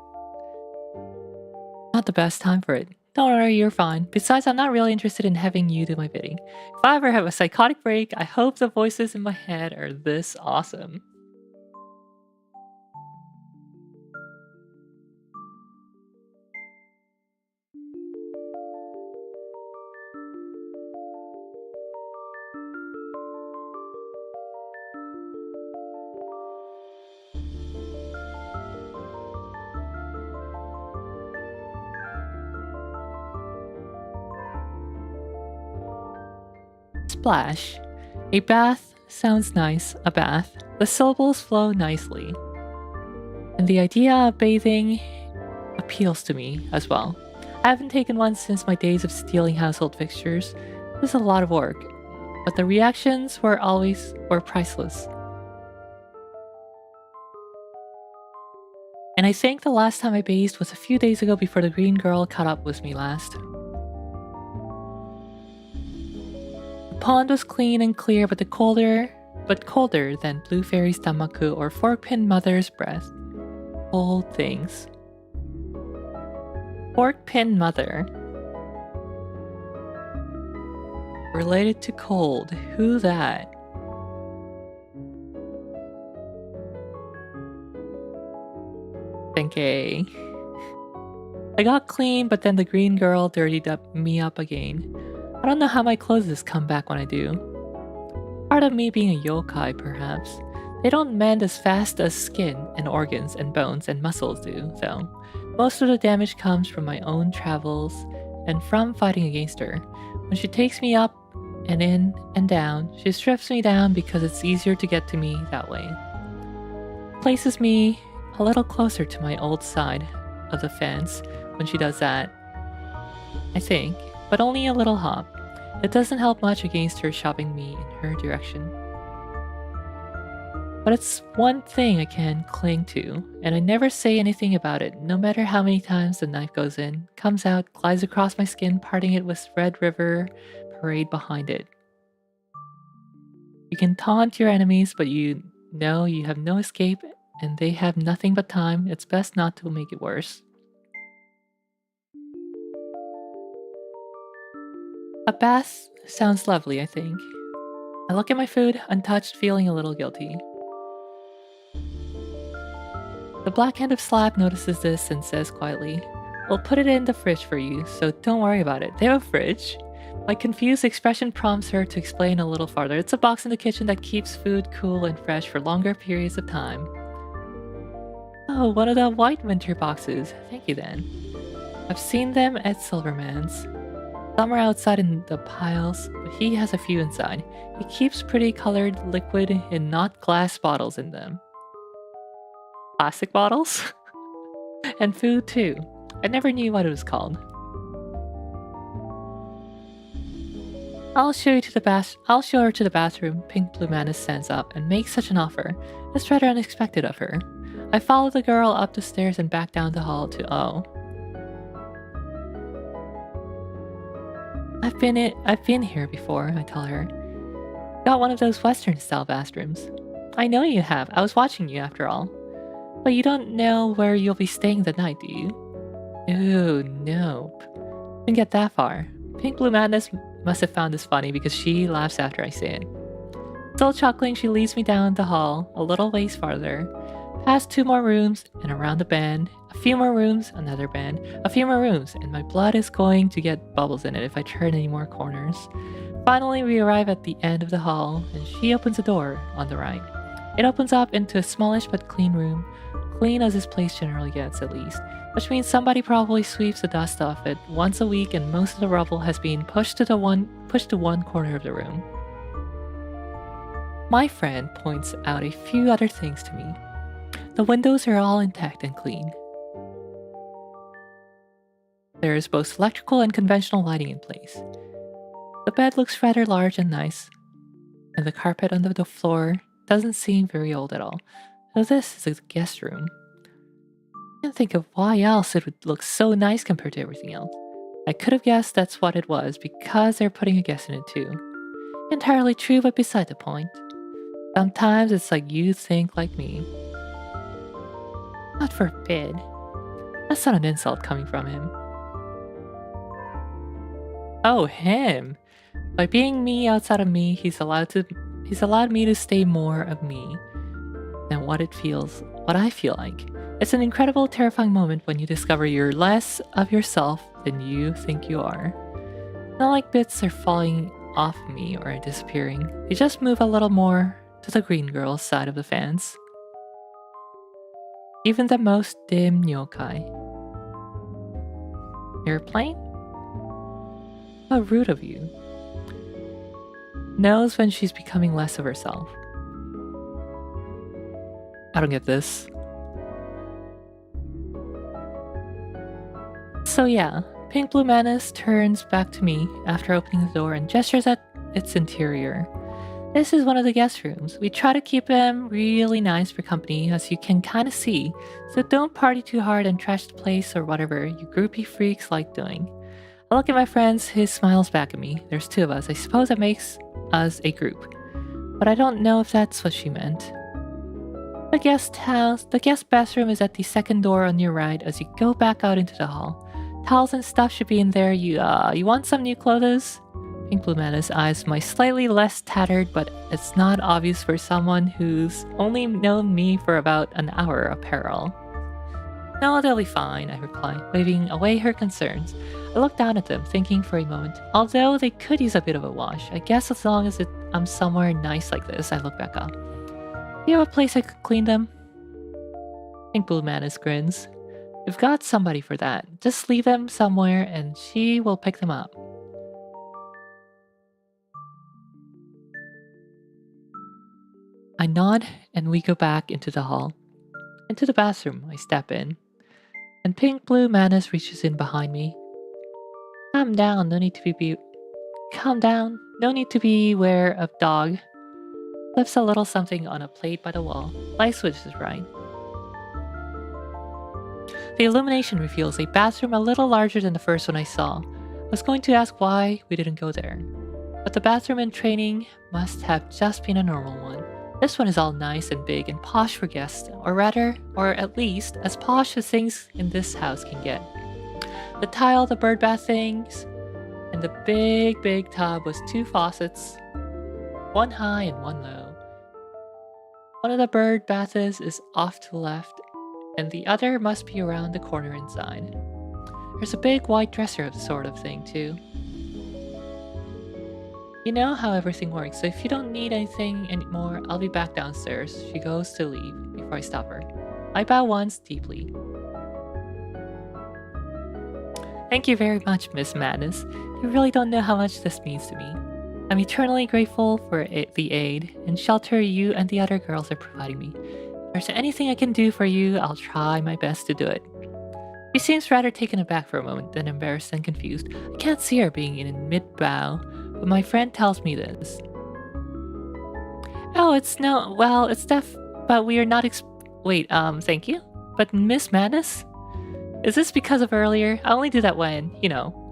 Not the best time for it. Don't worry, you're fine. Besides, I'm not really interested in having you do my bidding. If I ever have a psychotic break, I hope the voices in my head are this awesome. Splash. A bath sounds nice, a bath. The syllables flow nicely. And the idea of bathing appeals to me as well. I haven't taken one since my days of stealing household fixtures. It was a lot of work, but the reactions were priceless. And I think the last time I bathed was a few days ago before the green girl caught up with me last. The pond was clean and clear, but colder than Blue Fairy's Tamaku or Fork-Pin Mother's breath. Old things. Fork-Pin Mother. Related to cold. Who that? Benkei. I got clean, but then the green girl dirtied me up again. I don't know how my clothes come back when I do. Part of me being a yokai, perhaps. They don't mend as fast as skin and organs and bones and muscles do, though. Most of the damage comes from my own travels and from fighting against her. When she takes me up and in and down, she strips me down because it's easier to get to me that way. Places me a little closer to my old side of the fence when she does that, I think, but only a little hop. It doesn't help much against her shoving me in her direction. But it's one thing I can cling to, and I never say anything about it, no matter how many times the knife goes in, comes out, glides across my skin, parting it with Red River Parade behind it. You can taunt your enemies, but you know you have no escape, and they have nothing but time. It's best not to make it worse. A bath sounds lovely, I think. I look at my food, untouched, feeling a little guilty. The black-handed slab notices this and says quietly, "We'll put it in the fridge for you, so don't worry about it." They have a fridge? My confused expression prompts her to explain a little farther. It's a box in the kitchen that keeps food cool and fresh for longer periods of time. Oh, one of the white winter boxes. Thank you then. I've seen them at Silverman's. Some are outside in the piles, but he has a few inside. He keeps pretty colored liquid in not glass bottles in them. Plastic bottles? And food too. I never knew what it was called. I'll show her to the bathroom. Pink Blue Mantis stands up and makes such an offer. It's rather unexpected of her. I follow the girl up the stairs and back down the hall to O. I've been here before, I tell her. Got one of those Western style bathrooms. I know you have. I was watching you after all. But you don't know where you'll be staying the night, do you? Ooh, nope. Didn't get that far. Pink Blue Madness must have found this funny because she laughs after I say it. Still chuckling, she leads me down the hall, a little ways farther, past 2 more rooms and around the bend, a few more rooms, another bend, a few more rooms, and my blood is going to get bubbles in it if I turn any more corners. Finally, we arrive at the end of the hall, and she opens a door on the right. It opens up into a smallish but clean room, clean as this place generally gets at least, which means somebody probably sweeps the dust off it once a week and most of the rubble has been pushed to one corner of the room. My friend points out a few other things to me. The windows are all intact and clean. There is both electrical and conventional lighting in place. The bed looks rather large and nice, and the carpet under the floor doesn't seem very old at all. So this is a guest room. I can't think of why else it would look so nice compared to everything else. I could have guessed that's what it was because they're putting a guest in it too. Entirely true, but beside the point. Sometimes it's like you think like me. God forbid. That's not an insult coming from him. Oh, him! By being me outside of me, he's allowed me to stay more of me than what I feel like. It's an incredible, terrifying moment when you discover you're less of yourself than you think you are. Not like bits are falling off me or disappearing. They just move a little more to the green girl's side of the fence. Even the most dim yokai. Airplane? How rude of you. knows when she's becoming less of herself. I don't get this. So yeah, Pink Blue Manus turns back to me after opening the door and gestures at its interior. This is one of the guest rooms. We try to keep them really nice for company, as you can kind of see, so don't party too hard and trash the place or whatever you groupie freaks like doing. I look at my friends, his smiles back at me. There's 2 of us. I suppose that makes us a group. But I don't know if that's what she meant. The guest bathroom is at the second door on your right as you go back out into the hall. Towels and stuff should be in there. You want some new clothes? Pink Blue Manus eyes my slightly less tattered, but it's not obvious for someone who's only known me for about an hour apparel. No, they'll be fine, I reply, waving away her concerns. I look down at them, thinking for a moment. Although they could use a bit of a wash, I guess as long as I'm somewhere nice like this, I look back up. Do you have a place I could clean them? Pink Blue Manus grins. We've got somebody for that. Just leave them somewhere and she will pick them up. I nod and we go back into the hall. Into the bathroom, I step in. And Pink Blue Manus reaches in behind me. Calm down, no need to be aware of dog. Flips a little something on a plate by the wall. Light switch is right. The illumination reveals a bathroom a little larger than the first one I saw. I was going to ask why we didn't go there. But the bathroom in training must have just been a normal one. This one is all nice and big and posh for guests, or at least, as posh as things in this house can get. The tile, the bird bath things, and the big tub was 2 faucets, one high and one low. One of the bird baths is off to the left, and the other must be around the corner inside. There's a big white dresser sort of thing too. You know how everything works, so if you don't need anything anymore, I'll be back downstairs. She goes to leave before I stop her. I bow once deeply. Thank you very much, Miss Manus. You really don't know how much this means to me. I'm eternally grateful for the aid and shelter you and the other girls are providing me. If there's anything I can do for you, I'll try my best to do it. She seems rather taken aback for a moment, then embarrassed and confused. I can't see her being in mid-bow, but my friend tells me this. Oh, but we are not thank you? But Miss Manus? Is this because of earlier? I only do that when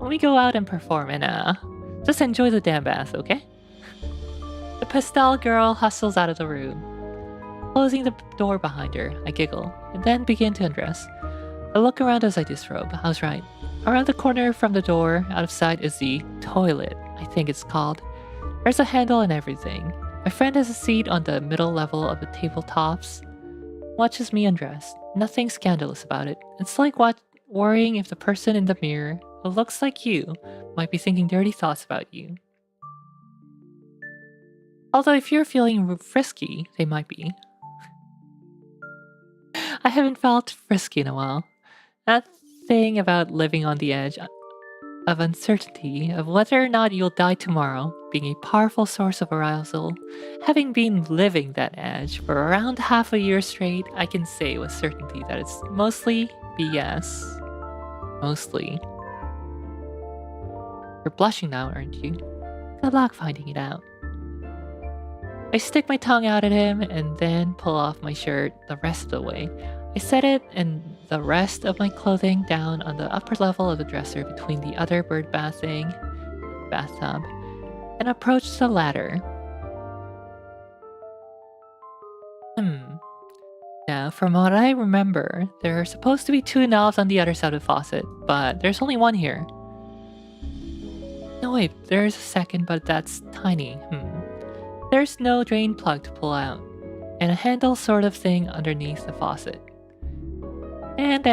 we go out and perform and, just enjoy the damn bath, okay? The pastel girl hustles out of the room. Closing the door behind her, I giggle, and then begin to undress. I look around as I disrobe. I was right. Around the corner from the door, out of sight, is the toilet, I think it's called. There's a handle and everything. My friend has a seat on the middle level of the tabletops. Watches me undress. Nothing scandalous about it. It's like worrying if the person in the mirror, who looks like you, might be thinking dirty thoughts about you. Although if you're feeling frisky, they might be. I haven't felt frisky in a while. That thing about living on the edge of uncertainty of whether or not you'll die tomorrow being a powerful source of arousal, having been living that edge for around half a year straight, I can say with certainty that it's mostly BS. Mostly. You're blushing now, aren't you? Good luck finding it out. I stick my tongue out at him and then pull off my shirt the rest of the way. I set it and the rest of my clothing down on the upper level of the dresser between the other bird bathtub and approach the ladder. Now, from what I remember, there are supposed to be 2 knobs on the other side of the faucet, but there's only 1 here. No, wait, there's a second, but that's tiny. There's no drain plug to pull out, and a handle sort of thing underneath the faucet. And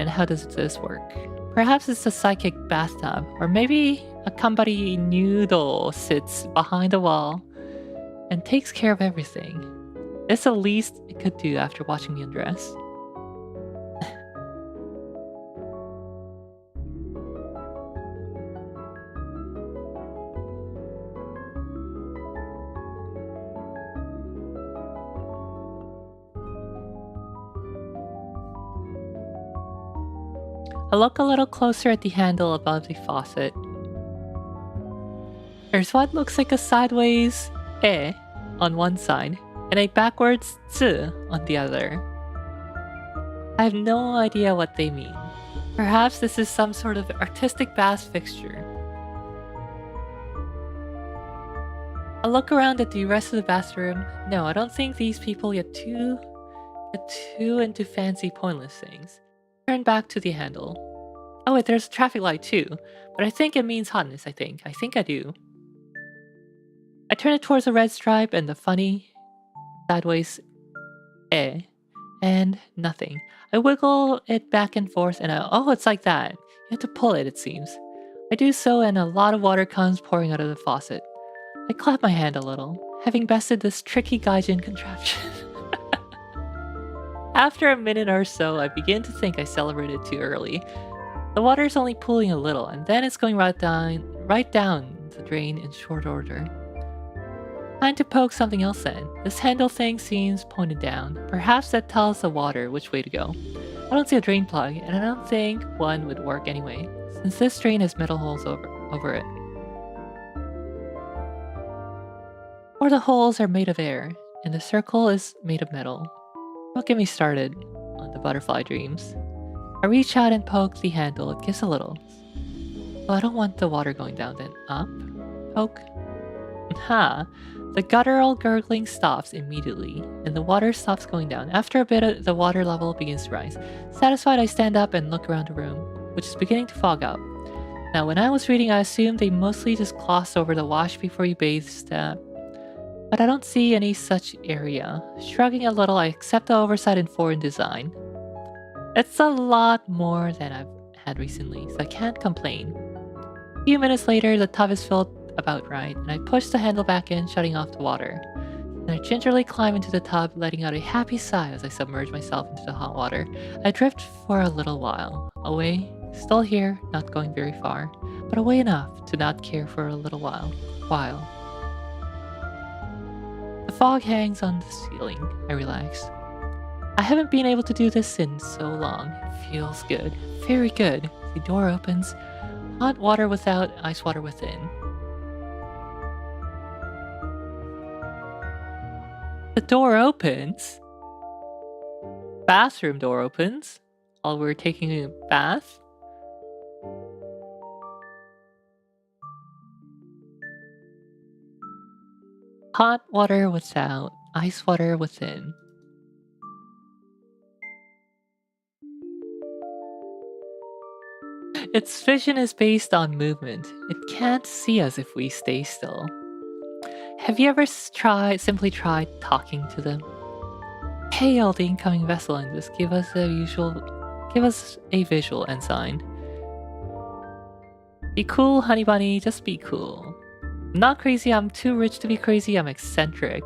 how does this work? Perhaps it's a psychic bathtub, or maybe a company noodle sits behind the wall and takes care of everything. It's the least it could do after watching me undress. I look a little closer at the handle above the faucet. There's what looks like a sideways "e" on one side and a backwards "z" on the other. I have no idea what they mean. Perhaps this is some sort of artistic bath fixture. I look around at the rest of the bathroom. No, I don't think these people get too into fancy pointless things. Turn back to the handle. Oh wait, there's a traffic light too, but I think it means hotness, I think I do. I turn it towards the red stripe and the funny sideways "eh" and nothing. I wiggle it back and forth and oh, it's like that. You have to pull it, it seems. I do so and a lot of water comes pouring out of the faucet. I clap my hand a little, having bested this tricky gaijin contraption. After a minute or so, I begin to think I celebrated too early. The water is only pooling a little, and then it's going right down the drain in short order. Time to poke something else in. This handle thing seems pointed down. Perhaps that tells the water which way to go. I don't see a drain plug, and I don't think one would work anyway, since this drain has metal holes over it. Or the holes are made of air, and the circle is made of metal. Don't get me started on the butterfly dreams. I reach out and poke the handle, it gives a little. Oh, I don't want the water going down, then up, poke. Ha! The guttural gurgling stops immediately, and the water stops going down. After a bit, the water level begins to rise. Satisfied, I stand up and look around the room, which is beginning to fog out. Now, when I was reading, I assumed they mostly just gloss over the wash before you bathe step. But I don't see any such area. Shrugging a little, I accept the oversight in foreign design. It's a lot more than I've had recently, so I can't complain. A few minutes later, the tub is filled about right, and I push the handle back in, shutting off the water. And I gingerly climb into the tub, letting out a happy sigh as I submerge myself into the hot water. I drift for a little while, away, still here, not going very far, but away enough to not care for a little while. The fog hangs on the ceiling. I relax. I haven't been able to do this in so long. It feels good. Very good. The door opens. Hot water without, ice water within. The door opens. Bathroom door opens. While we're taking a bath. Hot water without, ice water within. Its vision is based on movement. It can't see us if we stay still. Have you ever simply tried talking to them? Hail the incoming vessel and just give us a visual ensign. Be cool, honey bunny, just be cool. I'm not crazy, I'm too rich to be crazy, I'm eccentric.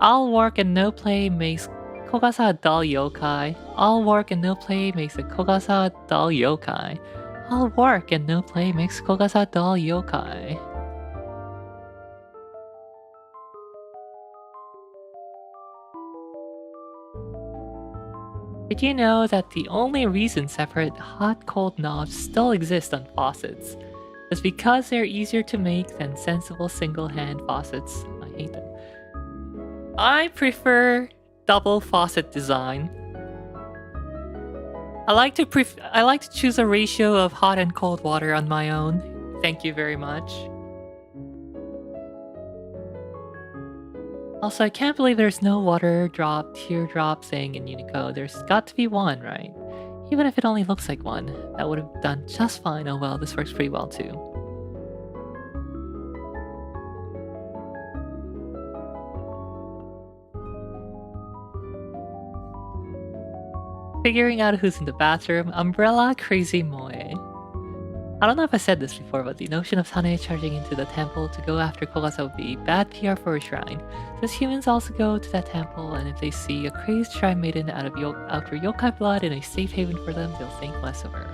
All work and no play makes Kogasa a dull yokai. All work and no play makes a Kogasa a dull yokai. All work and no play makes Kogasa a dull yokai. Did you know that the only reason separate hot-cold knobs still exist on faucets is because they're easier to make than sensible single-hand faucets? I hate them. I prefer double faucet design. I like to choose a ratio of hot and cold water on my own. Thank you very much. Also, I can't believe there's no teardrop thing in Unicode. There's got to be one, right? Even if it only looks like one, that would have done just fine. Oh well, this works pretty well too. Figuring out who's in the bathroom, umbrella crazy moe. I don't know if I said this before, but the notion of Sane charging into the temple to go after Kogasa would be bad PR for a shrine. Since humans also go to that temple, and if they see a crazed shrine maiden out of outer yokai blood in a safe haven for them, they'll think less of her.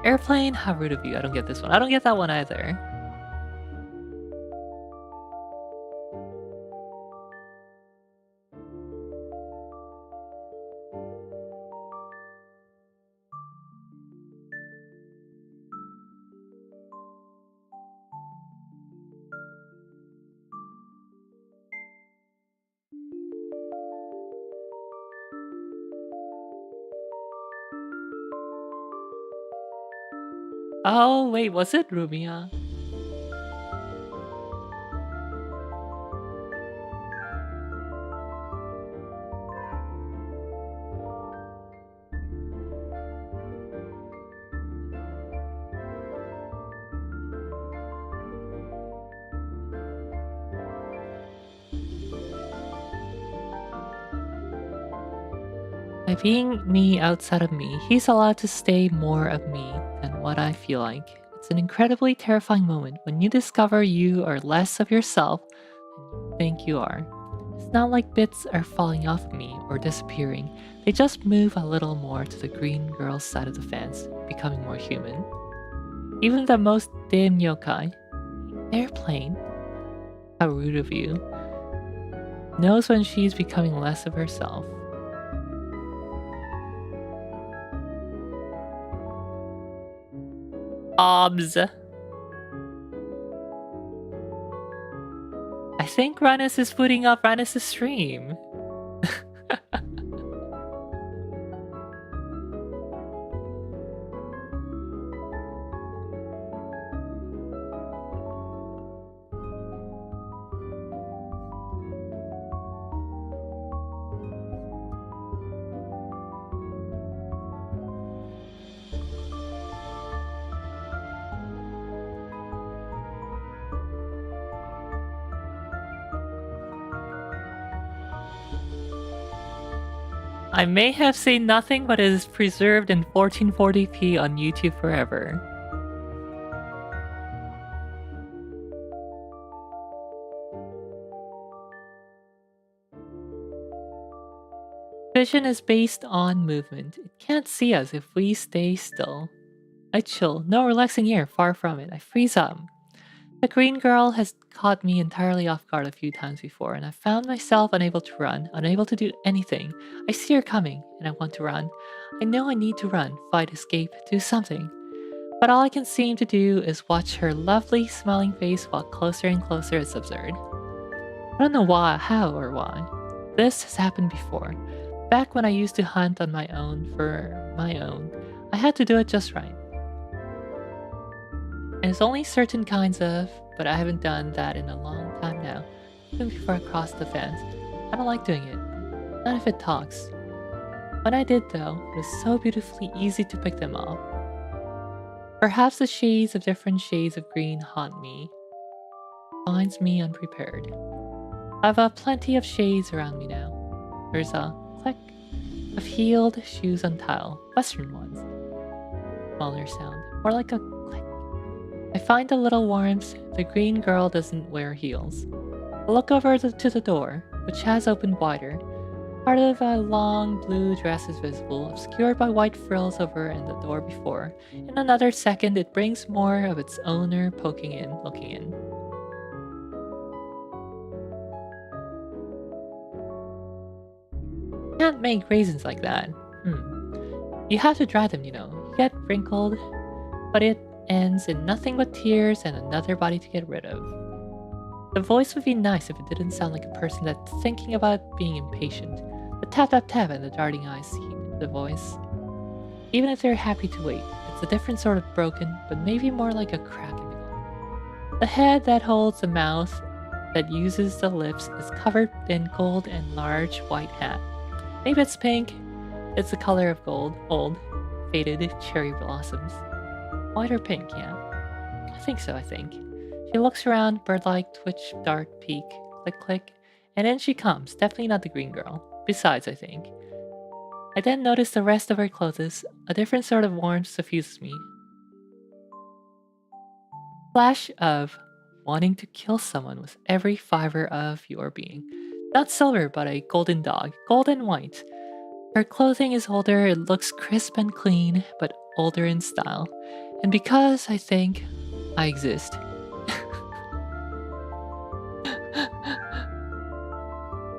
Airplane? How rude of you. I don't get this one. I don't get that one either. Oh, wait, was it Rumia? By being me outside of me, he's allowed to stay more of me than what I feel like. It's an incredibly terrifying moment when you discover you are less of yourself than you think you are. It's not like bits are falling off of me or disappearing, they just move a little more to the green girl's side of the fence, becoming more human. Even the most dim yokai, airplane, how rude of you, knows when she's becoming less of herself. Obs. I think Rannis is putting up Rannis' stream. I may have seen nothing, but it is preserved in 1440p on YouTube forever. Vision is based on movement. It can't see us if we stay still. I chill, no relaxing here, far from it. I freeze up. The green girl has caught me entirely off guard a few times before, and I found myself unable to run, unable to do anything. I see her coming, and I want to run. I know I need to run, fight, escape, do something. But all I can seem to do is watch her lovely, smiling face walk closer and closer. It's absurd. I don't know why, how, or why. This has happened before. Back when I used to hunt on my own for my own, I had to do it just right. And it's only certain kinds of, but I haven't done that in a long time now. Even before I crossed the fence. I don't like doing it. Not if it talks. When I did though, it was so beautifully easy to pick them up. Perhaps the shades of different shades of green haunt me. Finds me unprepared. I've plenty of shades around me now. There's a click of heeled shoes on tile. Western ones. Smaller sound. More like a click. I find a little warmth. The green girl doesn't wear heels. I look over to the door, which has opened wider. Part of a long blue dress is visible, obscured by white frills over and the door before. In another second, it brings more of its owner poking in, looking in. You can't make raisins like that. You have to dry them, you know. You get wrinkled, but it ends in nothing but tears and another body to get rid of. The voice would be nice if it didn't sound like a person that's thinking about being impatient. The tap tap tap and the darting eyes heat the voice. Even if they're happy to wait, it's a different sort of broken, but maybe more like a crack in the glass. The head that holds the mouth that uses the lips is covered in gold and large white hat. Maybe it's pink. It's the color of gold, old, faded cherry blossoms. White or pink, yeah. I think so, I think. She looks around, bird-like, twitch, dart, peek, click, click, and in she comes, definitely not the green girl. Besides, I think. I then notice the rest of her clothes, a different sort of warmth suffuses me. Flash of wanting to kill someone with every fiber of your being. Not silver, but a golden dog, gold and white. Her clothing is older, it looks crisp and clean, but older in style. And because I think I exist.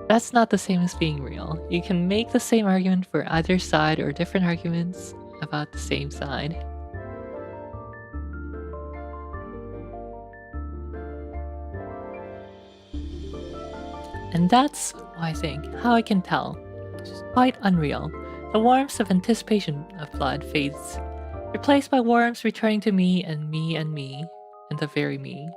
That's not the same as being real. You can make the same argument for either side or different arguments about the same side. And that's why I think, how I can tell, which is quite unreal. The warmth of anticipation of blood fades replaced by worms returning to me and me and me, and the very me.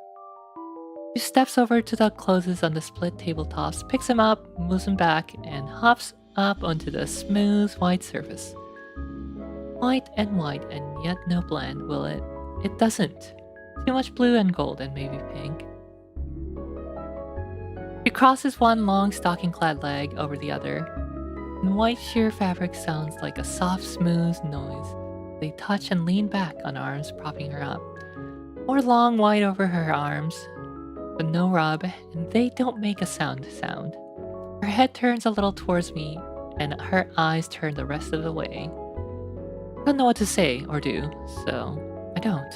She steps over to the clothes on the split tabletops, picks him up, moves him back, and hops up onto the smooth white surface. White, and yet no blend, will it? It doesn't. Too much blue and gold and maybe pink. She crosses one long stocking-clad leg over the other, and white sheer fabric sounds like a soft, smooth noise. They touch and lean back on arms propping her up. More long white over her arms, but no rub, and they don't make a sound. Her head turns a little towards me, and her eyes turn the rest of the way. I don't know what to say or do, so I don't.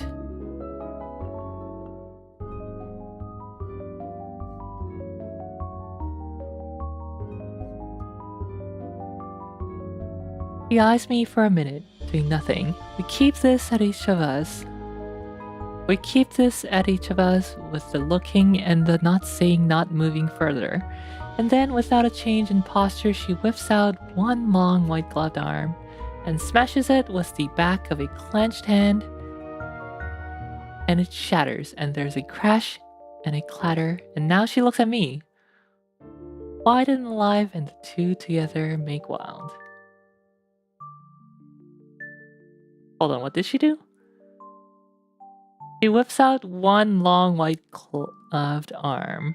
He eyes me for a minute, doing nothing. We keep this at each of us with the looking and the not saying, not moving further. And then, without a change in posture, she whips out one long white gloved arm and smashes it with the back of a clenched hand. And it shatters, and there's a crash and a clatter, and now she looks at me. Wide and alive, and the two together make wild. Hold on, what did she do? She whips out one long white gloved arm.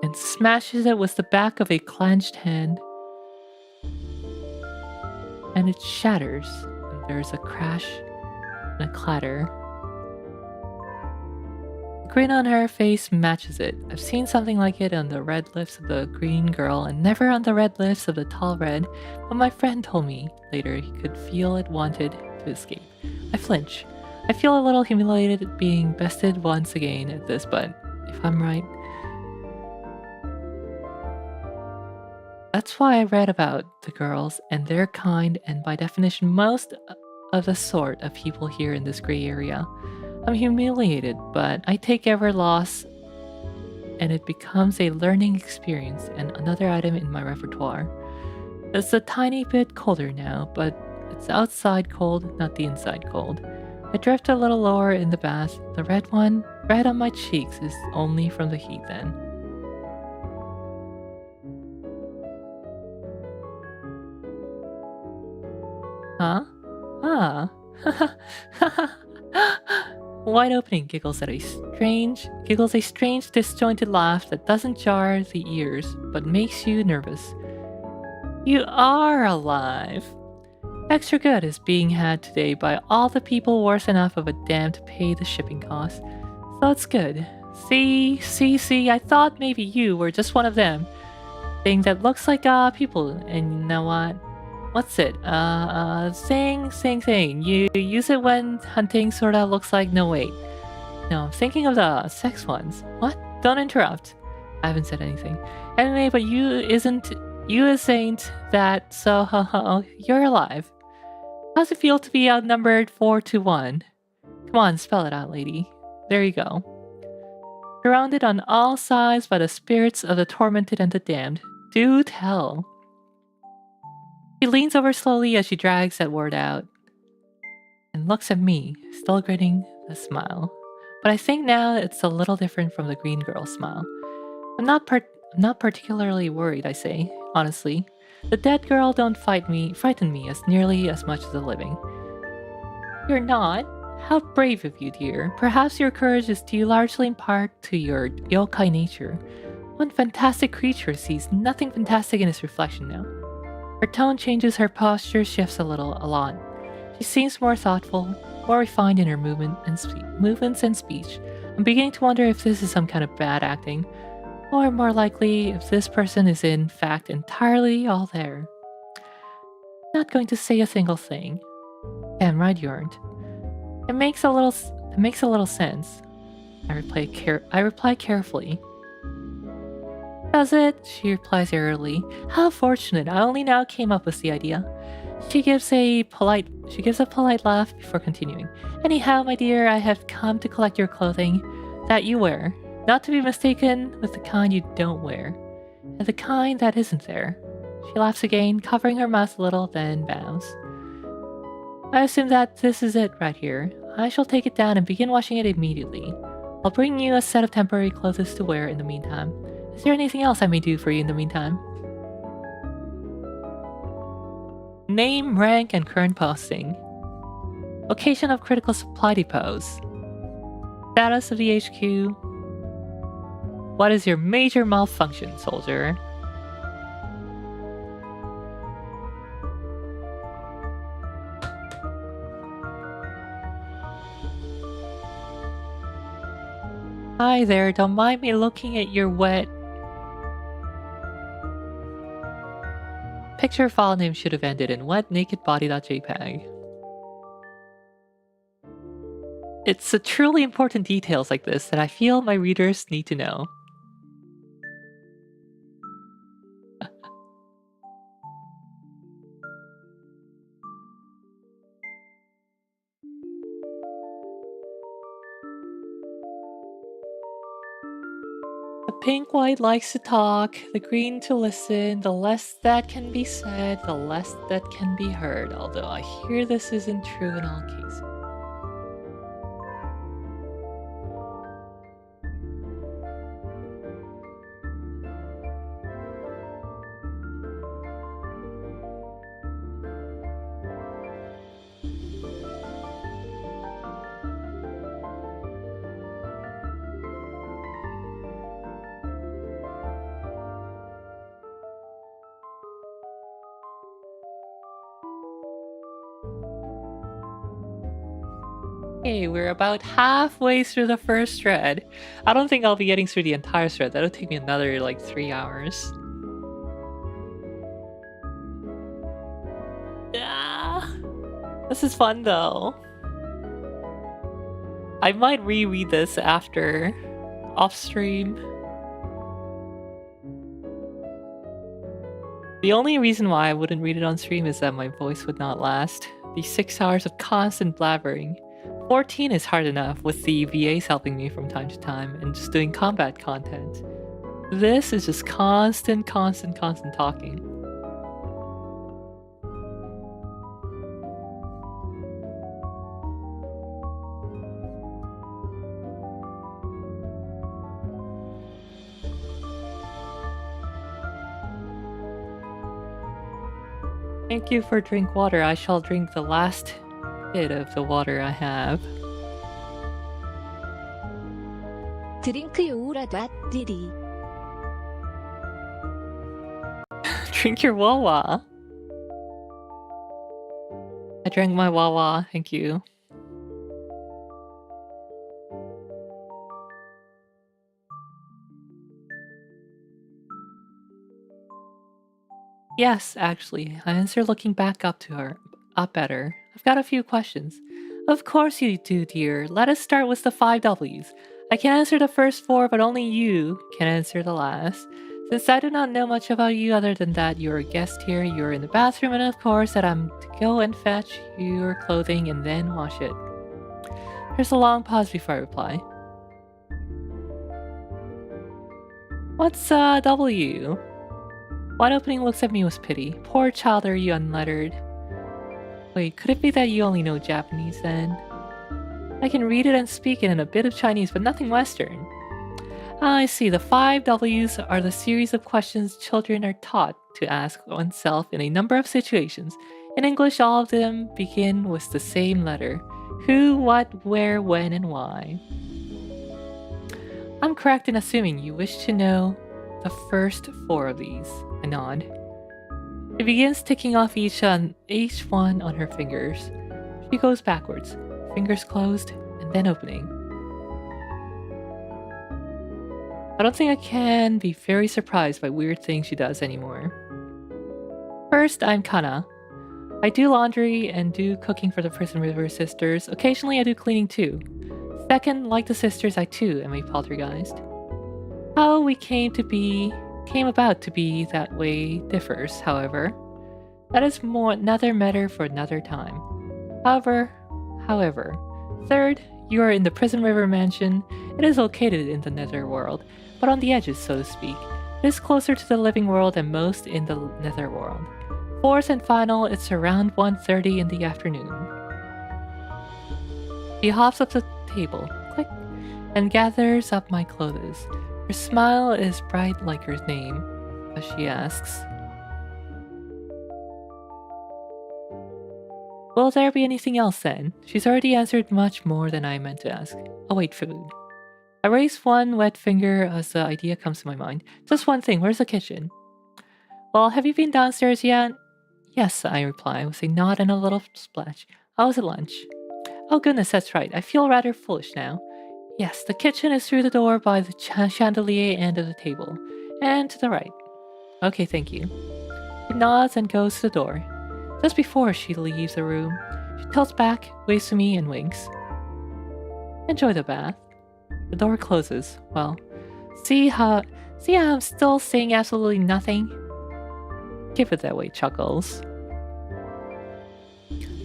And smashes it with the back of a clenched hand. And it shatters, and there's a crash and a clatter. The grin on her face matches it. I've seen something like it on the red lips of the green girl and never on the red lips of the tall red, but my friend told me later he could feel it wanted to escape. I flinch. I feel a little humiliated at being bested once again at this, but if I'm right, that's why I read about the girls and their kind, and by definition most of the sort of people here in this gray area. I'm humiliated, but I take every loss and it becomes a learning experience and another item in my repertoire. It's a tiny bit colder now, but it's outside cold, not the inside cold. I drift a little lower in the bath. The red on my cheeks is only from the heat then. Huh? Ah. Wide opening giggles a strange disjointed laugh that doesn't jar the ears, but makes you nervous. You are alive! Extra good is being had today by all the people worth enough of a damn to pay the shipping costs. So it's good. See, I thought maybe you were just one of them. Thing that looks like people, and you know what? What's it? Saying. You use it when hunting sorta looks like. No, wait. No, I'm thinking of the sex ones. What? Don't interrupt. I haven't said anything. Anyway, but you isn't that, so you're alive. How's it feel to be outnumbered 4-1? Come on, spell it out, lady. There you go. Surrounded on all sides by the spirits of the tormented and the damned. Do tell. She leans over slowly as she drags that word out and looks at me, still grinning a smile. But I think now it's a little different from the green girl smile. I'm not particularly worried, I say, honestly. The dead girl don't frighten me as nearly as much as the living. You're not? How brave of you, dear. Perhaps your courage is due largely in part to your yokai nature. One fantastic creature sees nothing fantastic in its reflection now. Her tone changes, her posture shifts a lot. She seems more thoughtful, more refined in her movements and speech. I'm beginning to wonder if this is some kind of bad acting, or more likely, if this person is in fact entirely all there. Not going to say a single thing. Damn right you aren't. It makes a little sense. I reply carefully. Does it? She replies airily. How fortunate! I only now came up with the idea. She gives a polite laugh before continuing. Anyhow, my dear, I have come to collect your clothing that you wear, not to be mistaken with the kind you don't wear. and the kind that isn't there. She laughs again, covering her mouth a little, then bows. I assume that this is it right here. I shall take it down and begin washing it immediately. I'll bring you a set of temporary clothes to wear in the meantime. Is there anything else I may do for you in the meantime? Name, rank, and current posting. Location of critical supply depots. Status of the HQ. What is your major malfunction, soldier? Hi there, don't mind me looking at your wet... Picture file name should have ended in wetnakedbody.jpg. It's the truly important details like this that I feel my readers need to know. The pink white likes to talk, the green to listen. The less that can be said, the less that can be heard. Although I hear this isn't true in all cases. Okay, we're about halfway through the first thread. I don't think I'll be getting through the entire thread. That'll take me another, like, 3 hours. Yeah. This is fun, though. I might reread this after, off-stream. The only reason why I wouldn't read it on stream is that my voice would not last. The 6 hours of constant blabbering. 14 is hard enough with the VAs helping me from time to time and just doing combat content. This is just constant talking. Thank you for drink water. I shall drink the last bit of the water I have. 드링크 요우라도 디디. Drink your Wawa. I drank my Wawa, thank you. Yes, actually, I answer looking back up at her. I've got a few questions. Of course you do, dear. Let us start with the 5 W's. I can answer the first 4, but only you can answer the last. Since I do not know much about you other than that you're a guest here, you're in the bathroom, and of course that I'm to go and fetch your clothing and then wash it. There's a long pause before I reply. What's W? One opening looks at me with pity. Poor child, are you unlettered? Wait, could it be that you only know Japanese then? I can read it and speak it in a bit of Chinese, but nothing Western. Ah, I see. The 5 W's are the series of questions children are taught to ask oneself in a number of situations. In English, all of them begin with the same letter. Who, what, where, when, and why. I'm correct in assuming you wish to know the first 4 of these. I nod. She begins ticking off each one on her fingers. She goes backwards, fingers closed, and then opening. I don't think I can be very surprised by weird things she does anymore. First, I'm Kana. I do laundry and do cooking for the Prison River sisters. Occasionally I do cleaning too. Second, like the sisters, I too am a poltergeist. How we came about to be that way differs, however. That is another matter for another time. However, third, you are in the Prison River mansion. It is located in the netherworld, but on the edges, so to speak. It is closer to the living world than most in the netherworld. Fourth and final, it's around 1:30 in the afternoon. She hops up the table, click, and gathers up my clothes. Her smile is bright like her name, as she asks, "Will there be anything else then?" She's already answered much more than I meant to ask. Oh wait, food. I raise one wet finger as the idea comes to my mind. Just one thing, where's the kitchen? Well, have you been downstairs yet? Yes, I reply, with a nod and a little splash. I was at lunch. Oh goodness, that's right. I feel rather foolish now. Yes, the kitchen is through the door by the chandelier end of the table. And to the right. Okay, thank you. She nods and goes to the door. Just before she leaves the room, she tilts back, waves to me, and winks. Enjoy the bath. The door closes. Well, see how I'm still saying absolutely nothing? Keep it that way, chuckles.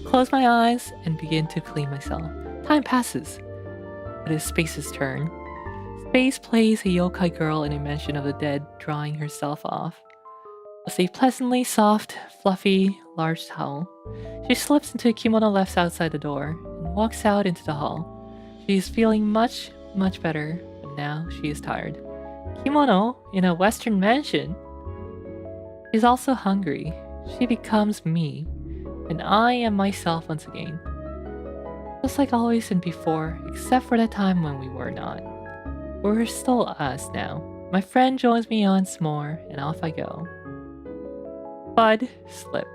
Close my eyes and begin to clean myself. Time passes. It is Space's turn. Space plays a yokai girl in a mansion of the dead, drying herself off. With a pleasantly soft, fluffy, large towel, she slips into a kimono left outside the door and walks out into the hall. She is feeling much better, but now she is tired. Kimono in a Western mansion? She's also hungry. She becomes me, and I am myself once again. Just like always and before, except for that time when we were not. We're still us now. My friend joins me once more, and off I go. Bud slip.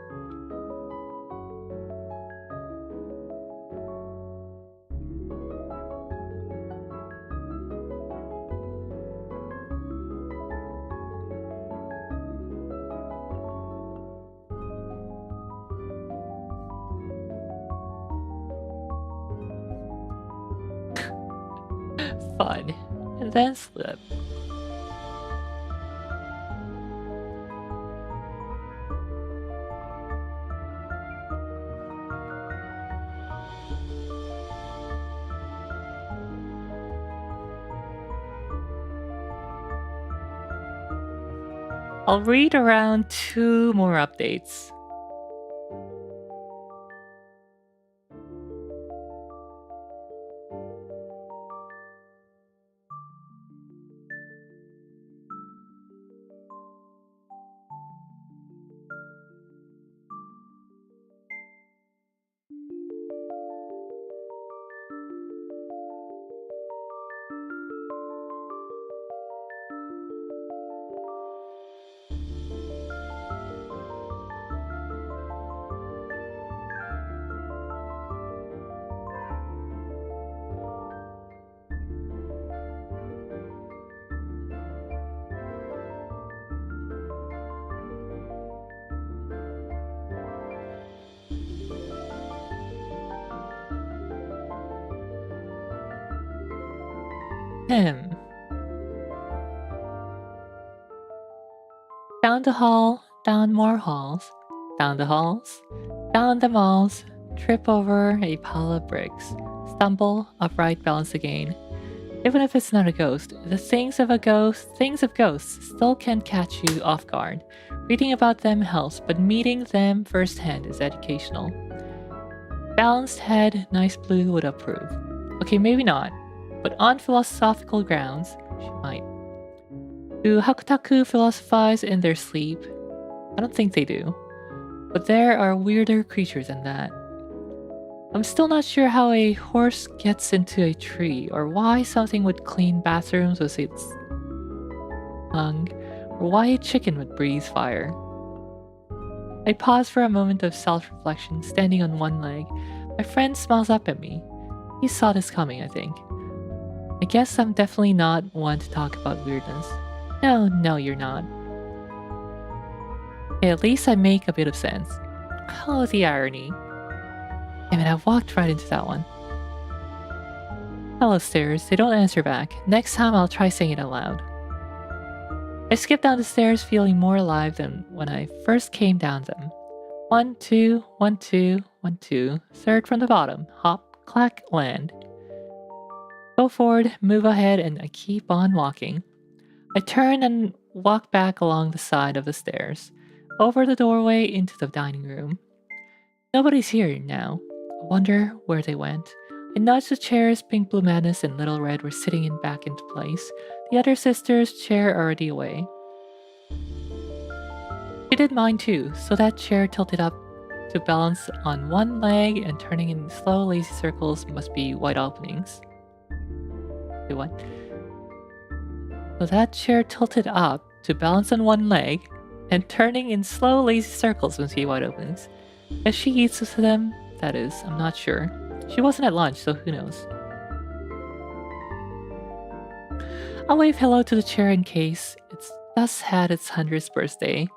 Fun, and then slip. I'll read around 2 more updates. Down the hall, down more halls, down the halls, down the malls, trip over a pile of bricks, stumble, upright, balance again. Even if it's not a ghost, the things of ghosts still can catch you off guard. Reading about them helps, but meeting them firsthand is educational. Balanced head, nice blue would approve. Okay, maybe not, but on philosophical grounds, she might. Do Hakutaku philosophize in their sleep? I don't think they do. But there are weirder creatures than that. I'm still not sure how a horse gets into a tree, or why something would clean bathrooms with its tongue, or why a chicken would breathe fire. I pause for a moment of self-reflection, standing on one leg. My friend smiles up at me. He saw this coming, I think. I guess I'm definitely not one to talk about weirdness. No, you're not. Okay, at least I make a bit of sense. Oh, the irony. Damn it, I walked right into that one. Hello, stairs. They don't answer back. Next time I'll try saying it out loud. I skip down the stairs feeling more alive than when I first came down them. 1, 2, 1, 2, 1, 2. Third from the bottom. Hop, clack, land. Go forward, move ahead, and I keep on walking. I turn and walk back along the side of the stairs, over the doorway into the dining room. Nobody's here now. I wonder where they went. I nudged the chairs. Pink Blue Madness and Little Red were sitting in back into place. The other sister's chair already away. She did mine too, so that chair tilted up to balance on one leg and turning in slow, lazy circles must be wide openings. Wait, what? So that chair tilted up to balance on one leg and turning in slow, lazy circles must be wide openings. As she eats to them, that is, I'm not sure. She wasn't at lunch, so who knows. I'll wave hello to the chair in case it's thus had its 100th birthday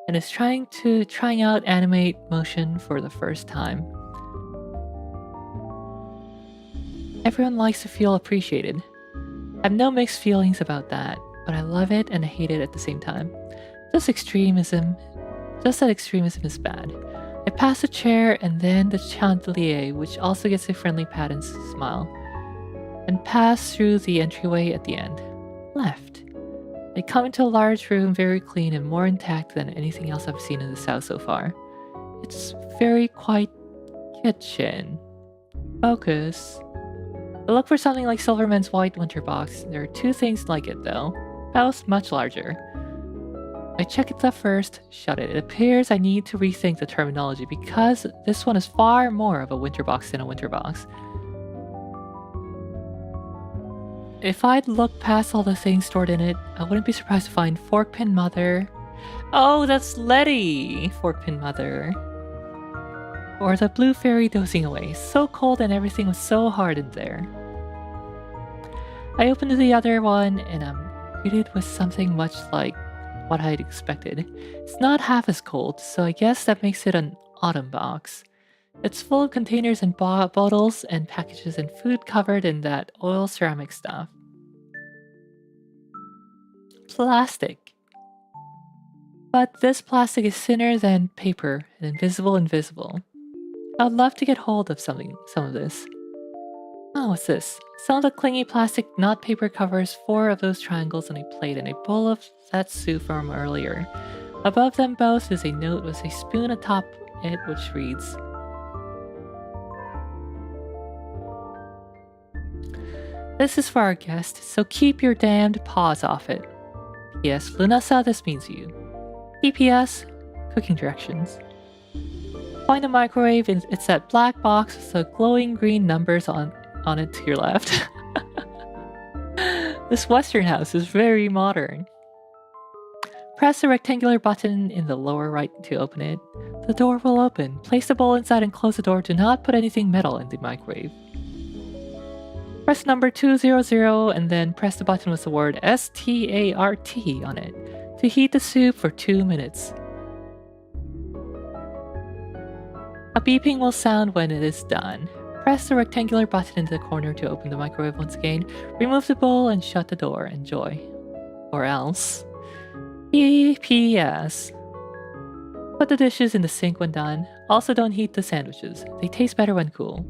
and is trying out animate motion for the first time. Everyone likes to feel appreciated. I have no mixed feelings about that, but I love it and I hate it at the same time. Just that extremism is bad. I pass the chair and then the chandelier, which also gets a friendly pat and smile, and pass through the entryway at the end. Left. I come into a large room, very clean and more intact than anything else I've seen in this house so far. It's very quite kitchen. Focus. I look for something like Silverman's white winter box. There are two things like it though, both much larger. I check it up first, shut it. It appears I need to rethink the terminology because this one is far more of a winter box than a winter box. If I'd looked past all the things stored in it, I wouldn't be surprised to find Forkpin Mother. Oh, that's Letty! Forkpin Mother. Or the blue fairy dozing away. So cold and everything was so hard in there. I opened the other one and I'm greeted with something much like what I'd expected. It's not half as cold, so I guess that makes it an autumn box. It's full of containers and bottles and packages and food covered in that oil ceramic stuff. Plastic. But this plastic is thinner than paper and invisible. I'd love to get hold of some of this. Oh, what's this? Some of the clingy plastic, not paper, covers 4 of those triangles on a plate and a bowl of that soup from earlier. Above them both is a note with a spoon atop it which reads, "This is for our guest, so keep your damned paws off it. P.S. Lunasa, this means you. P.P.S. Cooking directions. Find the microwave, it's that black box with the glowing green numbers on it to your left." This Western house is very modern. Press the rectangular button in the lower right to open it. The door will open. Place the bowl inside and close the door. Do not put anything metal in the microwave. Press number 200 and then press the button with the word START on it to heat the soup for 2 minutes. A beeping will sound when it is done. Press the rectangular button in the corner to open the microwave once again. Remove the bowl and shut the door. Enjoy. Or else. P.P.S. Put the dishes in the sink when done. Also don't heat the sandwiches. They taste better when cool.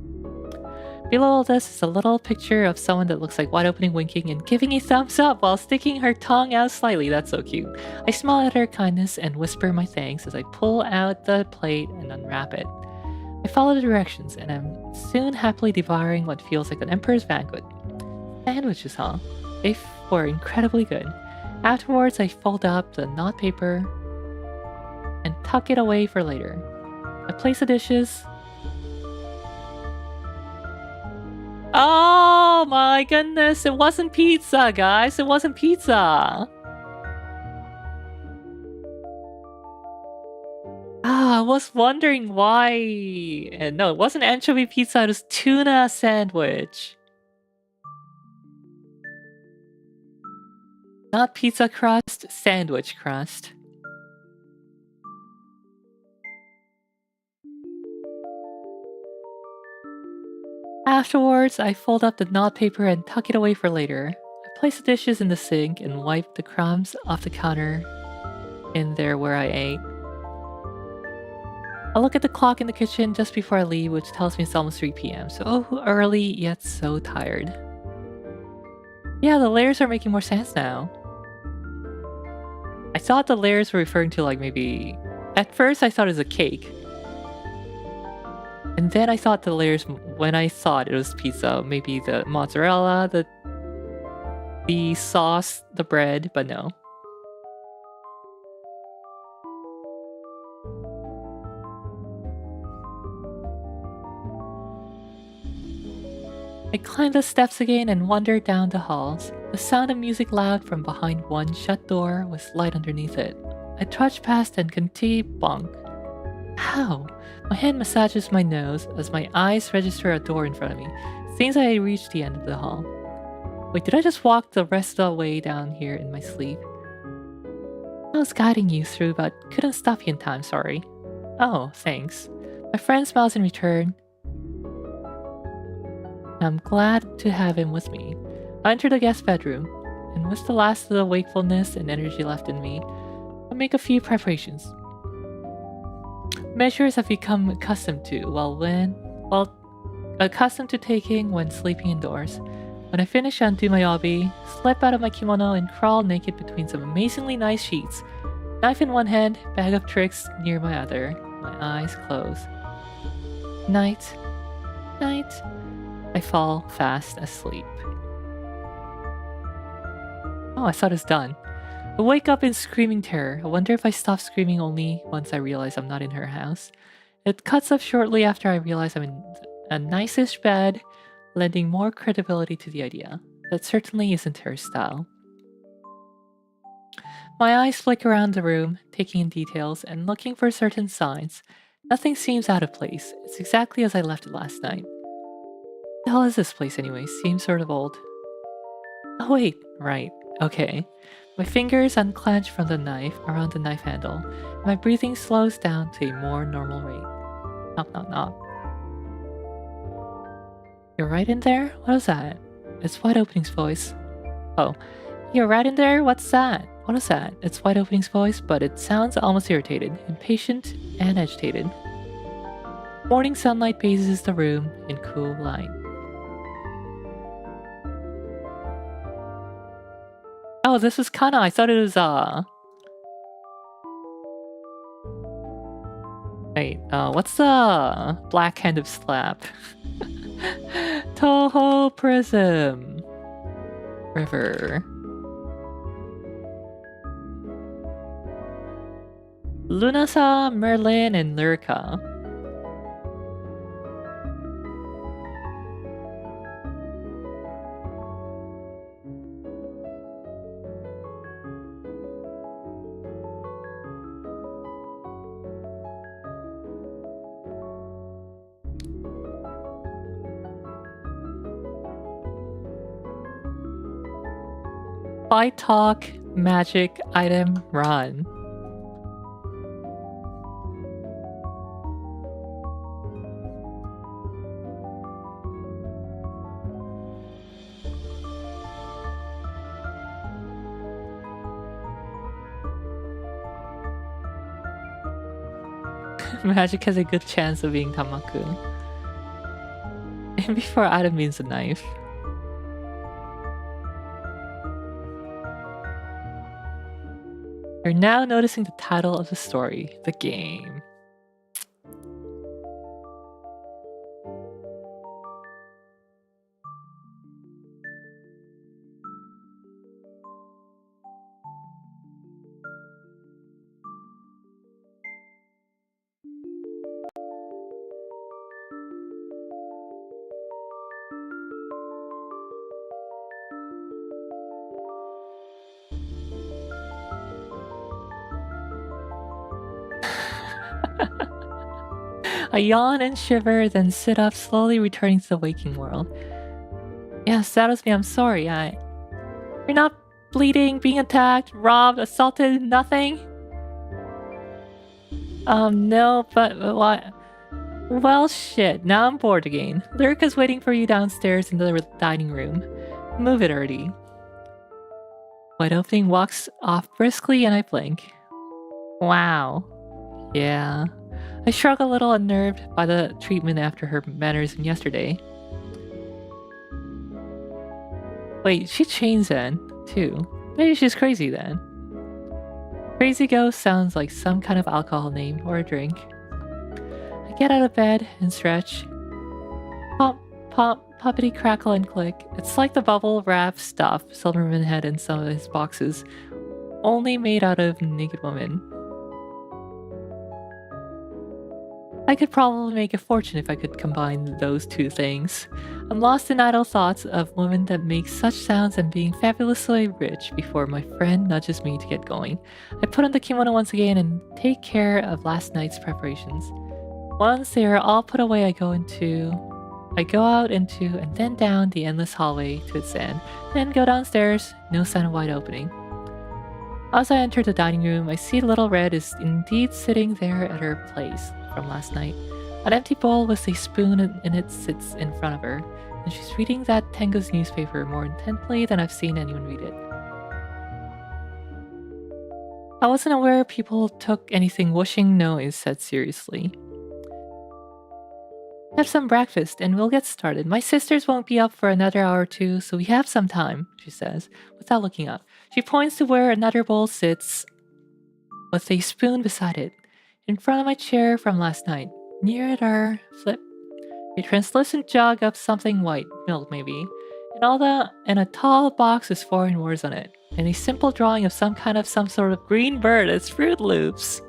Below all this is a little picture of someone that looks like wide opening winking and giving a thumbs up while sticking her tongue out slightly. That's so cute. I smile at her kindness and whisper my thanks as I pull out the plate and unwrap it. I follow the directions and I'm soon happily devouring what feels like an emperor's banquet. Sandwiches, huh? They were incredibly good. Afterwards, I fold up the knot paper and tuck it away for later. I place the dishes. Oh my goodness, it wasn't pizza, guys. It wasn't pizza. I was wondering why. And no, it wasn't anchovy pizza, it was tuna sandwich. Not pizza crust, sandwich crust. Afterwards, I fold up the knot paper and tuck it away for later. I place the dishes in the sink and wipe the crumbs off the counter in there where I ate. I look at the clock in the kitchen just before I leave, which tells me it's almost 3 p.m. So early, yet so tired. Yeah, the layers are making more sense now. thought the layers were referring to like maybe... At first I thought it was a cake. And then I thought the layers, when I thought it was pizza, maybe the mozzarella, the sauce, the bread, but no. I climbed the steps again and wandered down the halls. The sound of music loud from behind one shut door was light underneath it. I trudged past and continued bonk. Ow! My hand massages my nose as my eyes register a door in front of me. Seems I reached the end of the hall. Wait, did I just walk the rest of the way down here in my sleep? I was guiding you through, but couldn't stop you in time, sorry. Oh, thanks. My friend smiles in return. I'm glad to have him with me. I enter the guest bedroom, and with the last of the wakefulness and energy left in me, I make a few preparations. Measures I've become accustomed to accustomed to taking when sleeping indoors. When I finish, I undo my obi, slip out of my kimono, and crawl naked between some amazingly nice sheets. Knife in one hand, bag of tricks near my other. My eyes close. Night. Night. I fall fast asleep. Oh, I thought it's done. I wake up in screaming terror. I wonder if I stop screaming only once I realize I'm not in her house. It cuts up shortly after I realize I'm in a nice-ish bed, lending more credibility to the idea. That certainly isn't her style. My eyes flick around the room, taking in details and looking for certain signs. Nothing seems out of place. It's exactly as I left it last night. The hell is this place anyway? Seems sort of old. Oh wait, right, okay. My fingers unclench from the knife around the knife handle, and my breathing slows down to a more normal rate. Knock, knock, knock. You're right in there? What is that? It's White Opening's voice. Oh, you're right in there? What's that? What is that? It's White Opening's voice, but it sounds almost irritated, impatient, and agitated. Morning sunlight bathes the room in cool light. Oh, this was Kana. I thought it was, Wait, what's the black hand of slap? Toho Prism. River. Lunasa, Merlin, and Lyrica. Buy talk, magic, item, run. Magic has a good chance of being Tamaku. And before item means a knife. You're now noticing the title of the story, the game. I yawn and shiver, then sit up, slowly returning to the waking world. Yes, that was me. I'm sorry. You're not bleeding, being attacked, robbed, assaulted, nothing? No, but what? Well, shit. Now I'm bored again. Lyrica's waiting for you downstairs in the dining room. Move it already. White Opening walks off briskly and I blink. Wow. Yeah. I shrug a little, unnerved by the treatment after her mannerism yesterday. Wait, she changed then, too. Maybe she's crazy then. Crazy Ghost sounds like some kind of alcohol name or a drink. I get out of bed and stretch. Pop, pop, poppity crackle and click. It's like the bubble wrap stuff Silverman had in some of his boxes, only made out of naked women. I could probably make a fortune if I could combine those two things. I'm lost in idle thoughts of women that make such sounds and being fabulously rich before my friend nudges me to get going. I put on the kimono once again and take care of last night's preparations. Once they are all put away, I go out into and then down the endless hallway to its end, then go downstairs, no sign of wide opening. As I enter the dining room, I see Little Red is indeed sitting there at her place from last night. An empty bowl with a spoon in it sits in front of her, and she's reading that Tengo's newspaper more intently than I've seen anyone read it. I wasn't aware people took anything whooshing noise said seriously. Have some breakfast and we'll get started. My sisters won't be up for another hour or two, so we have some time, she says, without looking up. She points to where another bowl sits with a spoon beside it. In front of my chair from last night. Near it are a translucent jug of something white, milk maybe, and a tall box with foreign words on it, and a simple drawing of some sort of green bird as Fruit Loops.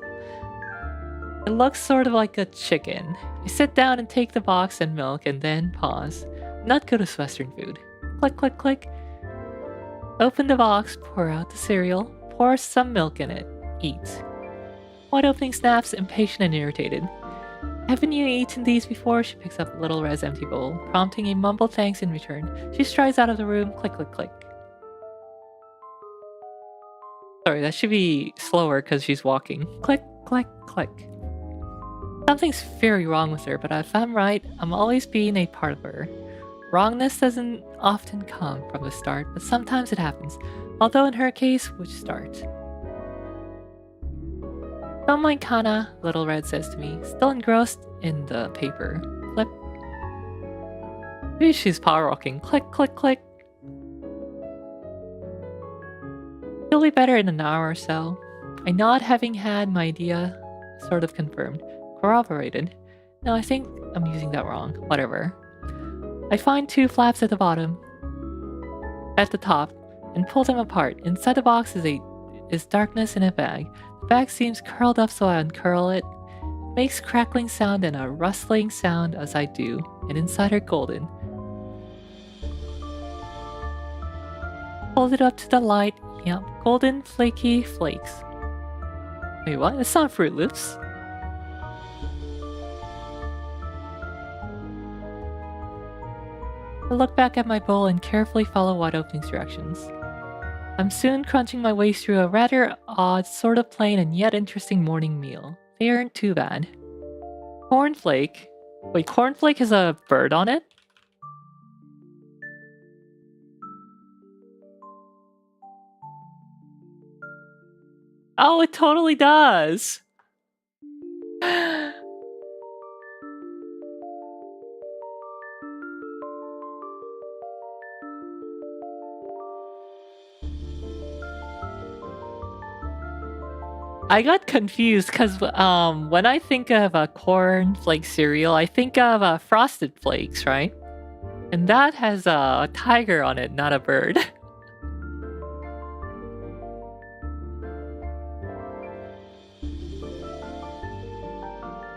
It looks sort of like a chicken. I sit down and take the box and milk and then pause. Not good as Western food. Click, click, click. Open the box, pour out the cereal, pour some milk in it, eat. Wide opening snaps, impatient and irritated. Haven't you eaten these before? She picks up Little Red's empty bowl, prompting a mumble thanks in return. She strides out of the room, click, click, click. Sorry, that should be slower because she's walking. Click, click, click. Something's very wrong with her, but if I'm right, I'm always being a part of her. Wrongness doesn't often come from the start, but sometimes it happens. Although in her case, which start? Don't mind Kana, Little Red says to me, still engrossed in the paper. Flip. Maybe she's power walking. Click, click, click. She'll be better in an hour or so. I nod, having had my idea sort of confirmed. Corroborated. No, I think I'm using that wrong. Whatever. I find two flaps at the top, and pull them apart. Inside the box is darkness in a bag. The bag seems curled up, so I uncurl it. It makes crackling sound and a rustling sound as I do, and inside are golden. Hold it up to the light. Yep, golden flaky flakes. Wait, what? It's not Fruit Loops. I look back at my bowl and carefully follow Wide Opening's directions. I'm soon crunching my way through a rather odd, sort of plain and yet interesting morning meal. They aren't too bad. Cornflake. Wait, cornflake has a bird on it? Oh, it totally does! I got confused because when I think of a cornflake cereal, I think of Frosted Flakes, right? And that has a tiger on it, not a bird.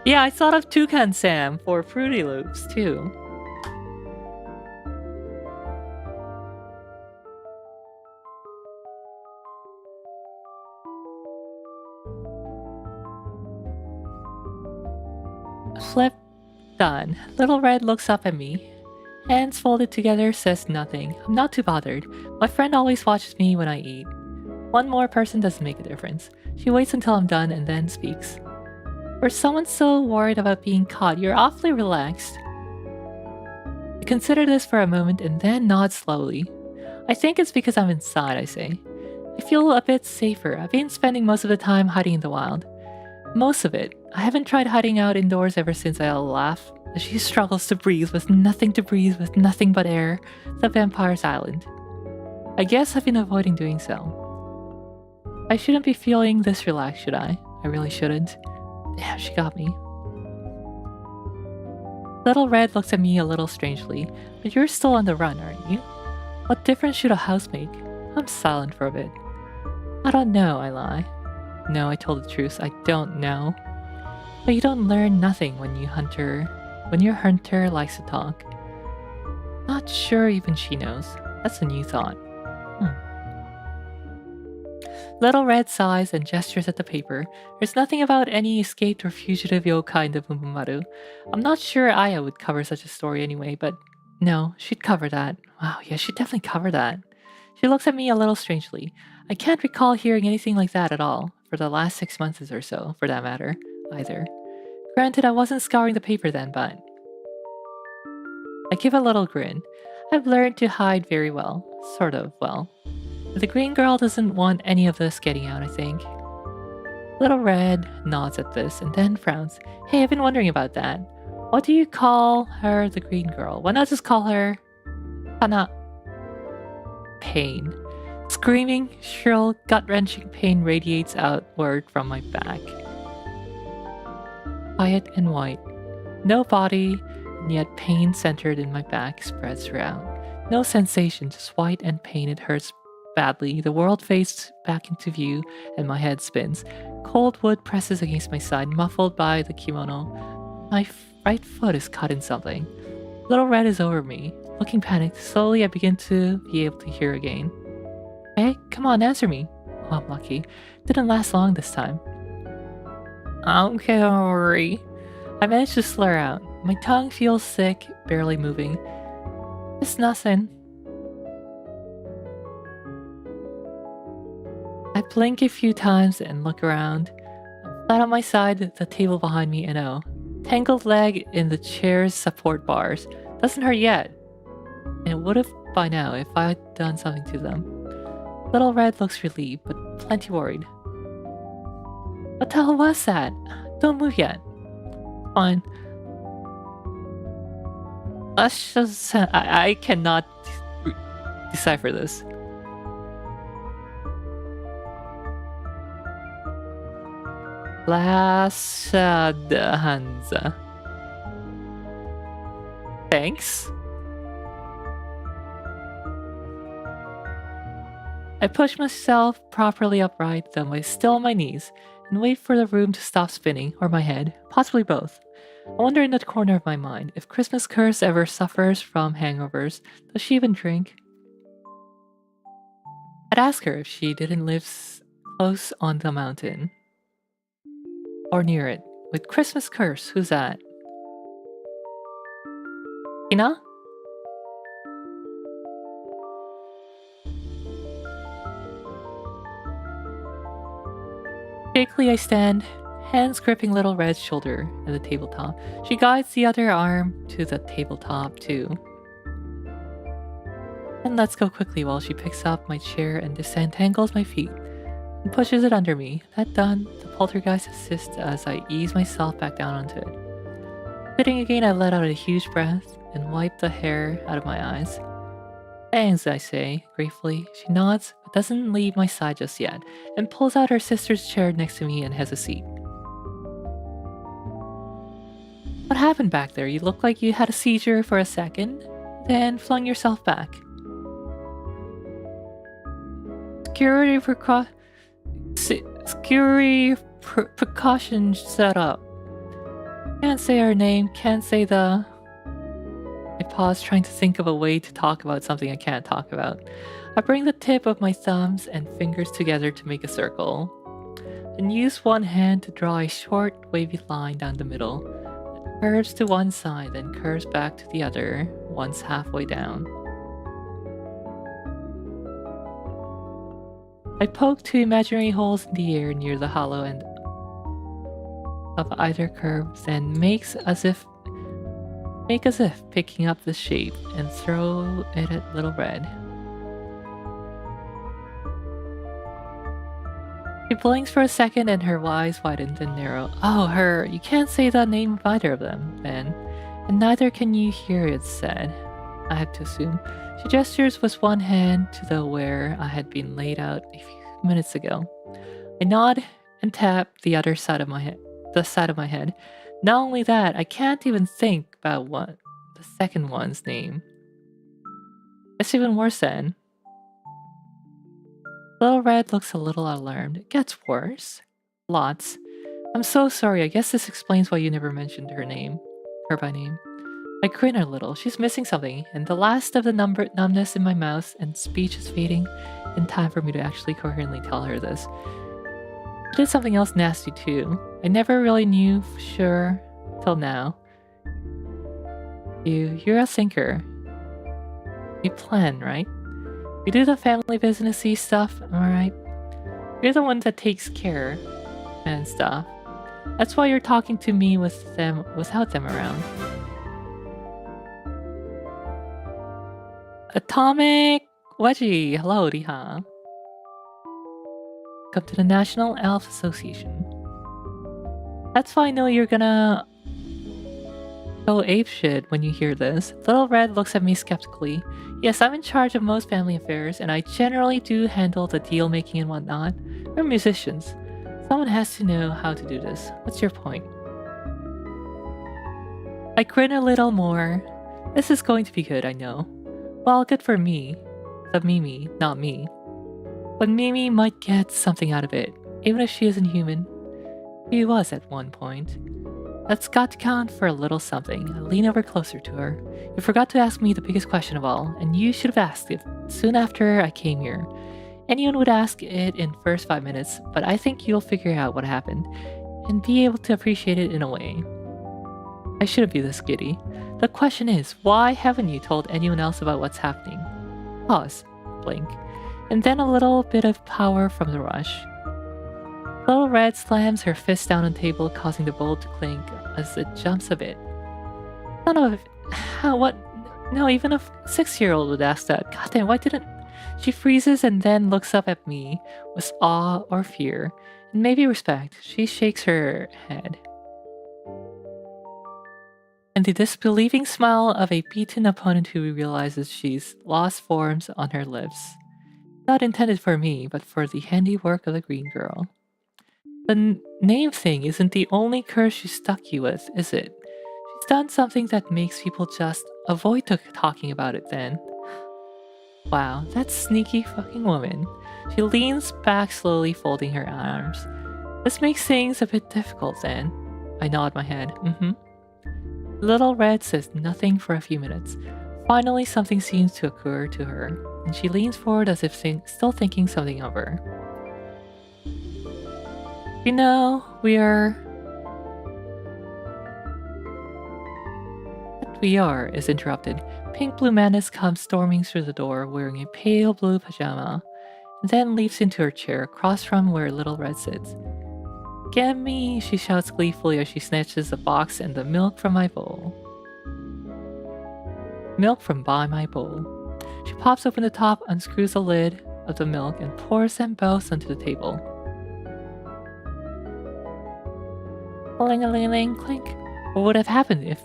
Yeah, I thought of Toucan Sam for Fruity Loops too. Flip. Done. Little Red looks up at me. Hands folded together, says nothing. I'm not too bothered. My friend always watches me when I eat. One more person doesn't make a difference. She waits until I'm done and then speaks. For someone so worried about being caught, you're awfully relaxed. I consider this for a moment and then nod slowly. I think it's because I'm inside, I say. I feel a bit safer. I've been spending most of the time hiding in the wild. Most of it. I haven't tried hiding out indoors ever since I laugh as she struggles to breathe with nothing but air, the vampire's island. I guess I've been avoiding doing so. I shouldn't be feeling this relaxed, should I? I really shouldn't. Damn, she got me. Little Red looks at me a little strangely, but you're still on the run, aren't you? What difference should a house make? I'm silent for a bit. I don't know, I lie. No, I told the truth, I don't know. But you don't learn nothing when your hunter likes to talk. Not sure even she knows. That's a new thought. Little Red sighs and gestures at the paper. There's nothing about any escaped or fugitive kind of Mumaru. I'm not sure Aya would cover such a story anyway, but no, she'd cover that. Wow, yeah, she'd definitely cover that. She looks at me a little strangely. I can't recall hearing anything like that at all, for the last 6 months or so, for that matter, either. Granted, I wasn't scouring the paper then, but... I give a little grin. I've learned to hide very well. Sort of well. The green girl doesn't want any of this getting out, I think. Little Red nods at this and then frowns. Hey, I've been wondering about that. What do you call her, the green girl? Why not just call her... Hana? Pain. Screaming, shrill, gut-wrenching pain radiates outward from my back. Quiet and white. No body, and yet pain centered in my back spreads around. No sensation, just white and pain. It hurts badly. The world fades back into view, and my head spins. Cold wood presses against my side, muffled by the kimono. My right foot is caught in something. Little Red is over me. Looking panicked, slowly I begin to be able to hear again. Hey, come on, answer me. Oh, I'm lucky. Didn't last long this time. Okay, don't worry. I managed to slur out. My tongue feels sick, barely moving. It's nothing. I blink a few times and look around. I'm flat on my side, the table behind me, and tangled leg in the chair's support bars. Doesn't hurt yet. And it would have by now if I had done something to them. Little Red looks relieved, but plenty worried. What the hell was that? Don't move yet. Fine. Let's just... I cannot decipher this. Hansa. Thanks. I push myself properly upright, though I'm still on my knees, and wait for the room to stop spinning, or my head, possibly both. I wonder in the corner of my mind, if Christmas Curse ever suffers from hangovers, does she even drink? I'd ask her if she didn't live close on the mountain. Or near it. With Christmas Curse, who's that? Ina? Shakily I stand, hands gripping Little Red's shoulder at the tabletop. She guides the other arm to the tabletop too. And lets go quickly while she picks up my chair and disentangles my feet and pushes it under me. That done, the poltergeist assists as I ease myself back down onto it. Sitting again, I let out a huge breath and wipe the hair out of my eyes. Thanks, I say, gratefully. She nods, but doesn't leave my side just yet, and pulls out her sister's chair next to me and has a seat. What happened back there? You look like you had a seizure for a second, then flung yourself back. Security precautions set up. Can't say her name, can't say the... I pause, trying to think of a way to talk about something I can't talk about. I bring the tip of my thumbs and fingers together to make a circle, and use one hand to draw a short, wavy line down the middle. It curves to one side, then curves back to the other, once halfway down. I poke two imaginary holes in the air near the hollow end of either curve, then make as if picking up the shape and throw it at Little Red. She blinks for a second and her eyes widen and narrow. Oh, her. You can't say the name of either of them, then. And neither can you hear it said. I have to assume. She gestures with one hand to the where I had been laid out a few minutes ago. I nod and tap the other side of my head. The side of my head. Not only that, I can't even think about what the second one's name. It's even worse then. Little Red looks a little alarmed. It gets worse. Lots. I'm so sorry. I guess this explains why you never mentioned her by name. I grin a little. She's missing something, and the last of the numbness in my mouth and speech is fading in time for me to actually coherently tell her this. I did something else nasty too. I never really knew for sure till now. You're a thinker. You plan, right? You do the family businessy stuff, alright? You're the one that takes care and stuff. That's why you're talking to me without them around. Atomic Wedgie, hello, Riha. Come to the National Elf Association. That's why I know you're gonna go apeshit when you hear this. Little Red looks at me skeptically. Yes, I'm in charge of most family affairs, and I generally do handle the deal making and whatnot. We're musicians. Someone has to know how to do this. What's your point? I grin a little more. This is going to be good, I know. Well, good for me. The Mimi, not me. But Mimi might get something out of it, even if she isn't human. She was at one point. That's got to count for a little something. I lean over closer to her. You forgot to ask me the biggest question of all, and you should have asked it soon after I came here. Anyone would ask it in first 5 minutes, but I think you'll figure out what happened, and be able to appreciate it in a way. I shouldn't be this giddy. The question is, why haven't you told anyone else about what's happening? Pause. Blink. And then a little bit of power from the rush. Little Red slams her fist down on the table, causing the bowl to clink as it jumps a bit. I don't know if... what? No, even a 6-year-old would ask that. Goddamn, why didn't... She freezes and then looks up at me with awe or fear, and maybe respect. She shakes her head. And the disbelieving smile of a beaten opponent who realizes she's lost forms on her lips. Not intended for me, but for the handiwork of the green girl. The name thing isn't the only curse she stuck you with, is it? She's done something that makes people just avoid talking about it then. Wow, that sneaky fucking woman. She leans back slowly, folding her arms. This makes things a bit difficult then. I nod my head. Little Red says nothing for a few minutes. Finally, something seems to occur to her, and she leans forward as if still thinking something over. You know, we are is interrupted. Pink Blue Manus comes storming through the door wearing a pale blue pajama, and then leaps into her chair across from where Little Red sits. Get me, she shouts gleefully as she snatches the box and the milk from my bowl. Milk from by my bowl. She pops open the top, unscrews the lid of the milk, and pours them both onto the table. Ling-a-ling-a-ling, clink. What would have happened if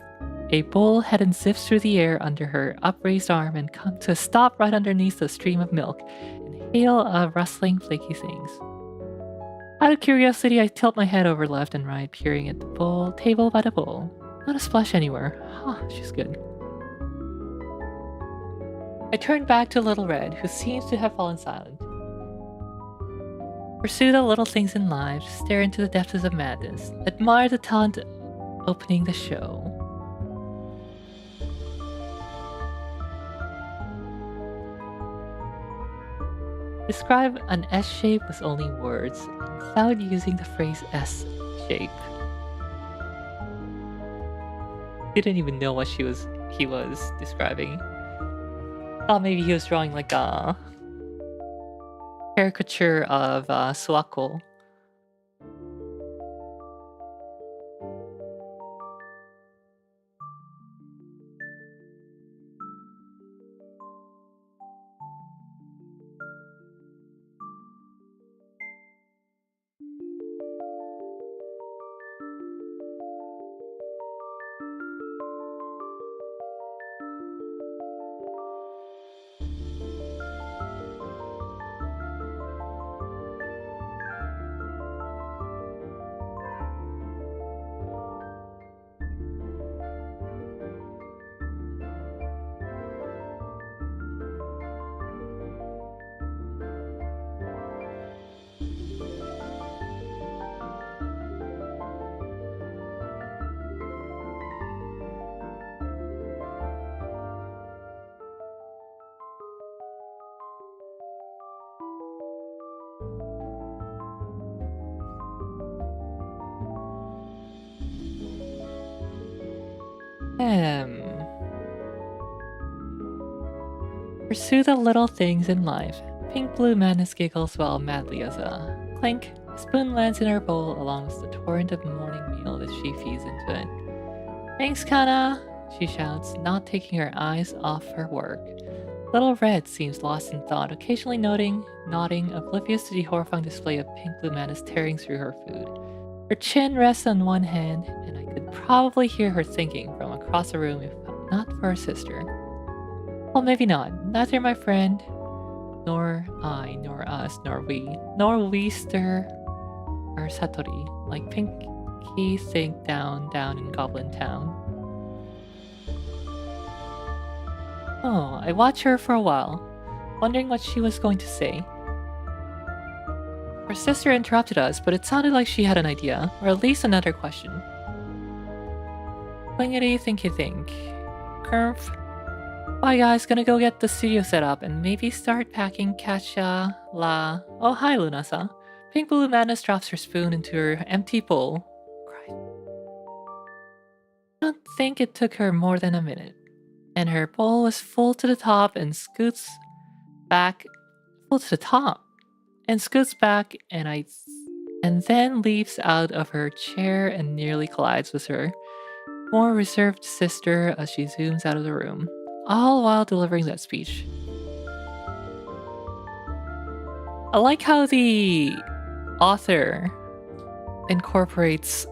a bowl hadn't zipped through the air under her upraised arm and come to a stop right underneath the stream of milk and hail of rustling, flaky things? Out of curiosity, I tilt my head over left and right, peering at the table by the bowl. Not a splash anywhere. She's good. I turn back to Little Red, who seems to have fallen silent. Pursue the little things in life, stare into the depths of madness, admire the talent opening the show. Describe an S shape with only words, without using the phrase S shape. Didn't even know what he was describing. Thought maybe he was drawing like a caricature of Suako. Pursue the little things in life. Pink Blue Madness giggles while madly as a clink. A spoon lands in her bowl along with the torrent of morning meal that she feeds into it. Thanks, Kana! She shouts, not taking her eyes off her work. Little Red seems lost in thought, occasionally nodding, oblivious to the horrifying display of Pink Blue Madness tearing through her food. Her chin rests on one hand, and I could probably hear her thinking from across the room if not for her sister. Well, maybe not. Neither my friend, nor I, nor us, nor we stir our Satori, like Pinky think down in Goblin Town. Oh, I watched her for a while, wondering what she was going to say. Her sister interrupted us, but it sounded like she had an idea, or at least another question. Wingity thinky think. Kerf. Bye guys, gonna go get the studio set up and maybe start packing Kacha la... Oh hi Luna-san. Pink Blue Madness drops her spoon into her empty bowl. Christ. I don't think it took her more than a minute. And her bowl was full to the top and scoots back... Full to the top. And scoots back and then leaps out of her chair and nearly collides with her more reserved sister as she zooms out of the room, all while delivering that speech. I like how the author incorporates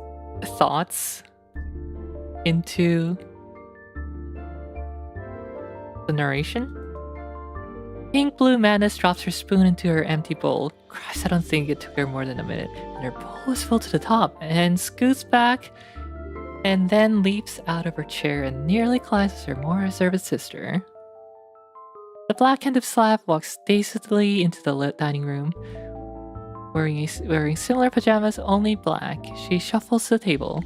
thoughts into the narration. Pink Blue Madness drops her spoon into her empty bowl. Christ, I don't think it took her more than a minute. And her bowl was full to the top and scoots back and then leaps out of her chair and nearly collides with her more reserved sister. The black-handed slab walks dazedly into the lit dining room. Wearing similar pajamas, only black, she shuffles to the table.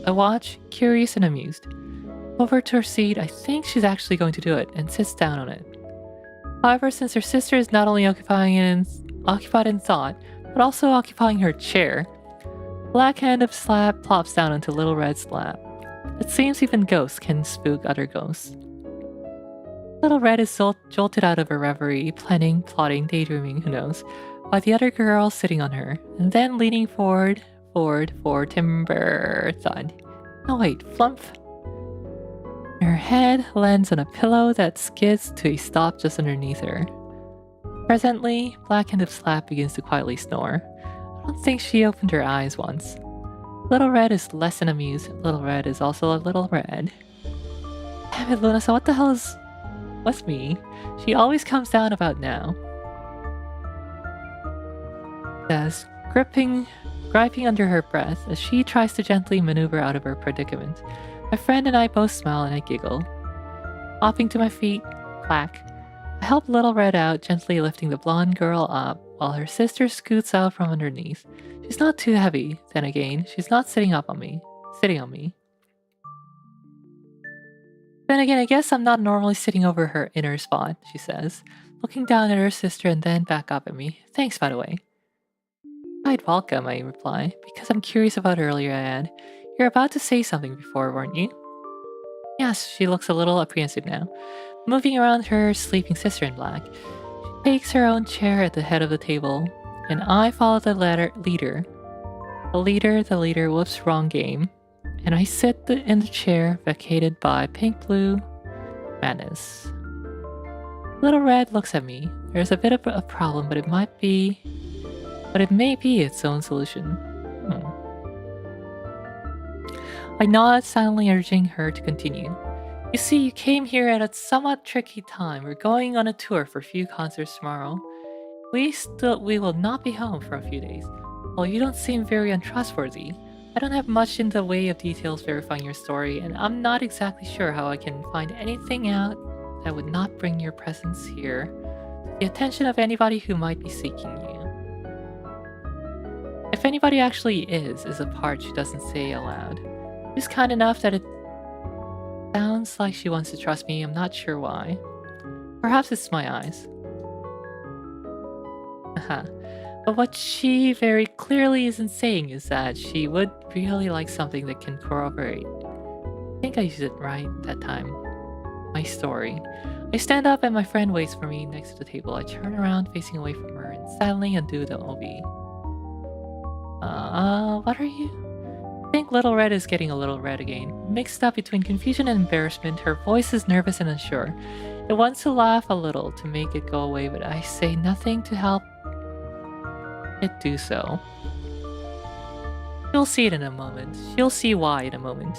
I watch, curious and amused. Over to her seat, I think she's actually going to do it, and sits down on it. However, since her sister is not only occupied in thought, but also occupying her chair, black hand of slab plops down onto Little Red's lap. It seems even ghosts can spook other ghosts. Little Red is jolted out of her reverie, planning, plotting, daydreaming, who knows, while the other girl sitting on her, and then leaning forward for timber thud. No wait, flump. Her head lands on a pillow that skids to a stop just underneath her. Presently, Black-handed Slap begins to quietly snore. I don't think she opened her eyes once. Little Red is less than amused. Little Red is also a little red. Damn it, Luna, so what the hell is with me? She always comes down about now. Says, griping under her breath as she tries to gently maneuver out of her predicament. My friend and I both smile and I giggle. Hopping to my feet, clack. I help Little Red out, gently lifting the blonde girl up, while her sister scoots out from underneath. She's not too heavy, then again, she's not sitting on me. Then again, I guess I'm not normally sitting over her in her spot, she says, looking down at her sister and then back up at me. Thanks, by the way. Quite welcome, I reply, because I'm curious about earlier I add. You're about to say something before, weren't you? Yes, she looks a little apprehensive now, moving around her sleeping sister in black. She takes her own chair at the head of the table, and I follow the leader. The leader, whoops, wrong game, and I sit in the chair vacated by Pink Blue Madness. Little Red looks at me. There's a bit of a problem, but it may be its own solution. I nod, silently urging her to continue. You see, you came here at a somewhat tricky time. We're going on a tour for a few concerts tomorrow. We will not be home for a few days. Well, you don't seem very untrustworthy. I don't have much in the way of details verifying your story, and I'm not exactly sure how I can find anything out that would not bring your presence here to the attention of anybody who might be seeking you. If anybody actually is a part she doesn't say aloud. She's kind enough that it sounds like she wants to trust me. I'm not sure why. Perhaps it's my eyes. But what she very clearly isn't saying is that she would really like something that can corroborate. I think I used it right that time. My story. I stand up and my friend waits for me next to the table. I turn around facing away from her and silently undo the OV. What are you? I think Little Red is getting a little red again. Mixed up between confusion and embarrassment, her voice is nervous and unsure. It wants to laugh a little to make it go away, but I say nothing to help it do so. She'll see it in a moment. She'll see why in a moment.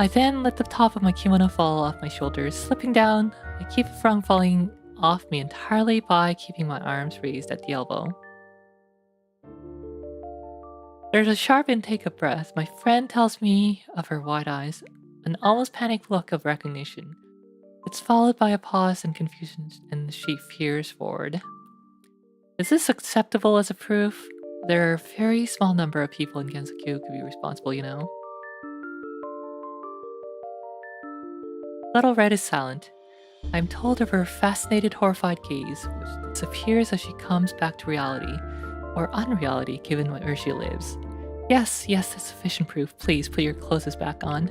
I then let the top of my kimono fall off my shoulders, slipping down. I keep it from falling off me entirely by keeping my arms raised at the elbow. There's a sharp intake of breath. My friend tells me of her wide eyes, an almost panicked look of recognition. It's followed by a pause and confusion, and she peers forward. Is this acceptable as a proof? There are a very small number of people in Gensokyo who could be responsible, you know? Little Red is silent. I'm told of her fascinated, horrified gaze, which disappears as she comes back to reality, or unreality given where she lives. Yes, that's sufficient proof. Please put your clothes back on.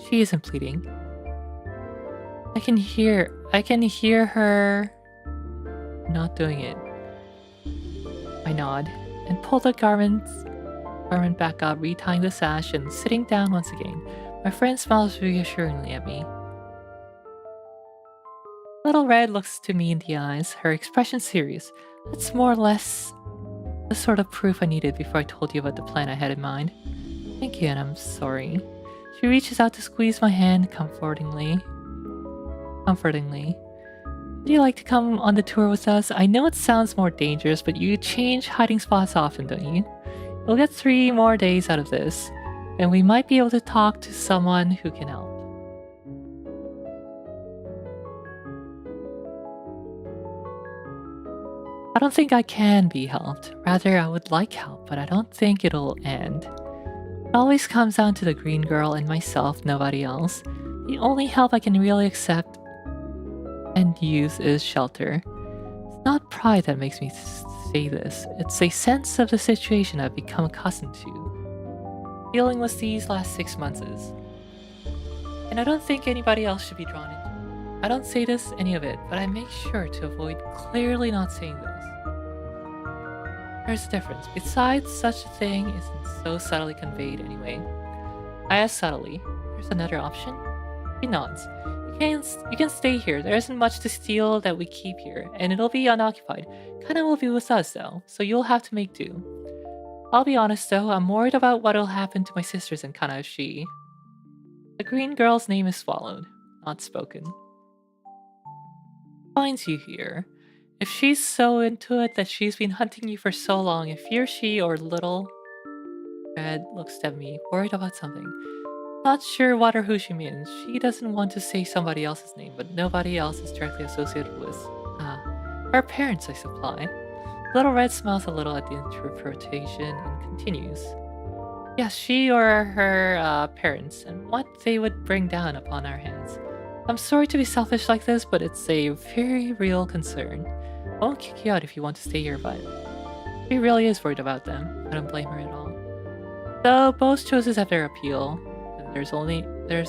She isn't pleading. I can hear her not doing it. I nod and pull the garment back up, retying the sash and sitting down once again. My friend smiles reassuringly at me. Little Red looks to me in the eyes, her expression serious. That's more or less the sort of proof I needed before I told you about the plan I had in mind. Thank you, and I'm sorry. She reaches out to squeeze my hand comfortingly. Would you like to come on the tour with us? I know it sounds more dangerous, but you change hiding spots often, don't you? We'll get 3 more days out of this, and we might be able to talk to someone who can help. I don't think I can be helped. Rather, I would like help, but I don't think it'll end. It always comes down to the green girl and myself, nobody else. The only help I can really accept and use is shelter. It's not pride that makes me say this. It's a sense of the situation I've become accustomed to. Dealing with these last 6 months is. And I don't think anybody else should be drawn into it. I don't say any of it, but I make sure to avoid clearly not saying this. There's a difference. Besides, such a thing isn't so subtly conveyed anyway. I ask subtly, there's another option? He nods. You can stay here. There isn't much to steal that we keep here, and it'll be unoccupied. Kana will be with us though, so you'll have to make do. I'll be honest though, I'm worried about what'll happen to my sisters and Kana if she... The green girl's name is swallowed, not spoken. Finds you here. If she's so into it that she's been hunting you for so long, if you're she or Little Red looks at me, worried about something. Not sure what or who she means. She doesn't want to say somebody else's name, but nobody else is directly associated with. Her parents, I supply. Little Red smiles a little at the interpretation and continues. Yes, she or her parents, and what they would bring down upon our hands. I'm sorry to be selfish like this, but it's a very real concern. I won't kick you out if you want to stay here, but she really is worried about them. I don't blame her at all. Though both choices have their appeal, and there's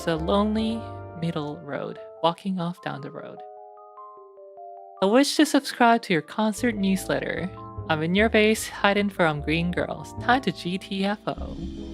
a lonely middle road, walking off down the road. I wish to subscribe to your concert newsletter. I'm in your base, hiding from green girls. Time to GTFO.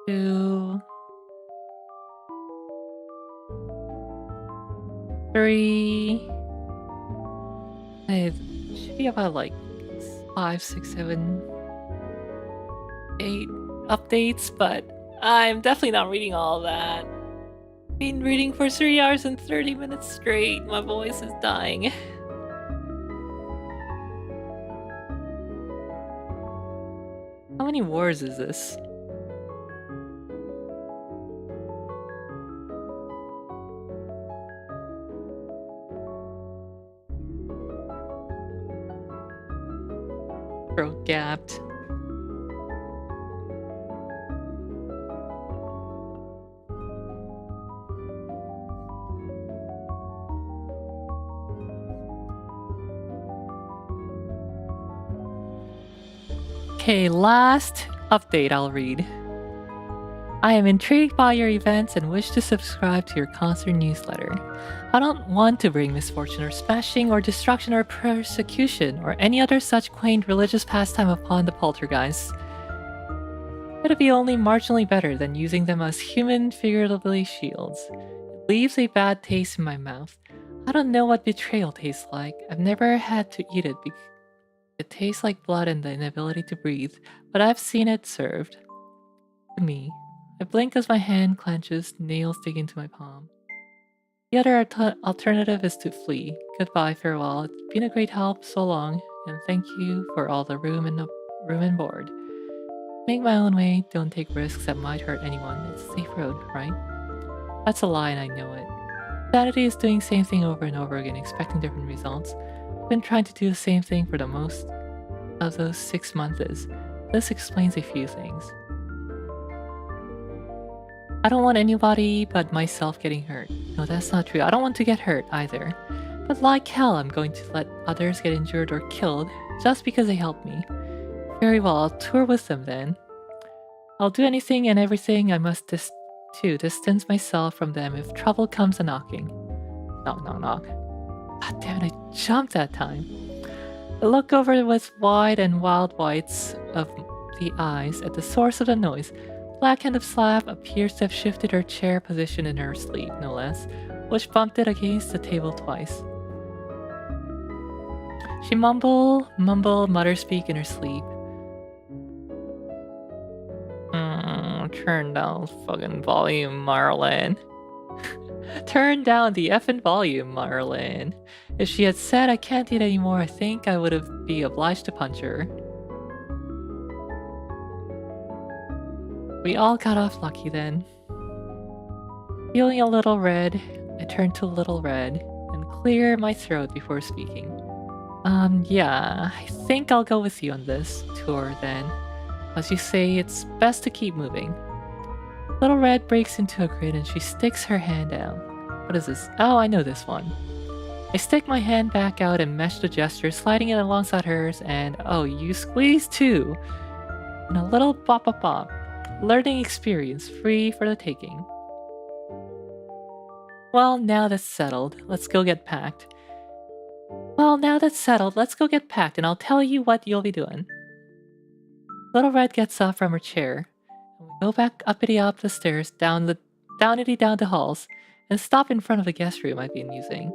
2, 3. It should be about like 5, 6, 7, 8 updates, but I'm definitely not reading all that. Been reading for 3 hours and 30 minutes straight. My voice is dying. How many wars is this? Throat gapped. Okay, last update I'll read. I am intrigued by your events and wish to subscribe to your concert newsletter. I don't want to bring misfortune or smashing or destruction or persecution or any other such quaint religious pastime upon the poltergeists. It'd be only marginally better than using them as human figuratively shields. It leaves a bad taste in my mouth. I don't know what betrayal tastes like. I've never had to eat it because it tastes like blood and the inability to breathe, but I've seen it served. To me. I blink as my hand clenches, nails dig into my palm. The other alternative is to flee. Goodbye, farewell. It's been a great help, so long, and thank you for all the room and board. Make my own way, don't take risks that might hurt anyone. It's a safe road, right? That's a lie and I know it. Sanity is doing the same thing over and over again, expecting different results. I've been trying to do the same thing for the most of those 6 months. This explains a few things. I don't want anybody but myself getting hurt. No, that's not true. I don't want to get hurt either. But like hell, I'm going to let others get injured or killed just because they helped me. Very well, I'll tour with them then. I'll do anything and everything I must to distance myself from them if trouble comes a-knocking. Knock, knock, knock. God damn it, I jumped that time. I look over with wide and wild whites of the eyes at the source of the noise. Black-handed slap appears to have shifted her chair position in her sleep, no less, which bumped it against the table twice. She mutter-speak in her sleep. Turn down fucking volume, Marlin. Turn down the effing volume, Marlin. If she had said I can't eat anymore, I think I would have been obliged to punch her. We all got off lucky then. Feeling a little red, I turned to Little Red and clear my throat before speaking. Yeah, I think I'll go with you on this tour then. As you say, it's best to keep moving. Little Red breaks into a grin and she sticks her hand out. What is this? Oh, I know this one. I stick my hand back out and mesh the gesture, sliding it alongside hers, and oh, you squeeze too! And a little bop bop bop. Learning experience, free for the taking. Well, now that's settled, let's go get packed. And I'll tell you what you'll be doing. Little Red gets up from her chair, and we go back uppity up the stairs, downity down the halls, and stop in front of the guest room I've been using.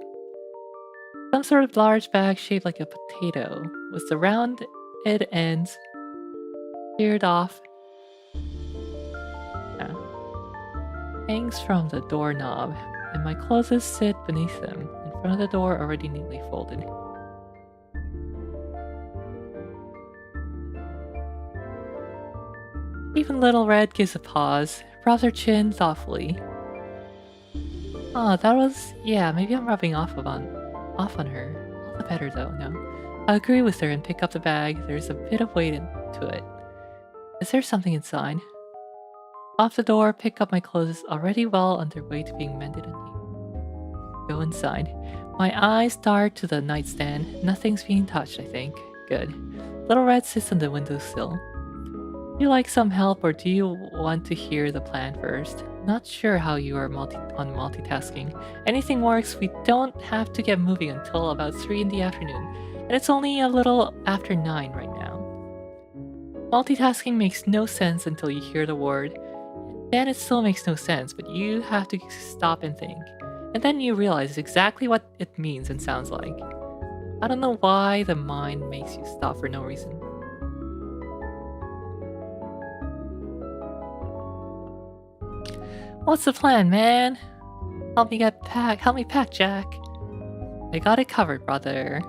Some sort of large bag shaped like a potato, with the rounded ends sheared off. Hangs from the doorknob, and my clothes sit beneath them, in front of the door already neatly folded. Even Little Red gives a pause, rubs her chin thoughtfully. Oh, that was... yeah, maybe I'm rubbing off on her. All the better though, no. I agree with her and pick up the bag. There's a bit of weight to it. Is there something inside? Off the door, pick up my clothes already well on their way to being mended and neat. Go inside. My eyes dart to the nightstand. Nothing's being touched, I think. Good. Little Red sits on the windowsill. Do you like some help or do you want to hear the plan first? Not sure how you are on multitasking. Anything works, we don't have to get moving until about 3 in the afternoon. And it's only a little after 9 right now. Multitasking makes no sense until you hear the word. Then it still makes no sense, but you have to stop and think. And then you realize exactly what it means and sounds like. I don't know why the mind makes you stop for no reason. What's the plan, man? Help me pack, Jack. I got it covered, brother.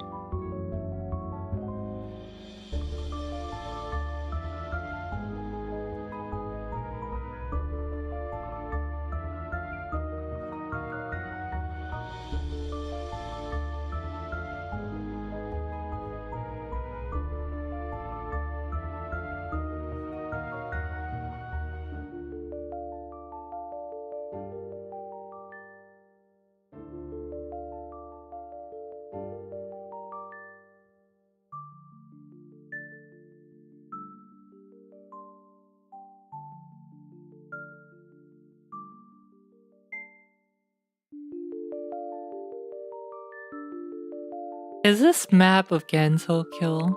Is this map of Genso kill?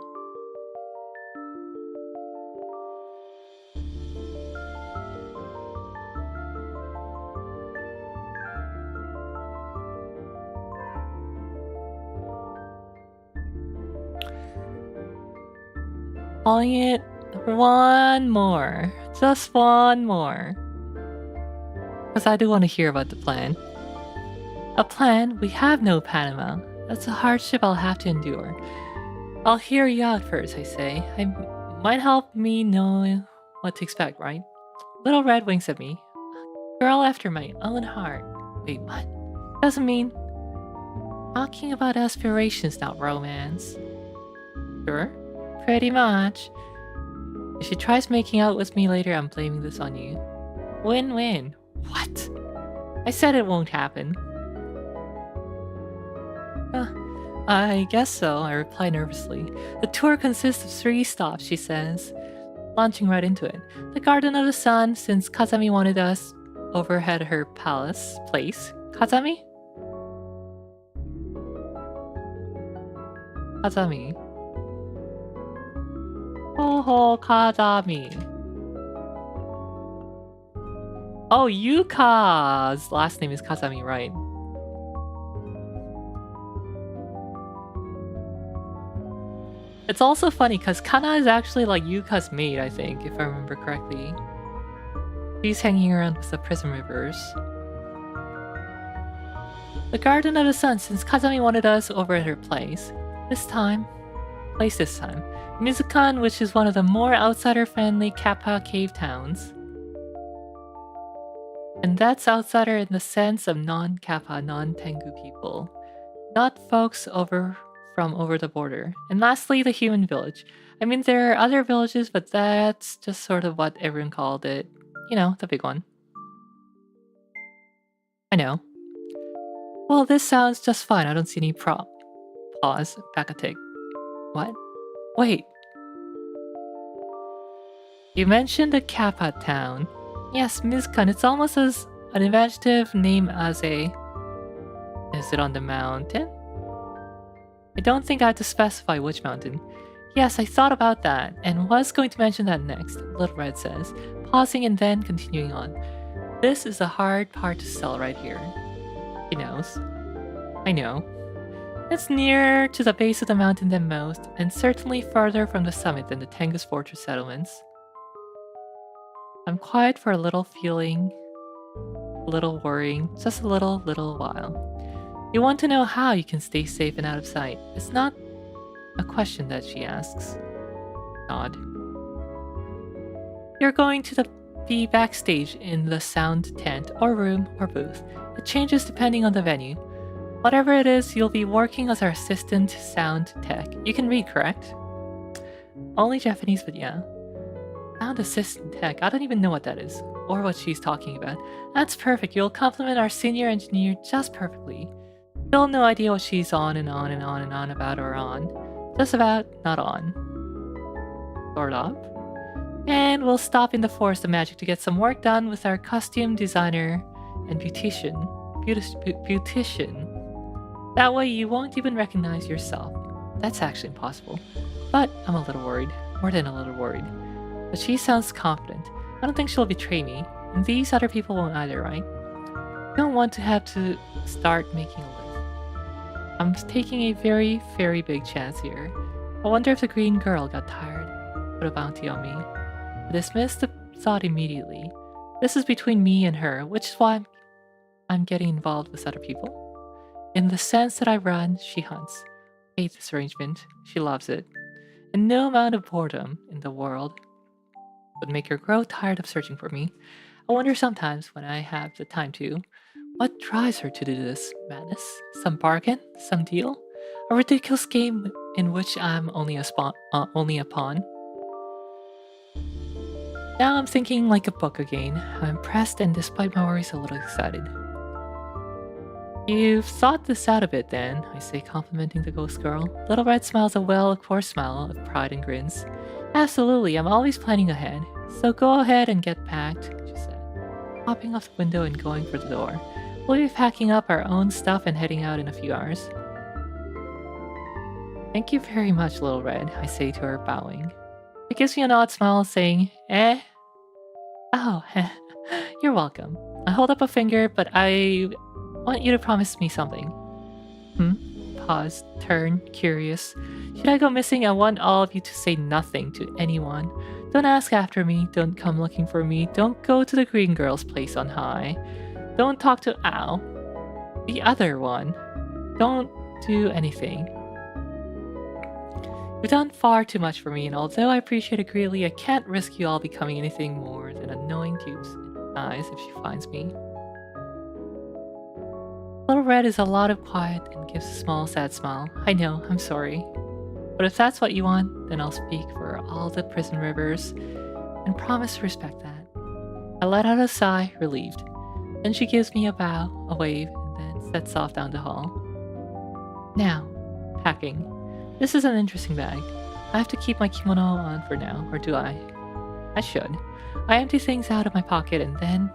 Calling it one more. Just one more. Because I do want to hear about the plan. A plan? We have no Panama. That's a hardship I'll have to endure. I'll hear you out first, I say. I might help me know what to expect, right? Little Red winks at me. Girl after my own heart. Wait, what? Doesn't mean... Talking about aspirations, not romance. Sure? Pretty much. If she tries making out with me later, I'm blaming this on you. Win-win. What? I said it won't happen. I guess so, I reply nervously. The tour consists of 3 stops, she says, launching right into it. The Garden of the Sun, since Kazami wanted us over at her place. Kazami? Kazami. Oh, Kazami. Oh, Yuka's last name is Kazami, right? It's also funny because Kana is actually like Yuka's maid, I think, if I remember correctly. She's hanging around with the Prism Rivers. The Garden of the Sun, since Kazami wanted us over at her place. This time. Mizukan, which is one of the more outsider-friendly Kappa cave towns. And that's outsider in the sense of non-Kappa, non-Tengu people. Not folks from over the border. And lastly, the human village. I mean, there are other villages, but that's just sort of what everyone called it. You know, the big one. I know. Well, this sounds just fine. I don't see any Pause. Back a tick. What? Wait. You mentioned a Kappa town. Yes, Mizkan. It's almost as an inventive name as a... Is it on the mountain? I don't think I have to specify which mountain. Yes, I thought about that, and was going to mention that next, Little Red says, pausing and then continuing on. This is the hard part to sell right here. He knows. I know. It's nearer to the base of the mountain than most, and certainly farther from the summit than the Tengu's fortress settlements. I'm quiet for a little feeling, a little worrying, just a little while. You want to know how you can stay safe and out of sight. It's not a question that she asks. Nod. You're going to be backstage in the sound tent or room or booth. It changes depending on the venue. Whatever it is, you'll be working as our assistant sound tech. You can read, correct? Only Japanese, but yeah. Sound assistant tech. I don't even know what that is, or what she's talking about. That's perfect. You'll complement our senior engineer just perfectly. Still no idea what she's on and on and on and on about or on. Just about, not on. Sort of. And we'll stop in the Forest of Magic to get some work done with our costume designer and beautician. That way you won't even recognize yourself. That's actually impossible. But I'm a little worried. More than a little worried. But she sounds confident. I don't think she'll betray me. And these other people won't either, right? I don't want to have to start making a list. I'm taking a very, very big chance here. I wonder if the green girl got tired, put a bounty on me. I dismissed the thought immediately. This is between me and her, which is why I'm getting involved with other people. In the sense that I run, she hunts. I hate this arrangement. She loves it. And no amount of boredom in the world would make her grow tired of searching for me. I wonder sometimes when I have the time to, what drives her to do this? Madness? Some bargain? Some deal? A ridiculous game in which I'm only a pawn? Now I'm thinking like a book again. I'm impressed and despite my worries a little excited. You've thought this out a bit then, I say, complimenting the ghost girl. Little Red smiles a well-of-course smile of pride and grins. Absolutely, I'm always planning ahead. So go ahead and get packed, she said, hopping off the window and going for the door. We'll be packing up our own stuff and heading out in a few hours. Thank you very much, Little Red, I say to her, bowing. She gives me an odd smile, saying, eh? Oh, you're welcome. I hold up a finger, but I want you to promise me something. Pause, turn, curious. Should I go missing? I want all of you to say nothing to anyone. Don't ask after me, don't come looking for me, don't go to the green girl's place on high. Don't talk to Ow, the other one. Don't do anything. You've done far too much for me, and although I appreciate it greatly, I can't risk you all becoming anything more than annoying dupes in her eyes if she finds me. Little Red is a lot of quiet and gives a small, sad smile. I know, I'm sorry. But if that's what you want, then I'll speak for all the prison rivers and promise to respect that. I let out a sigh, relieved. Then she gives me a bow, a wave, and then sets off down the hall. Now, packing. This is an interesting bag. I have to keep my kimono on for now, or do I? I should. I empty things out of my pocket and then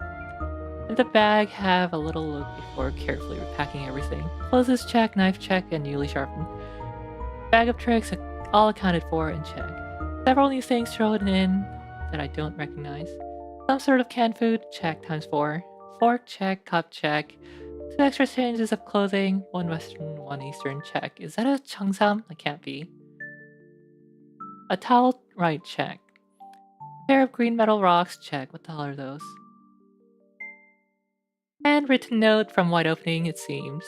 in the bag have a little look before carefully repacking everything. Clothes check, knife check, and newly sharpened. Bag of tricks all accounted for and check. Several new things thrown in that I don't recognize. Some sort of canned food, check times 4. Fork check, cup check. 2 extra changes of clothing, 1 Western, 1 Eastern, check. Is that a cheongsam? It can't be. A towel, right, check. Pair of green metal rocks, check. What the hell are those? Handwritten note from wide opening, it seems.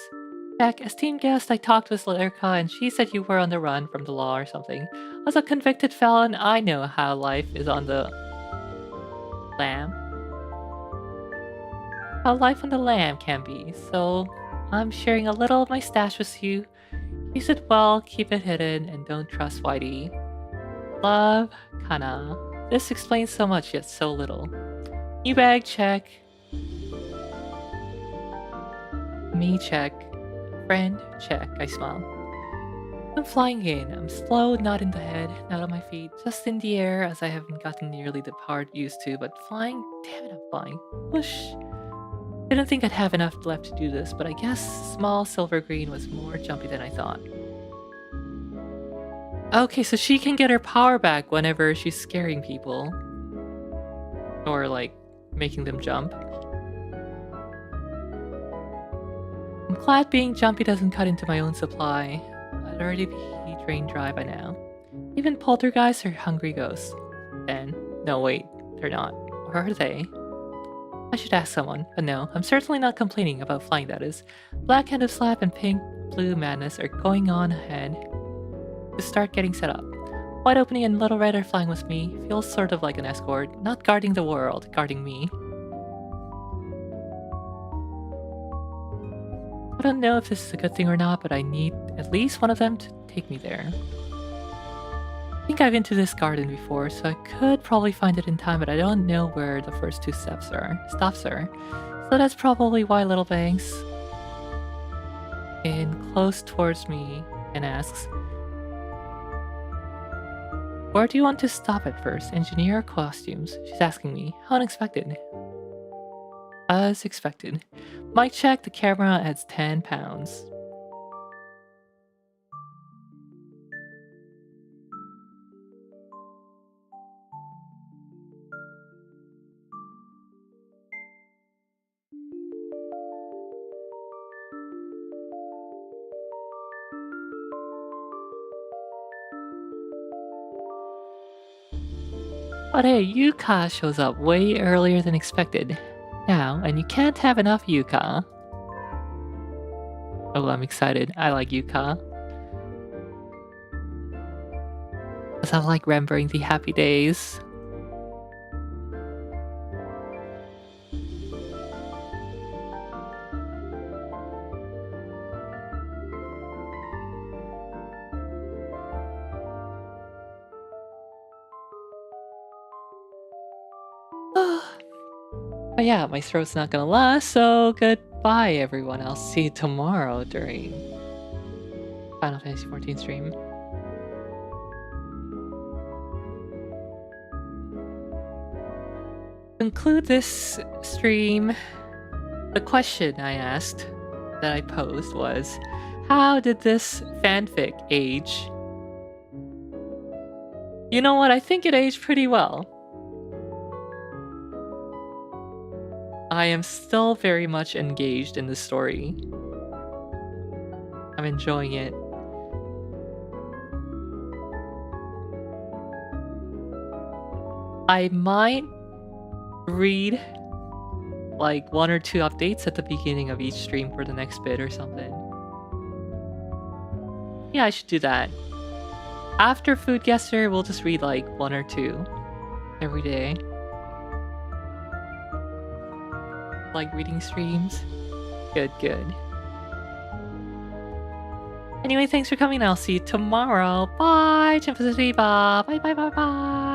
Check. Esteemed guest, I talked with Lerka and she said you were on the run from the law or something. As a convicted felon, I know how life is on the lam. How life on the lam can be, so I'm sharing a little of my stash with you. Use it well, keep it hidden, and don't trust Whitey. Love, Kana. This explains so much yet so little. New bag, check. Me, check. Friend, check. I smile. I'm flying in. I'm slow, not in the head, not on my feet, just in the air as I haven't gotten nearly the part used to, but flying, damn it, I'm flying. Whoosh. Didn't think I'd have enough left to do this, but I guess small silver green was more jumpy than I thought. Okay, so she can get her power back whenever she's scaring people. Or, like, making them jump. I'm glad being jumpy doesn't cut into my own supply. I'd already be drained dry by now. Even poltergeists are hungry ghosts. Then, no wait, they're not. Or are they? I should ask someone, but no, I'm certainly not complaining about flying, that is. Black Hand of Slap and Pink Blue Madness are going on ahead to start getting set up. Wide Opening and Little Red are flying with me. Feels sort of like an escort, not guarding the world, guarding me. I don't know if this is a good thing or not, but I need at least one of them to take me there. I think I've been to this garden before, so I could probably find it in time, but I don't know where the first 2 stops are. So that's probably why Little Banks in close towards me and asks, where do you want to stop at first? Engineer or costumes? She's asking me. How unexpected. As expected. Mic check, the camera adds 10 pounds. But hey, Yuka shows up way earlier than expected. Now, and you can't have enough Yuka. Oh, I'm excited. I like Yuka. Because I like remembering the happy days. But yeah, my throat's not gonna last, so goodbye everyone. I'll see you tomorrow during Final Fantasy XIV stream. Conclude this stream. The question I asked, that I posed, was how did this fanfic age? You know what? I think it aged pretty well. I am still very much engaged in the story. I'm enjoying it. I might read like 1 or 2 updates at the beginning of each stream for the next bit or something. Yeah, I should do that. After Food Guesser, we'll just read like 1 or 2 every day. Like reading streams. Good, good. Anyway, thanks for coming. I'll see you tomorrow. Bye, Bye, bye, bye, bye.